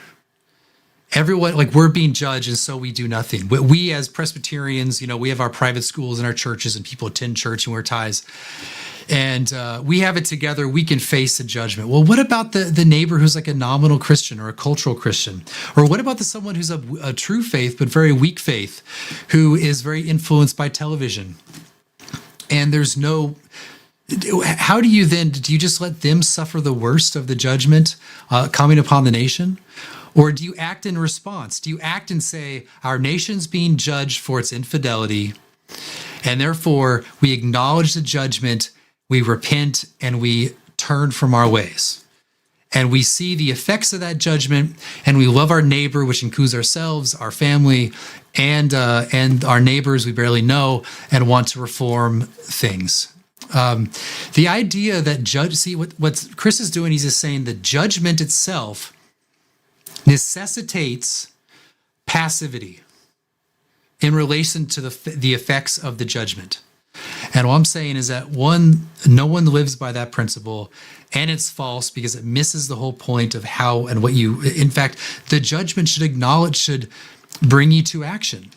everyone, like, we're being judged, and so we do nothing. We as Presbyterians, we have our private schools in our churches, and people attend church and wear ties, and we have it together. We can face the judgment. Well, what about the neighbor who's like a nominal Christian or a cultural Christian? Or what about someone who's a true faith but very weak faith, who is very influenced by television? And there's no... How do you just let them suffer the worst of the judgment coming upon the nation? Or do you act in response? Do you act and say, our nation's being judged for its infidelity, and therefore we acknowledge the judgment, we repent, and we turn from our ways? And we see the effects of that judgment, and we love our neighbor, which includes ourselves, our family, and our neighbors we barely know, and want to reform things. The idea that what Chris is doing, he's just saying the judgment itself necessitates passivity in relation to the effects of the judgment. And what I'm saying is that no one lives by that principle, and it's false because it misses the whole point of how and what in fact, the judgment should bring you to action.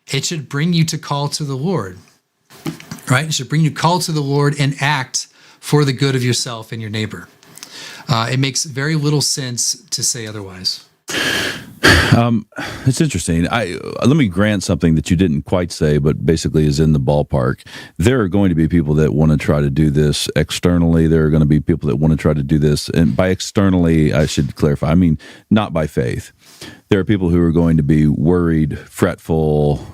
It should bring you to call to the Lord, right? It should bring you call to the Lord and act for the good of yourself and your neighbor. It makes very little sense to say otherwise. It's interesting. Let me grant something that you didn't quite say, but basically is in the ballpark. There are going to be people that want to try to do this externally. There are going to be people that want to try to do this, and by externally, I should clarify, I mean not by faith. There are people who are going to be worried, fretful,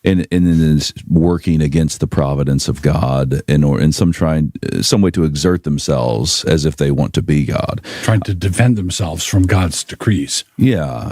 and is working against the providence of God, in some way to exert themselves as if they want to be God, trying to defend themselves from God's decrees. Yeah,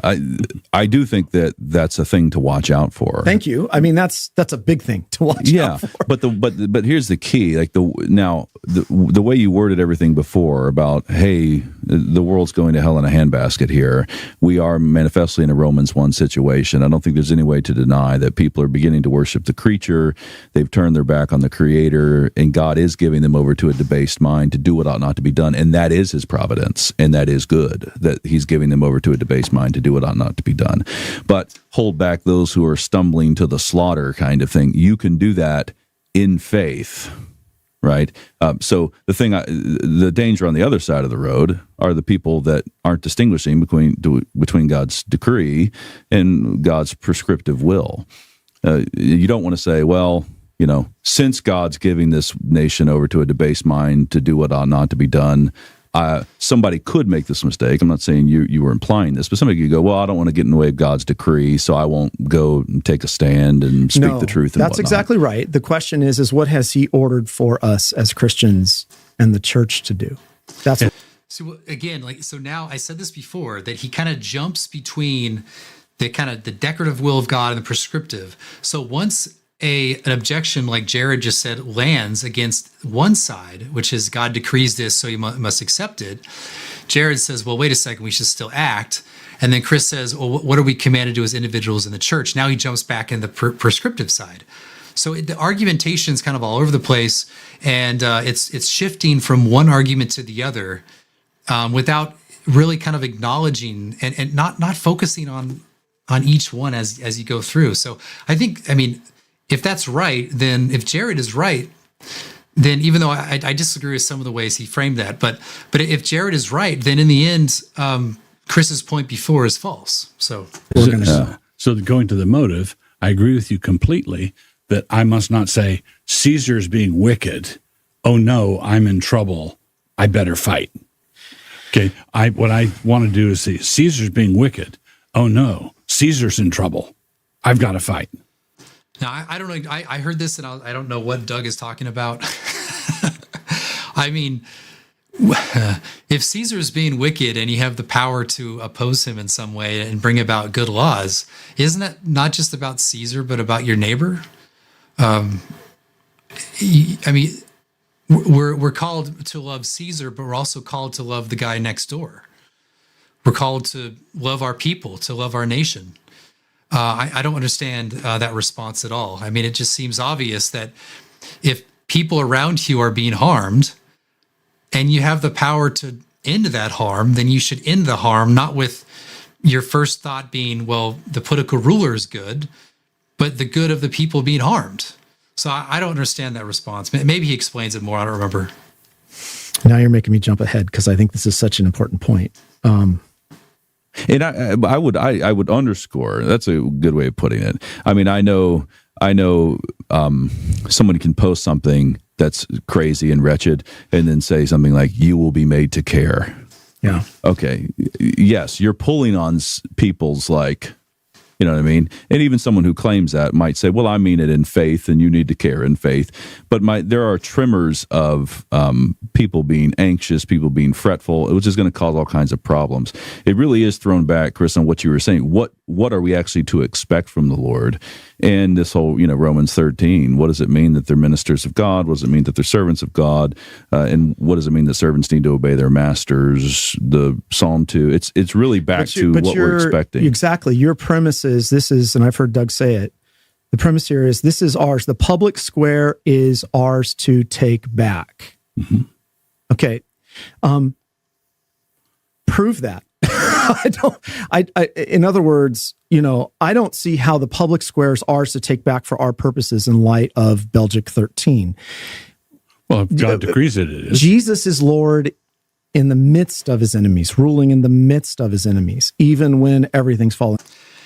I do think that that's a thing to watch out for. Thank you. I mean, that's a big thing to watch out for. But here's the key. Like the way you worded everything before about, hey, the world's going to hell in a handbasket here. We are manifestly in a Romans 1 situation. I don't think there's any way to deny that people are beginning to worship the creature. They've turned their back on the Creator, and God is giving them over to a debased mind to do what ought not to be done, and that is His providence, and that is good, that He's giving them over to a debased mind to do what ought not to be done. But hold back those who are stumbling to the slaughter kind of thing. You can do that in faith, right? So the danger on the other side of the road are the people that aren't distinguishing between God's decree and God's prescriptive will. You don't want to say, well, since God's giving this nation over to a debased mind to do what ought not to be done, somebody could make this mistake. I'm not saying you were implying this, but somebody could go, well, I don't want to get in the way of God's decree, so I won't go and take a stand and speak the truth. And that's whatnot. Exactly right. The question is what has He ordered for us as Christians and the church to do? That's So again, so now I said this before, that he kind of jumps between the decorative will of God and the prescriptive. So once an objection, like Jared just said, lands against one side, which is God decrees this, so you must accept it, Jared says, well, wait a second, we should still act. And then Chris says, well, what are we commanded to do as individuals in the church? Now he jumps back in the prescriptive side. So the argumentation is kind of all over the place, and it's shifting from one argument to the other without really kind of acknowledging and not focusing on each one as you go through. So I mean, if that's right, then if Jared is right, then even though I disagree with some of the ways he framed that, but if Jared is right, then in the end, Chris's point before is false. So going to the motive, I agree with you completely that I must not say Caesar's being wicked. Oh no, I'm in trouble. I better fight. Okay, what I want to do is say Caesar's being wicked. Oh no, Caesar's in trouble. I've got to fight. Now, I don't know. I heard this, and I don't know what Doug is talking about. I mean, if Caesar's being wicked and you have the power to oppose him in some way and bring about good laws, isn't that not just about Caesar, but about your neighbor? I mean, we're called to love Caesar, but we're also called to love the guy next door. We're called to love our people, to love our nation. I don't understand that response at all. I mean, it just seems obvious that if people around you are being harmed and you have the power to end that harm, then you should end the harm, not with your first thought being, well, the political ruler is good, but the good of the people being harmed. So I don't understand that response. Maybe he explains it more. I don't remember. Now you're making me jump ahead because I think this is such an important point. And I would underscore, that's a good way of putting it. I mean, I know someone can post something that's crazy and wretched and then say something like, you will be made to care. Yeah. Okay. Yes, you're pulling on people's you know what I mean? And even someone who claims that might say, well, I mean it in faith and you need to care in faith. But there are tremors of people being anxious, people being fretful, which is going to cause all kinds of problems. It really is thrown back, Chris, on what you were saying. What are we actually to expect from the Lord? And this whole, Romans 13, what does it mean that they're ministers of God? What does it mean that they're servants of God? And what does it mean that servants need to obey their masters? The Psalm 2, it's really back to what we're expecting. Exactly. Your premise is, and I've heard Doug say it, the premise here is this is ours. The public square is ours to take back. Mm-hmm. Okay. Prove that. In other words, I don't see how the public square is ours to take back for our purposes in light of Belgic 13. Well, if God decrees it is. Jesus is Lord in the midst of his enemies, ruling in the midst of his enemies, even when everything's falling.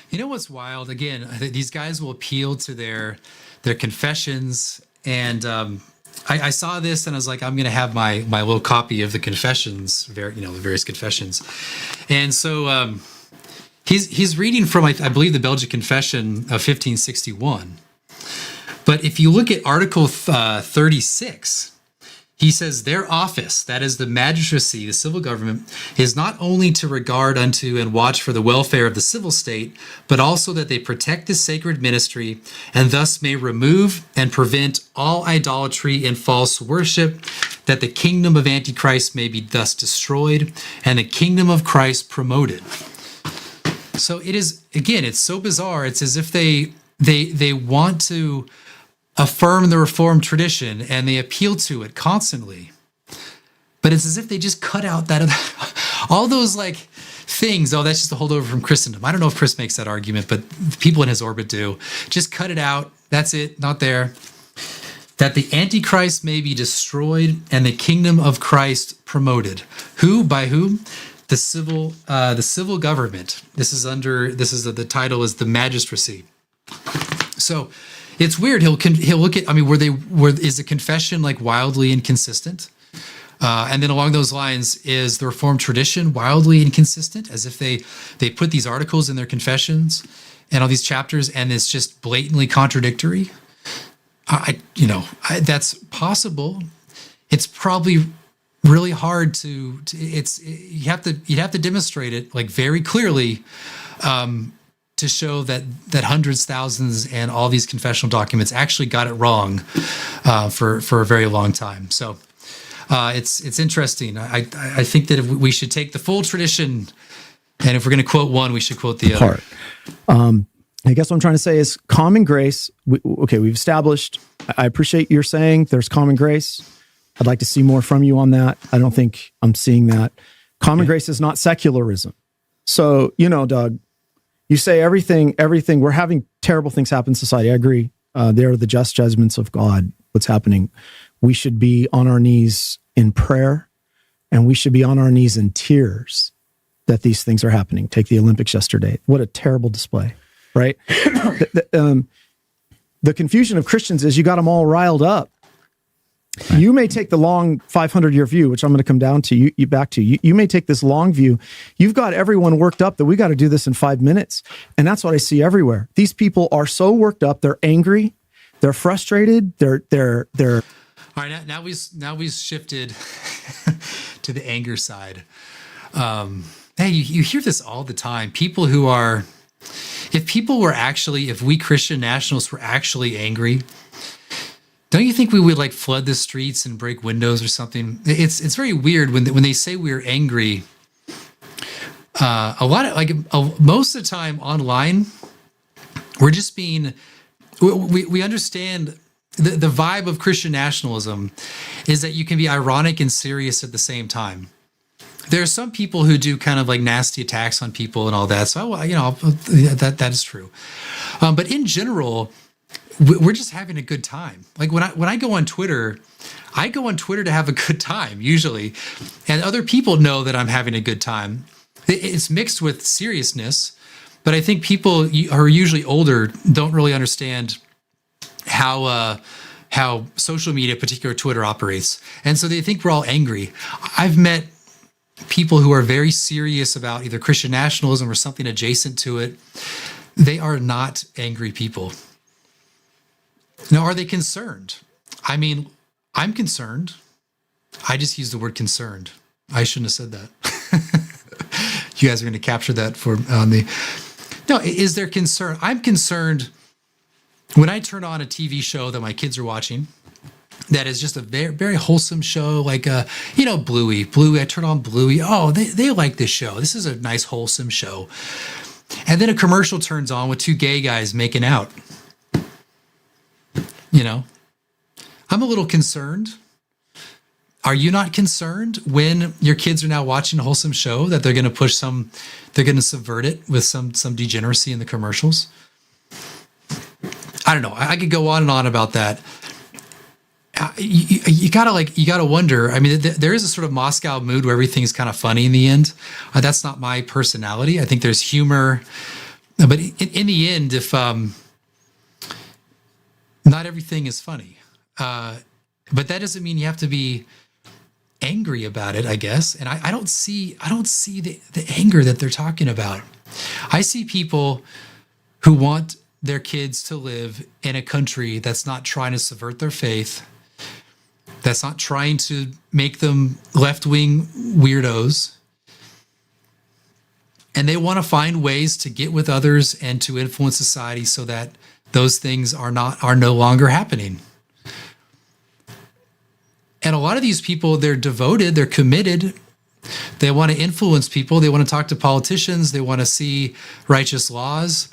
You know what's wild? Again, these guys will appeal to their confessions, and I saw this and I was like, I'm going to have my little copy of the confessions, the various confessions, and so he's reading from I believe the Belgian Confession of 1561. But if you look at Article 36. He says, their office, that is the magistracy, the civil government, is not only to regard unto and watch for the welfare of the civil state, but also that they protect the sacred ministry, and thus may remove and prevent all idolatry and false worship, that the kingdom of Antichrist may be thus destroyed, and the kingdom of Christ promoted. So it is, again, it's so bizarre. It's as if they want to affirm the Reformed tradition and they appeal to it constantly, but it's as if they just cut out that all those like things. Oh, that's just a holdover from Christendom. I don't know if Chris makes that argument, but the people in his orbit do. Just cut it out. That's it. Not there. That the Antichrist may be destroyed and the kingdom of Christ promoted. Who? By whom? The civil government. The title is the magistracy. So it's weird. He'll look at. I mean, is the confession like wildly inconsistent? And then along those lines, is the Reformed tradition wildly inconsistent? As if they put these articles in their confessions and all these chapters, and it's just blatantly contradictory. That's possible. It's probably really hard to. You'd have to demonstrate it like very clearly. To show that hundreds, thousands, and all these confessional documents actually got it wrong for a very long time. So it's interesting. I think that if we should take the full tradition, and if we're going to quote one, we should quote the other. I guess what I'm trying to say is common grace. We've established. I appreciate your saying there's common grace. I'd like to see more from you on that. I don't think I'm seeing that. Common grace is not secularism. So, Doug, you say everything, we're having terrible things happen in society. I agree. They're the just judgments of God, what's happening. We should be on our knees in prayer, and we should be on our knees in tears that these things are happening. Take the Olympics yesterday. What a terrible display, right? The confusion of Christians is you got them all riled up. Right. You may take the long 500-year view, which I'm going to come down to you back to. You may take this long view. You've got everyone worked up that we got to do this in 5 minutes, and that's what I see everywhere. These people are so worked up. They're angry. They're frustrated. They're. All right, now we've shifted to the anger side. Hey, you hear this all the time. People who are, if we Christian nationalists were actually angry. Don't you think we would like flood the streets and break windows or something? It's very weird when they say we're angry. Most of the time online, we're just being. We understand the vibe of Christian nationalism is that you can be ironic and serious at the same time. There are some people who do kind of like nasty attacks on people and all that. So that is true. But in general, we're just having a good time. Like when I go on Twitter, to have a good time usually, and other people know that I'm having a good time. It's mixed with seriousness, but I think people who are usually older don't really understand how social media, particularly Twitter, operates, and so they think we're all angry. I've met people who are very serious about either Christian nationalism or something adjacent to it. They are not angry people. Now, are they concerned? I mean, I'm concerned. I just used the word concerned. I shouldn't have said that. You guys are going to capture that No, is there concern? I'm concerned when I turn on a TV show that my kids are watching that is just a very, very wholesome show, like, Bluey. I turn on Bluey. Oh, they like this show. This is a nice, wholesome show. And then a commercial turns on with two gay guys making out. I'm a little concerned. Are you not concerned when your kids are now watching a wholesome show that they're going to subvert it with some degeneracy in the commercials? I don't know. I could go on and on about that. you gotta wonder. I mean, there is a sort of Moscow mood where everything's kind of funny in the end. That's not my personality. I think there's humor, but in the end, if not everything is funny, but that doesn't mean you have to be angry about it, I guess. And I don't see the anger that they're talking about. I see people who want their kids to live in a country that's not trying to subvert their faith, that's not trying to make them left-wing weirdos. And they want to find ways to get with others and to influence society so that those things are no longer happening. And a lot of these people, they're devoted, they're committed. They want to influence people. They want to talk to politicians. They want to see righteous laws.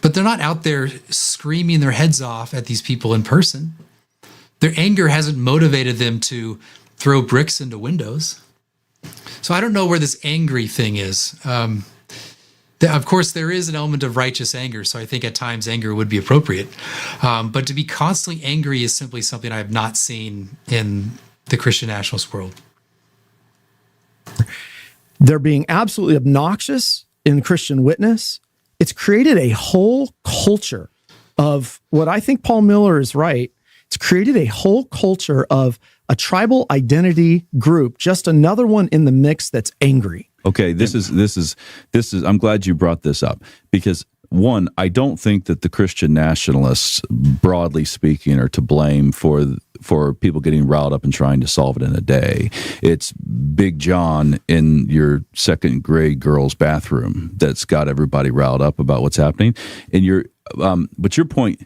But they're not out there screaming their heads off at these people in person. Their anger hasn't motivated them to throw bricks into windows. So I don't know where this angry thing is. Of course, there is an element of righteous anger, so I think at times anger would be appropriate. But to be constantly angry is simply something I have not seen in the Christian nationalist world. They're being absolutely obnoxious in Christian witness. It's created a whole culture of what I think Paul Miller is right. It's created a whole culture of a tribal identity group, just another one in the mix that's angry. Okay, this is. I'm glad you brought this up because one, I don't think that the Christian nationalists, broadly speaking, are to blame for people getting riled up and trying to solve it in a day. It's Big John in your second grade girl's bathroom that's got everybody riled up about what's happening. And but your point.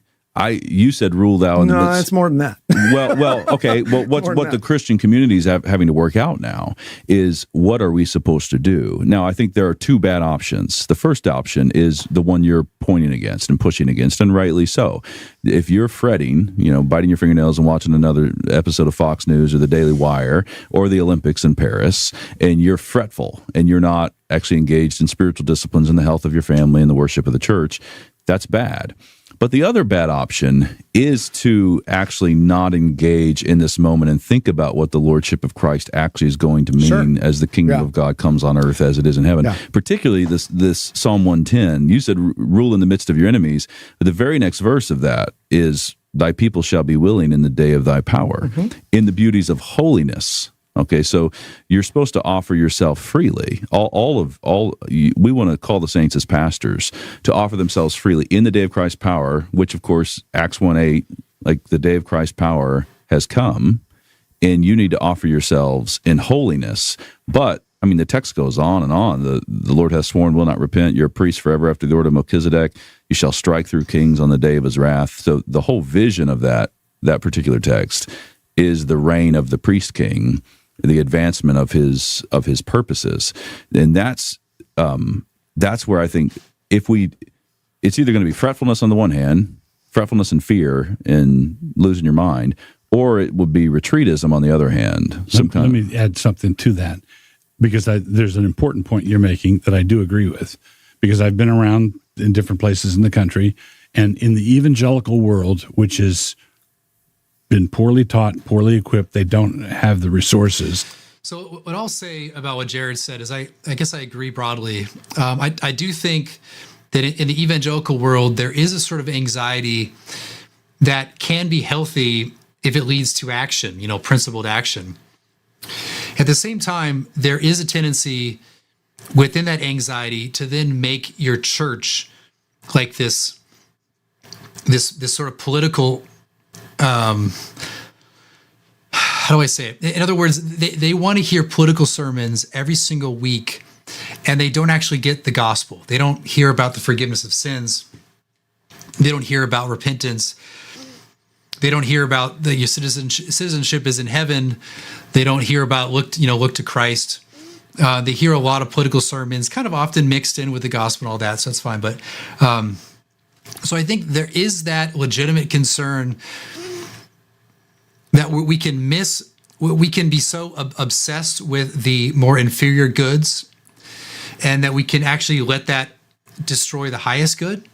You said ruled out. No, it's more than that. Well, okay. Well, what the Christian community is having to work out now is what are we supposed to do? Now, I think there are two bad options. The first option is the one you're pointing against and pushing against, and rightly so. If you're fretting, biting your fingernails and watching another episode of Fox News or the Daily Wire or the Olympics in Paris, and you're fretful and you're not actually engaged in spiritual disciplines and the health of your family and the worship of the church, that's bad. But the other bad option is to actually not engage in this moment and think about what the Lordship of Christ actually is going to mean as the kingdom of God comes on earth as it is in heaven. Yeah. Particularly this Psalm 110, you said rule in the midst of your enemies. But the very next verse of that is thy people shall be willing in the day of thy power, in the beauties of holiness. Okay, so you're supposed to offer yourself freely. We want to call the saints as pastors to offer themselves freely in the day of Christ's power, which of course Acts 1:8, like the day of Christ's power has come, and you need to offer yourselves in holiness. But I mean, the text goes on and on. The Lord hath sworn, will not repent. You're a priest forever after the order of Melchizedek. You shall strike through kings on the day of his wrath. So the whole vision of that particular text is the reign of the priest king, the advancement of his purposes. And that's where I think it's either going to be fretfulness on the one hand, fretfulness and fear and losing your mind, or it would be retreatism on the other hand. Let me add something to that, because there's an important point you're making that I do agree with, because I've been around in different places in the country, and in the evangelical world, which is been poorly taught, poorly equipped. They don't have the resources. So what I'll say about what Jared said is I guess I agree broadly. I do think that in the evangelical world, there is a sort of anxiety that can be healthy if it leads to action, principled action. At the same time, there is a tendency within that anxiety to then make your church like this sort of political, how do I say it? In other words, they want to hear political sermons every single week, and they don't actually get the gospel. They don't hear about the forgiveness of sins. They don't hear about repentance. They don't hear about your citizenship is in heaven. They don't hear about look to Christ. They hear a lot of political sermons, kind of often mixed in with the gospel and all that, so that's fine. But so I think there is that legitimate concern that we can be so obsessed with the more inferior goods, and that we can actually let that destroy the highest good.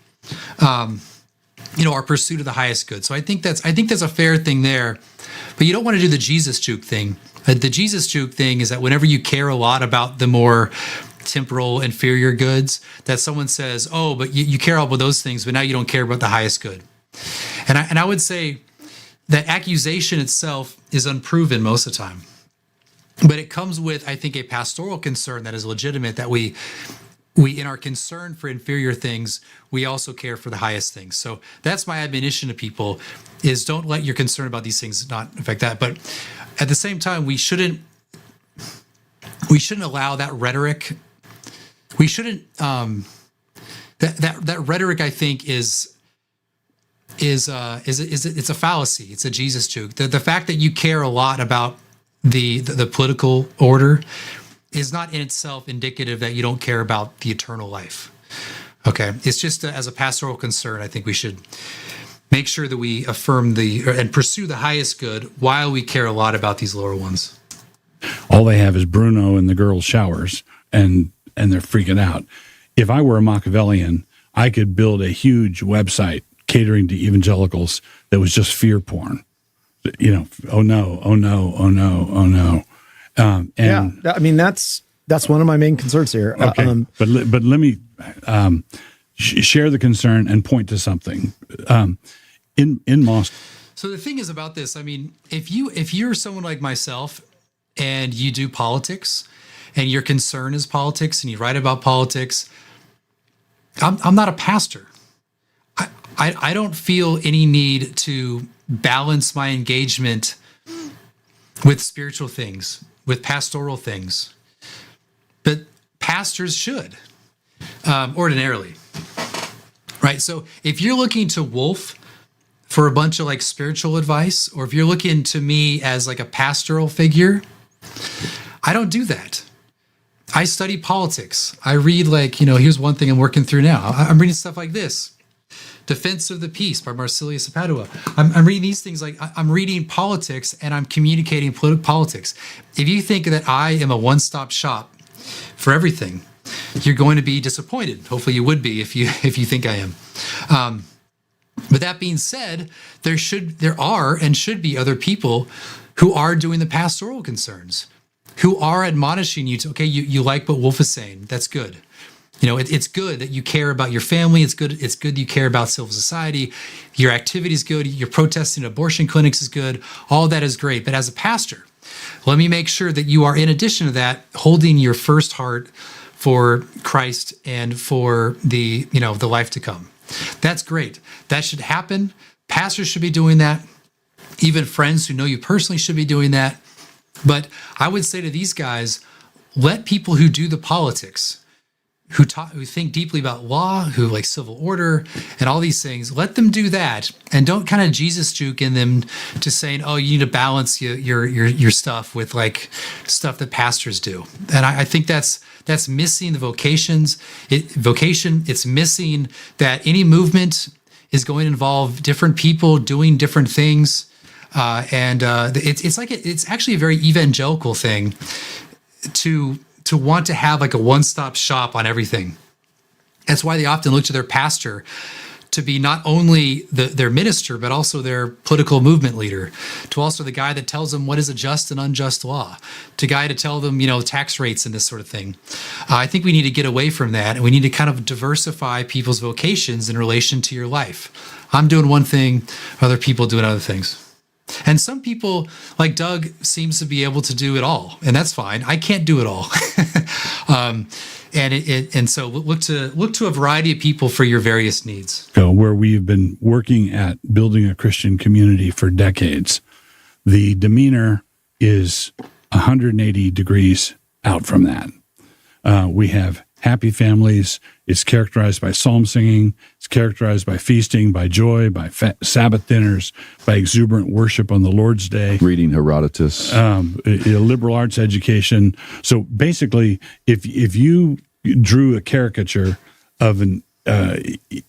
our pursuit of the highest good. So I think that's a fair thing there, but you don't want to do the Jesus juke thing. The Jesus juke thing is that whenever you care a lot about the more temporal, inferior goods, that someone says, "Oh, but you care about those things, but now you don't care about the highest good." And I would say that accusation itself is unproven most of the time, but it comes with, I think, a pastoral concern that is legitimate, that we in our concern for inferior things, we also care for the highest things. So that's my admonition to people, is don't let your concern about these things not affect that. But at the same time, we shouldn't allow that rhetoric. We shouldn't that rhetoric, I think, is it's a fallacy. It's a Jesus juke. The fact that you care a lot about the political order is not in itself indicative that you don't care about the eternal life. Okay, it's just as a pastoral concern, I think we should make sure that we affirm and pursue the highest good while we care a lot about these lower ones. All they have is Bruno in the girls' showers, and they're freaking out. If I were a Machiavellian, I could build a huge website catering to evangelicals that was just fear porn. Oh no, oh no, oh no, oh no. I mean, that's one of my main concerns here. Okay, but let me share the concern and point to something. In Moscow. So the thing is about this, I mean, if you're someone like myself and you do politics and your concern is politics and you write about politics, I'm not a pastor. I don't feel any need to balance my engagement with spiritual things, with pastoral things. But pastors should, ordinarily. Right? So if you're looking to Wolf for a bunch of like spiritual advice, or if you're looking to me as like a pastoral figure, I don't do that. I study politics. I read here's one thing I'm working through now. I'm reading stuff like this. Defense of the Peace by Marsilius of Padua. I'm reading these things, like I'm reading politics and I'm communicating politics. If you think that I am a one-stop shop for everything, you're going to be disappointed. Hopefully you would be if you think I am. But that being said, there are and should be other people who are doing the pastoral concerns, who are admonishing you to, okay, you like what Wolf is saying. That's good. It's good that you care about your family. It's good you care about civil society. Your activity is good. Your protesting abortion clinics is good. All that is great. But as a pastor, let me make sure that you are, in addition to that, holding your first heart for Christ and for the life to come. That's great. That should happen. Pastors should be doing that. Even friends who know you personally should be doing that. But I would say to these guys, let people who do the politics, who think deeply about law, who like civil order and all these things, let them do that, and don't kind of Jesus juke in them to saying, oh, you need to balance your stuff with like stuff that pastors do. And I think that's missing the vocation. It's missing that any movement is going to involve different people doing different things. It's actually a very evangelical thing to want to have like a one-stop shop on everything. That's why they often look to their pastor to be not only their minister, but also their political movement leader, to also the guy that tells them what is a just and unjust law, to guy to tell them, tax rates and this sort of thing. I think we need to get away from that, and we need to kind of diversify people's vocations in relation to your life. I'm doing one thing, other people doing other things. And some people, like Doug, seems to be able to do it all, and that's fine. I can't do it all. And so look to a variety of people for your various needs. Where we've been working at building a Christian community for decades, the demeanor is 180 degrees out from that. We have happy families. It's characterized by psalm singing. It's characterized by feasting, by joy, by Sabbath dinners, by exuberant worship on the Lord's Day. Reading Herodotus. A liberal arts education. So basically, if you drew a caricature of an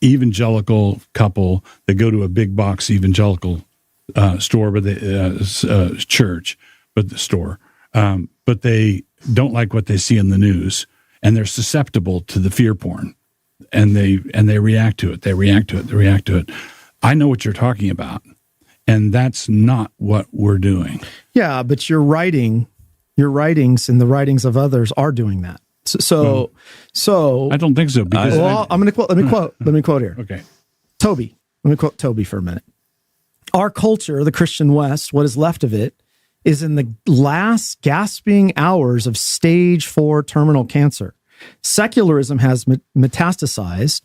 evangelical couple that go to a big box evangelical store, but church, but the store, but they don't like what they see in the news, and they're susceptible to the fear porn, and they react to it. They react to it. I know what you're talking about, and that's not what we're doing. Yeah, but your writings and the writings of others are doing that. So I don't think so. Because I'm going to quote. Let me quote here. Okay. Toby. Let me quote Toby for a minute. Our culture, the Christian West, what is left of it, is in the last gasping hours of stage 4 terminal cancer. Secularism has metastasized,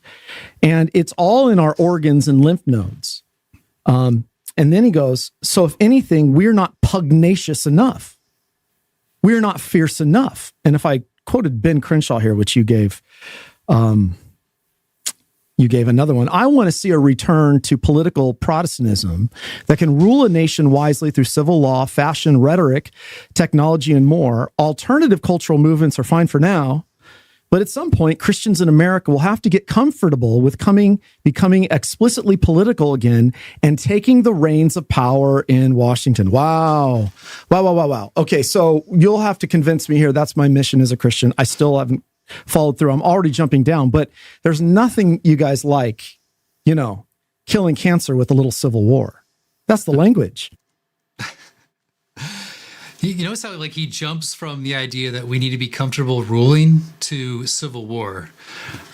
and it's all in our organs and lymph nodes. And then he goes, so if anything, we're not pugnacious enough. We're not fierce enough. And if I quoted Ben Crenshaw here, which you gave another one, I want to see a return to political Protestantism that can rule a nation wisely through civil law, fashion, rhetoric, technology, and more. Alternative cultural movements are fine for now, but at some point, Christians in America will have to get comfortable with becoming explicitly political again and taking the reins of power in Washington. Wow. Okay, so you'll have to convince me here. That's my mission as a Christian. I still haven't followed through. I'm already jumping down, but there's nothing you guys like, killing cancer with a little civil war. That's the language. You notice how he jumps from the idea that we need to be comfortable ruling to civil war.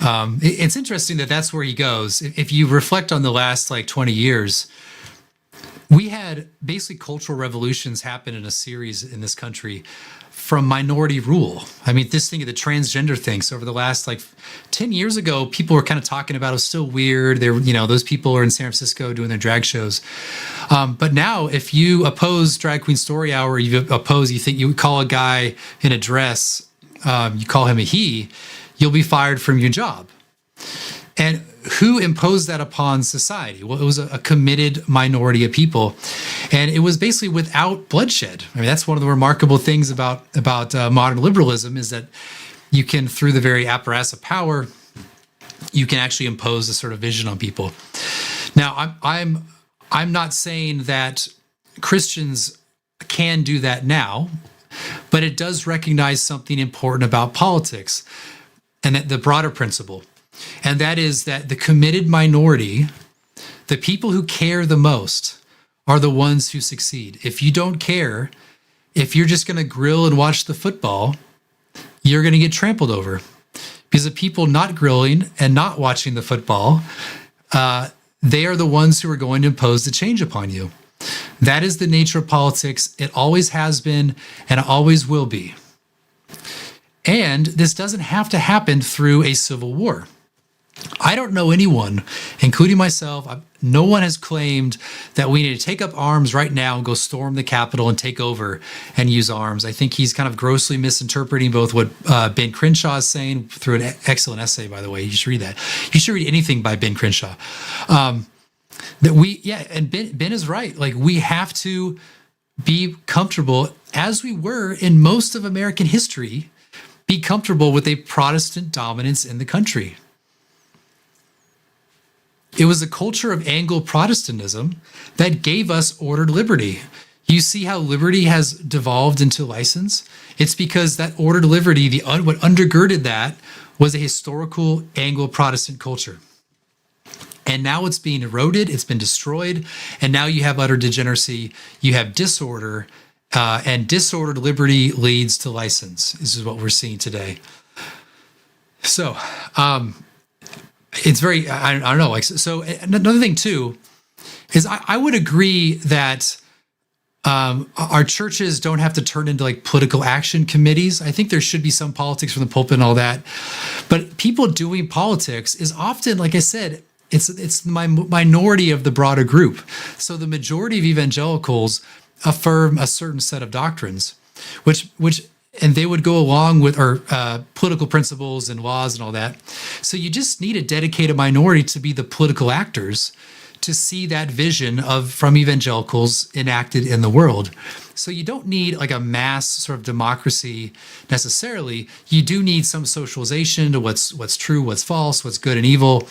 It's interesting that that's where he goes. If you reflect on the last 20 years, we had basically cultural revolutions happen in a series in this country from minority rule. I mean, this thing of the transgender thing. So over the last 10 years ago, people were kind of talking about it was still weird. They were, those people are in San Francisco doing their drag shows. But now if you oppose Drag Queen Story Hour, you think you call a guy in a dress, you call him a he, you'll be fired from your job. And who imposed that upon society? Well, it was a committed minority of people, and it was basically without bloodshed. I mean, that's one of the remarkable things about modern liberalism is that you can, through the very apparatus of power, you can actually impose a sort of vision on people. Now, I'm not saying that Christians can do that now, but it does recognize something important about politics, and that the broader principle. And that is that the committed minority, the people who care the most, are the ones who succeed. If you don't care, if you're just going to grill and watch the football, you're going to get trampled over. Because the people not grilling and not watching the football, they are the ones who are going to impose the change upon you. That is the nature of politics. It always has been, and it always will be. And this doesn't have to happen through a civil war. I don't know anyone, including myself, no one has claimed that we need to take up arms right now and go storm the Capitol and take over and use arms. I think he's kind of grossly misinterpreting both what Ben Crenshaw is saying through an excellent essay, by the way. You should read that. You should read anything by Ben Crenshaw. And Ben is right. We have to be comfortable, as we were in most of American history, be comfortable with a Protestant dominance in the country. It was a culture of Anglo-Protestantism that gave us ordered liberty. You see how liberty has devolved into license? It's because that ordered liberty, what undergirded that, was a historical Anglo-Protestant culture. And now it's being eroded, it's been destroyed, and now you have utter degeneracy, you have disorder, and disordered liberty leads to license. This is what we're seeing today. So, it's very, I don't know. So another thing too, is I would agree that our churches don't have to turn into political action committees. I think there should be some politics from the pulpit and all that. But people doing politics is often, like I said, it's my minority of the broader group. So the majority of evangelicals affirm a certain set of doctrines, which and they would go along with political principles and laws and all that. So you just need a dedicated minority to be the political actors to see that vision from evangelicals enacted in the world. So you don't need a mass sort of democracy necessarily. You do need some socialization to what's true, what's false, what's good and evil.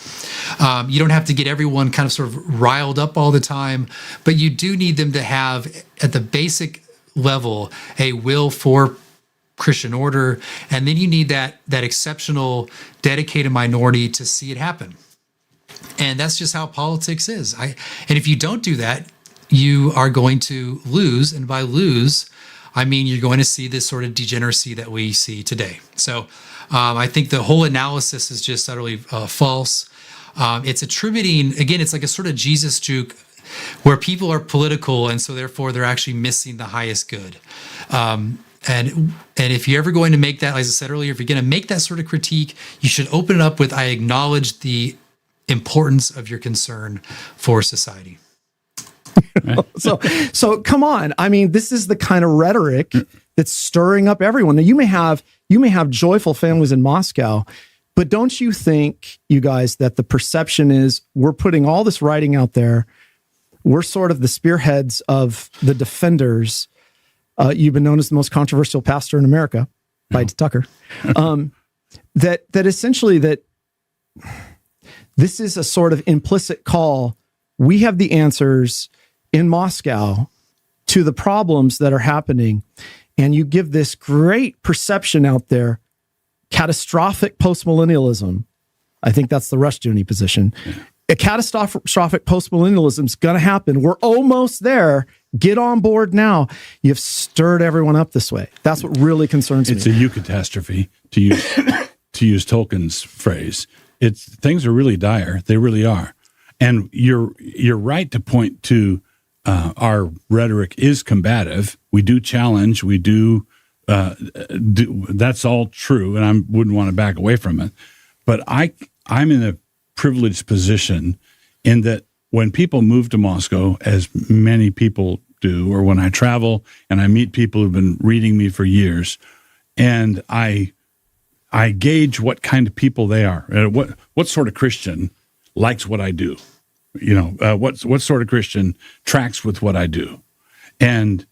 You don't have to get everyone kind of sort of riled up all the time, but you do need them to have, at the basic level, a will for Christian order, and then you need that exceptional, dedicated minority to see it happen. And that's just how politics is. And if you don't do that, you are going to lose. And by lose, I mean you're going to see this sort of degeneracy that we see today. So I think the whole analysis is just utterly false. It's attributing, again, it's like a sort of Jesus juke where people are political, and so therefore they're actually missing the highest good. And if you're ever going to make that, as I said earlier, if you're going to make that sort of critique, you should open it up with, I acknowledge the importance of your concern for society. So come on. I mean, this is the kind of rhetoric that's stirring up everyone. Now, you may have joyful families in Moscow, but don't you think, you guys, that the perception is we're putting all this writing out there. We're sort of the spearheads of the defenders. You've been known as the most controversial pastor in America by Tucker. That essentially that this is a sort of implicit call. We have the answers in Moscow to the problems that are happening. And you give this great perception out there, catastrophic postmillennialism. I think that's the Rushdoony position. Yeah. A catastrophic postmillennialism is going to happen. We're almost there. Get on board now. You've stirred everyone up this way. That's what really concerns me. It's a eucatastrophe, to use Tolkien's phrase. Things are really dire. They really are. And you're right to point to our rhetoric is combative. We do challenge. We do. That's all true, and I wouldn't want to back away from it. But I'm in a privileged position in that when people move to Moscow, as many people do, or when I travel and I meet people who've been reading me for years, and I gauge what kind of people they are, what sort of Christian likes what I do, what sort of Christian tracks with what I do, and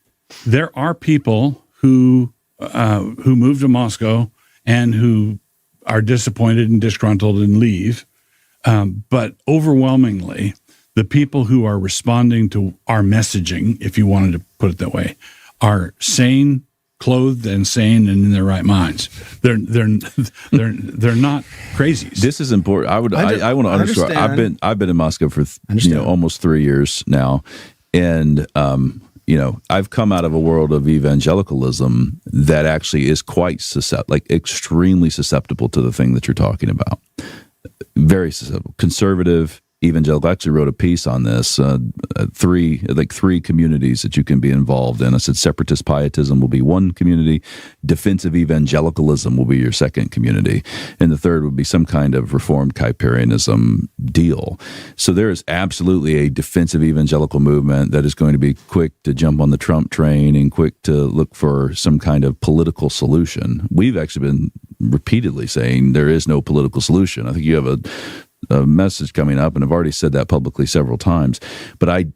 there are people who move to Moscow and who are disappointed and disgruntled and leave, but overwhelmingly, the people who are responding to our messaging, if you wanted to put it that way, are sane, clothed and sane and in their right minds. They're not crazies. This is important. I want to underscore. I've been in Moscow for almost 3 years now, and I've come out of a world of evangelicalism that actually is quite extremely susceptible to the thing that you're talking about. Very susceptible, conservative, evangelical. I actually wrote a piece on this, three communities that you can be involved in. I said separatist pietism will be one community, defensive evangelicalism will be your second community, and the third would be some kind of reformed Kuyperianism deal. So there is absolutely a defensive evangelical movement that is going to be quick to jump on the Trump train and quick to look for some kind of political solution. We've actually been repeatedly saying there is no political solution. I think you have a message coming up, and I've already said that publicly several times. But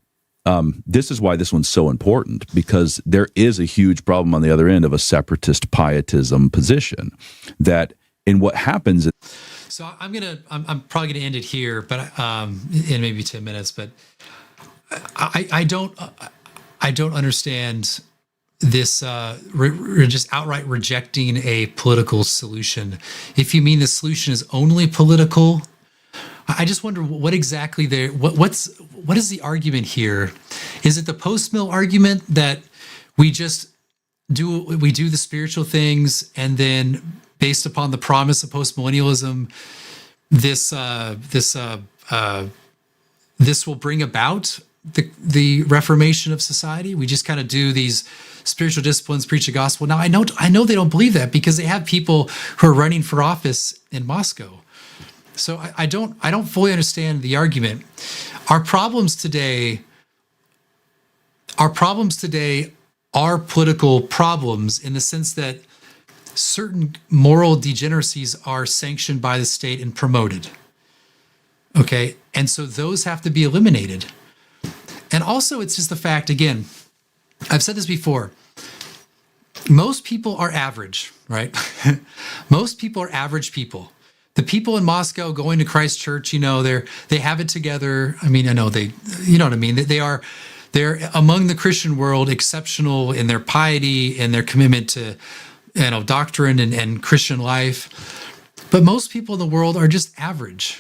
this is why this one's so important, because there is a huge problem on the other end of a separatist pietism position. That in what happens. So I'm probably gonna end it here, but in maybe 10 minutes. But I don't understand this just outright rejecting a political solution. If you mean the solution is only political, I just wonder what exactly what is the argument here? Is it the post-mill argument that we do the spiritual things, and then based upon the promise of post-millennialism, this will bring about the reformation of society? We just kind of do these spiritual disciplines, preach the gospel. Now I know they don't believe that, because they have people who are running for office in Moscow. So I don't fully understand the argument. Our problems today are political problems, in the sense that certain moral degeneracies are sanctioned by the state and promoted. Okay, and so those have to be eliminated. And also, it's just the fact, again, I've said this before, most people are average, right? Most people are average people. The people in Moscow going to Christ Church, they have it together. I mean, I know they're among the Christian world exceptional in their piety and their commitment to, doctrine and Christian life. But most people in the world are just average.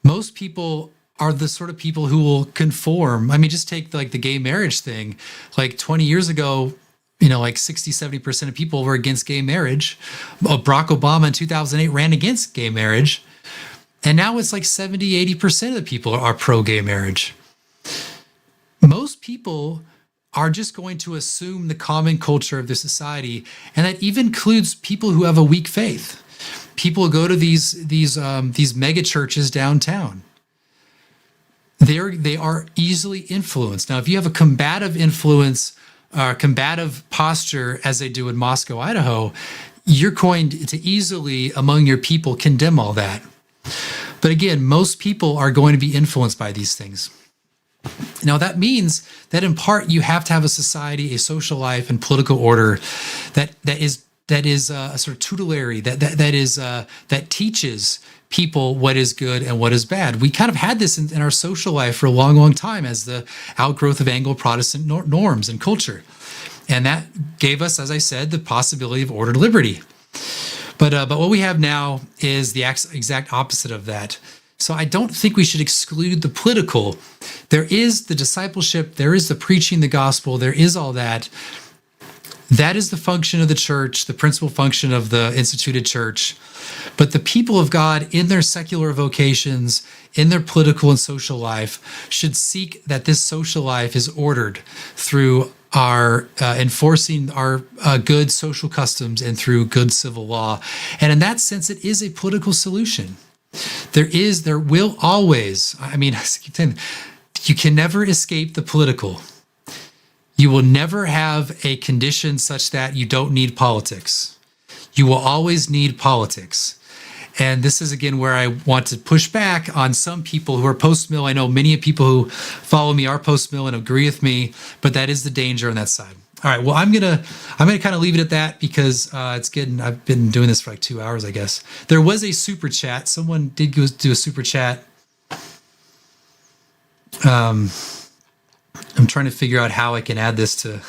Most people are the sort of people who will conform. I mean, just take like the gay marriage thing. Like 20 years ago, like 60, 70% of people were against gay marriage. Barack Obama in 2008 ran against gay marriage. And now it's like 70, 80% of the people are pro-gay marriage. Most people are just going to assume the common culture of the society, and that even includes people who have a weak faith. People go to these mega churches downtown. They are easily influenced. Now, if you have a combative influence, combative posture, as they do in Moscow, Idaho, you're going to easily, among your people, condemn all that. But again, most people are going to be influenced by these things. Now, that means that in part you have to have a society, a social life, and political order that is a sort of tutelary, that teaches people what is good and what is bad. We kind of had this in our social life for a long, long time as the outgrowth of Anglo-Protestant norms and culture. And that gave us, as I said, the possibility of ordered liberty. But what we have now is the exact opposite of that. So I don't think we should exclude the political. There is the discipleship, there is the preaching the gospel, there is all that. That is the function of the church, the principal function of the instituted church. But the people of God in their secular vocations, in their political and social life, should seek that this social life is ordered through our enforcing our good social customs and through good civil law. And in that sense, it is a political solution. There will always, I mean, you can never escape the political. You will never have a condition such that you don't need politics. You will always need politics. And this is, again, where I want to push back on some people who are post-mill. I know many people who follow me are post-mill and agree with me, but that is the danger on that side. All right, well, I'm gonna kind of leave it at that because I've been doing this for like 2 hours, I guess. There was a super chat. Someone did go do a super chat. I'm trying to figure out how I can add this to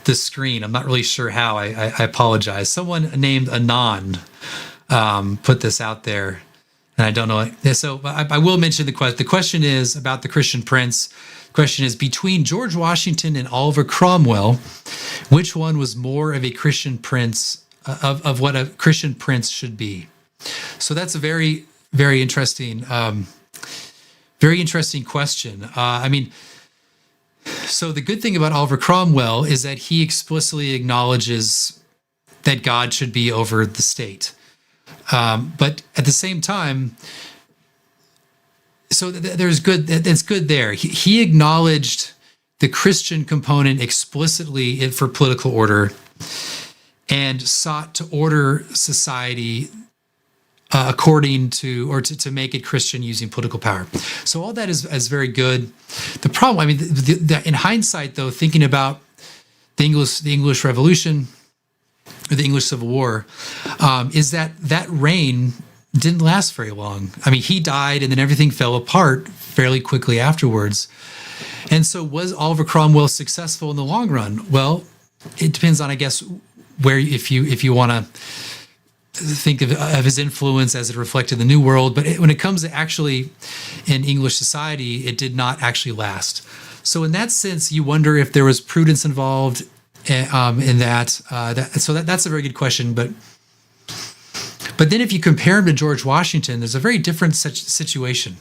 the screen. I'm not really sure how. I apologize. Someone named Anand put this out there, and I don't know. So I will mention the question. The question is about the Christian prince. The question is, between George Washington and Oliver Cromwell, which one was more of a Christian prince, of what a Christian prince should be? So that's a very, very interesting question. I mean, so the good thing about Oliver Cromwell is that he explicitly acknowledges that God should be over the state. But at the same time, so there's good. It's good there. He acknowledged the Christian component explicitly for political order, and sought to order society according to, or to make it Christian using political power. So all that is very good. The problem, I mean, in hindsight, though, thinking about the English Revolution, or the English Civil War, is that reign didn't last very long. I mean, he died and then everything fell apart fairly quickly afterwards. And so was Oliver Cromwell successful in the long run? Well, it depends on, I guess, where, if you want to think of his influence as it reflected the New World. But when it comes to actually in English society, it did not actually last. So in that sense, you wonder if there was prudence involved in that. So that's a very good question. But then if you compare him to George Washington, there's a very different situation.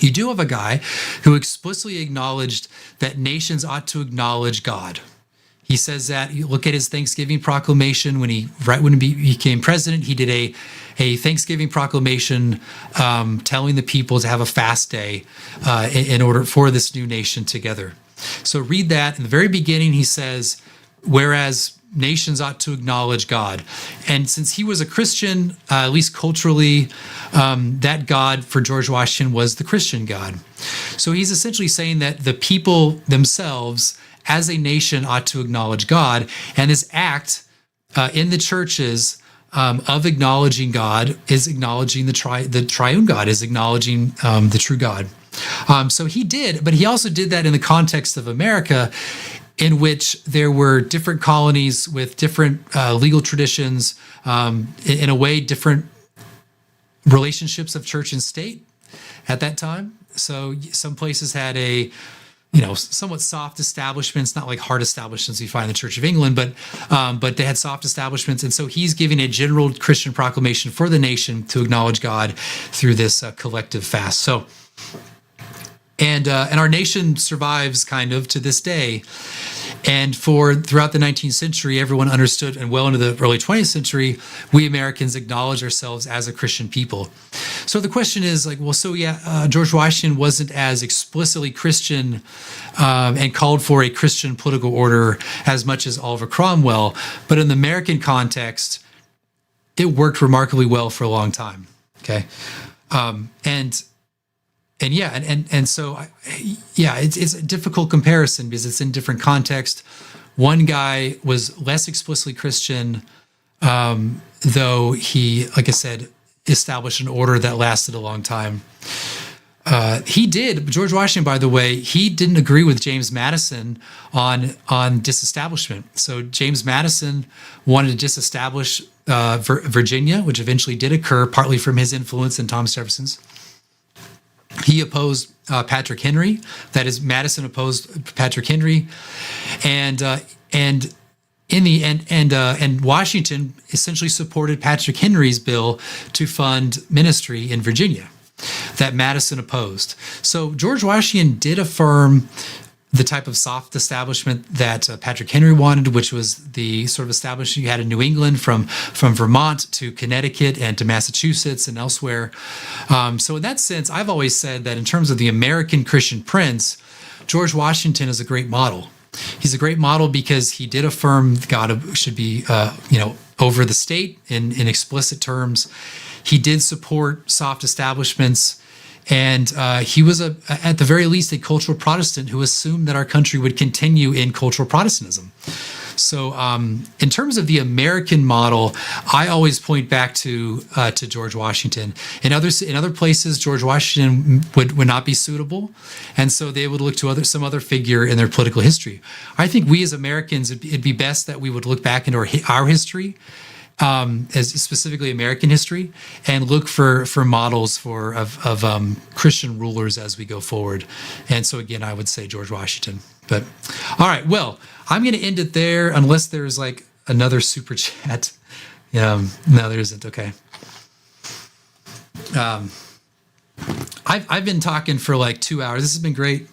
You do have a guy who explicitly acknowledged that nations ought to acknowledge God. He says that. You look at his Thanksgiving proclamation when he became president. He did a Thanksgiving proclamation telling the people to have a fast day in order for this new nation together. So read that. In the very beginning, he says, whereas nations ought to acknowledge God. And since he was a Christian, at least culturally, that God for George Washington was the Christian God. So he's essentially saying that the people themselves as a nation ought to acknowledge God. And this act in the churches of acknowledging God is acknowledging the triune God, is acknowledging the true God. So he did, but he also did that in the context of America, in which there were different colonies with different legal traditions, in a way, different relationships of church and state, at that time. So some places had a somewhat soft establishments, not like hard establishments you find in the Church of England, but they had soft establishments. And so he's giving a general Christian proclamation for the nation to acknowledge God through this collective fast. So, and our nation survives kind of to this day. And throughout the 19th century, everyone understood, and well into the early 20th century, we Americans acknowledge ourselves as a Christian people. So the question is George Washington wasn't as explicitly Christian and called for a Christian political order as much as Oliver Cromwell, but in the American context, it worked remarkably well for a long time. Okay, it's a difficult comparison because it's in different context. One guy was less explicitly Christian, though he, like I said, established an order that lasted a long time. George Washington, by the way, he didn't agree with James Madison on disestablishment. So James Madison wanted to disestablish Virginia, which eventually did occur, partly from his influence in Thomas Jefferson's. He opposed Patrick Henry. That is, Madison opposed Patrick Henry, and Washington essentially supported Patrick Henry's bill to fund ministry in Virginia that Madison opposed. So George Washington did affirm the type of soft establishment that Patrick Henry wanted, which was the sort of establishment you had in New England from Vermont to Connecticut and to Massachusetts and elsewhere. So in that sense, I've always said that in terms of the American Christian prince, George Washington is a great model. He's a great model because he did affirm God should be, over the state in explicit terms. He did support soft establishments. And he was, at the very least, a cultural Protestant who assumed that our country would continue in cultural Protestantism. So in terms of the American model, I always point back to George Washington. In other places, George Washington would not be suitable, and so they would look to some other figure in their political history. I think we as Americans, it'd be best that we would look back into our history, as specifically American history, and look for models of Christian rulers as we go forward. And so again, I would say George Washington. But all right, well, I'm going to end it there unless there's like another super chat. No, there isn't. Okay. I've been talking for like 2 hours. This has been great.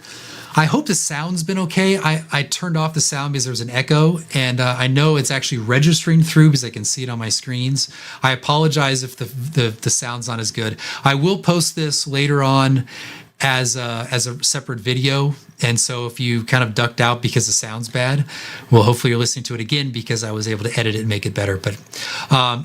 I hope the sound's been okay. I turned off the sound because there was an echo, and I know it's actually registering through because I can see it on my screens. I apologize if the sound's not as good. I will post this later on as a separate video, and so if you kind of ducked out because the sound's bad, well, hopefully you're listening to it again because I was able to edit it and make it better. But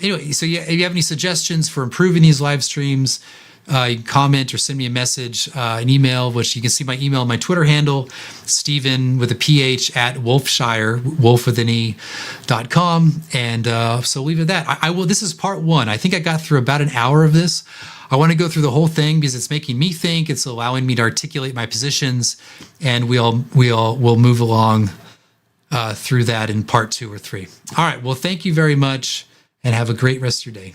anyway, so if you have any suggestions for improving these live streams, you can comment or send me a message, an email, which you can see my email on my Twitter handle, Stephen with a PH at Wolfshire, wolf with an E.com. And so leave it at that. I will. This is part one. I think I got through about an hour of this. I want to go through the whole thing because it's making me think. It's allowing me to articulate my positions, and we'll move along through that in part 2 or 3. All right. Well, thank you very much, and have a great rest of your day.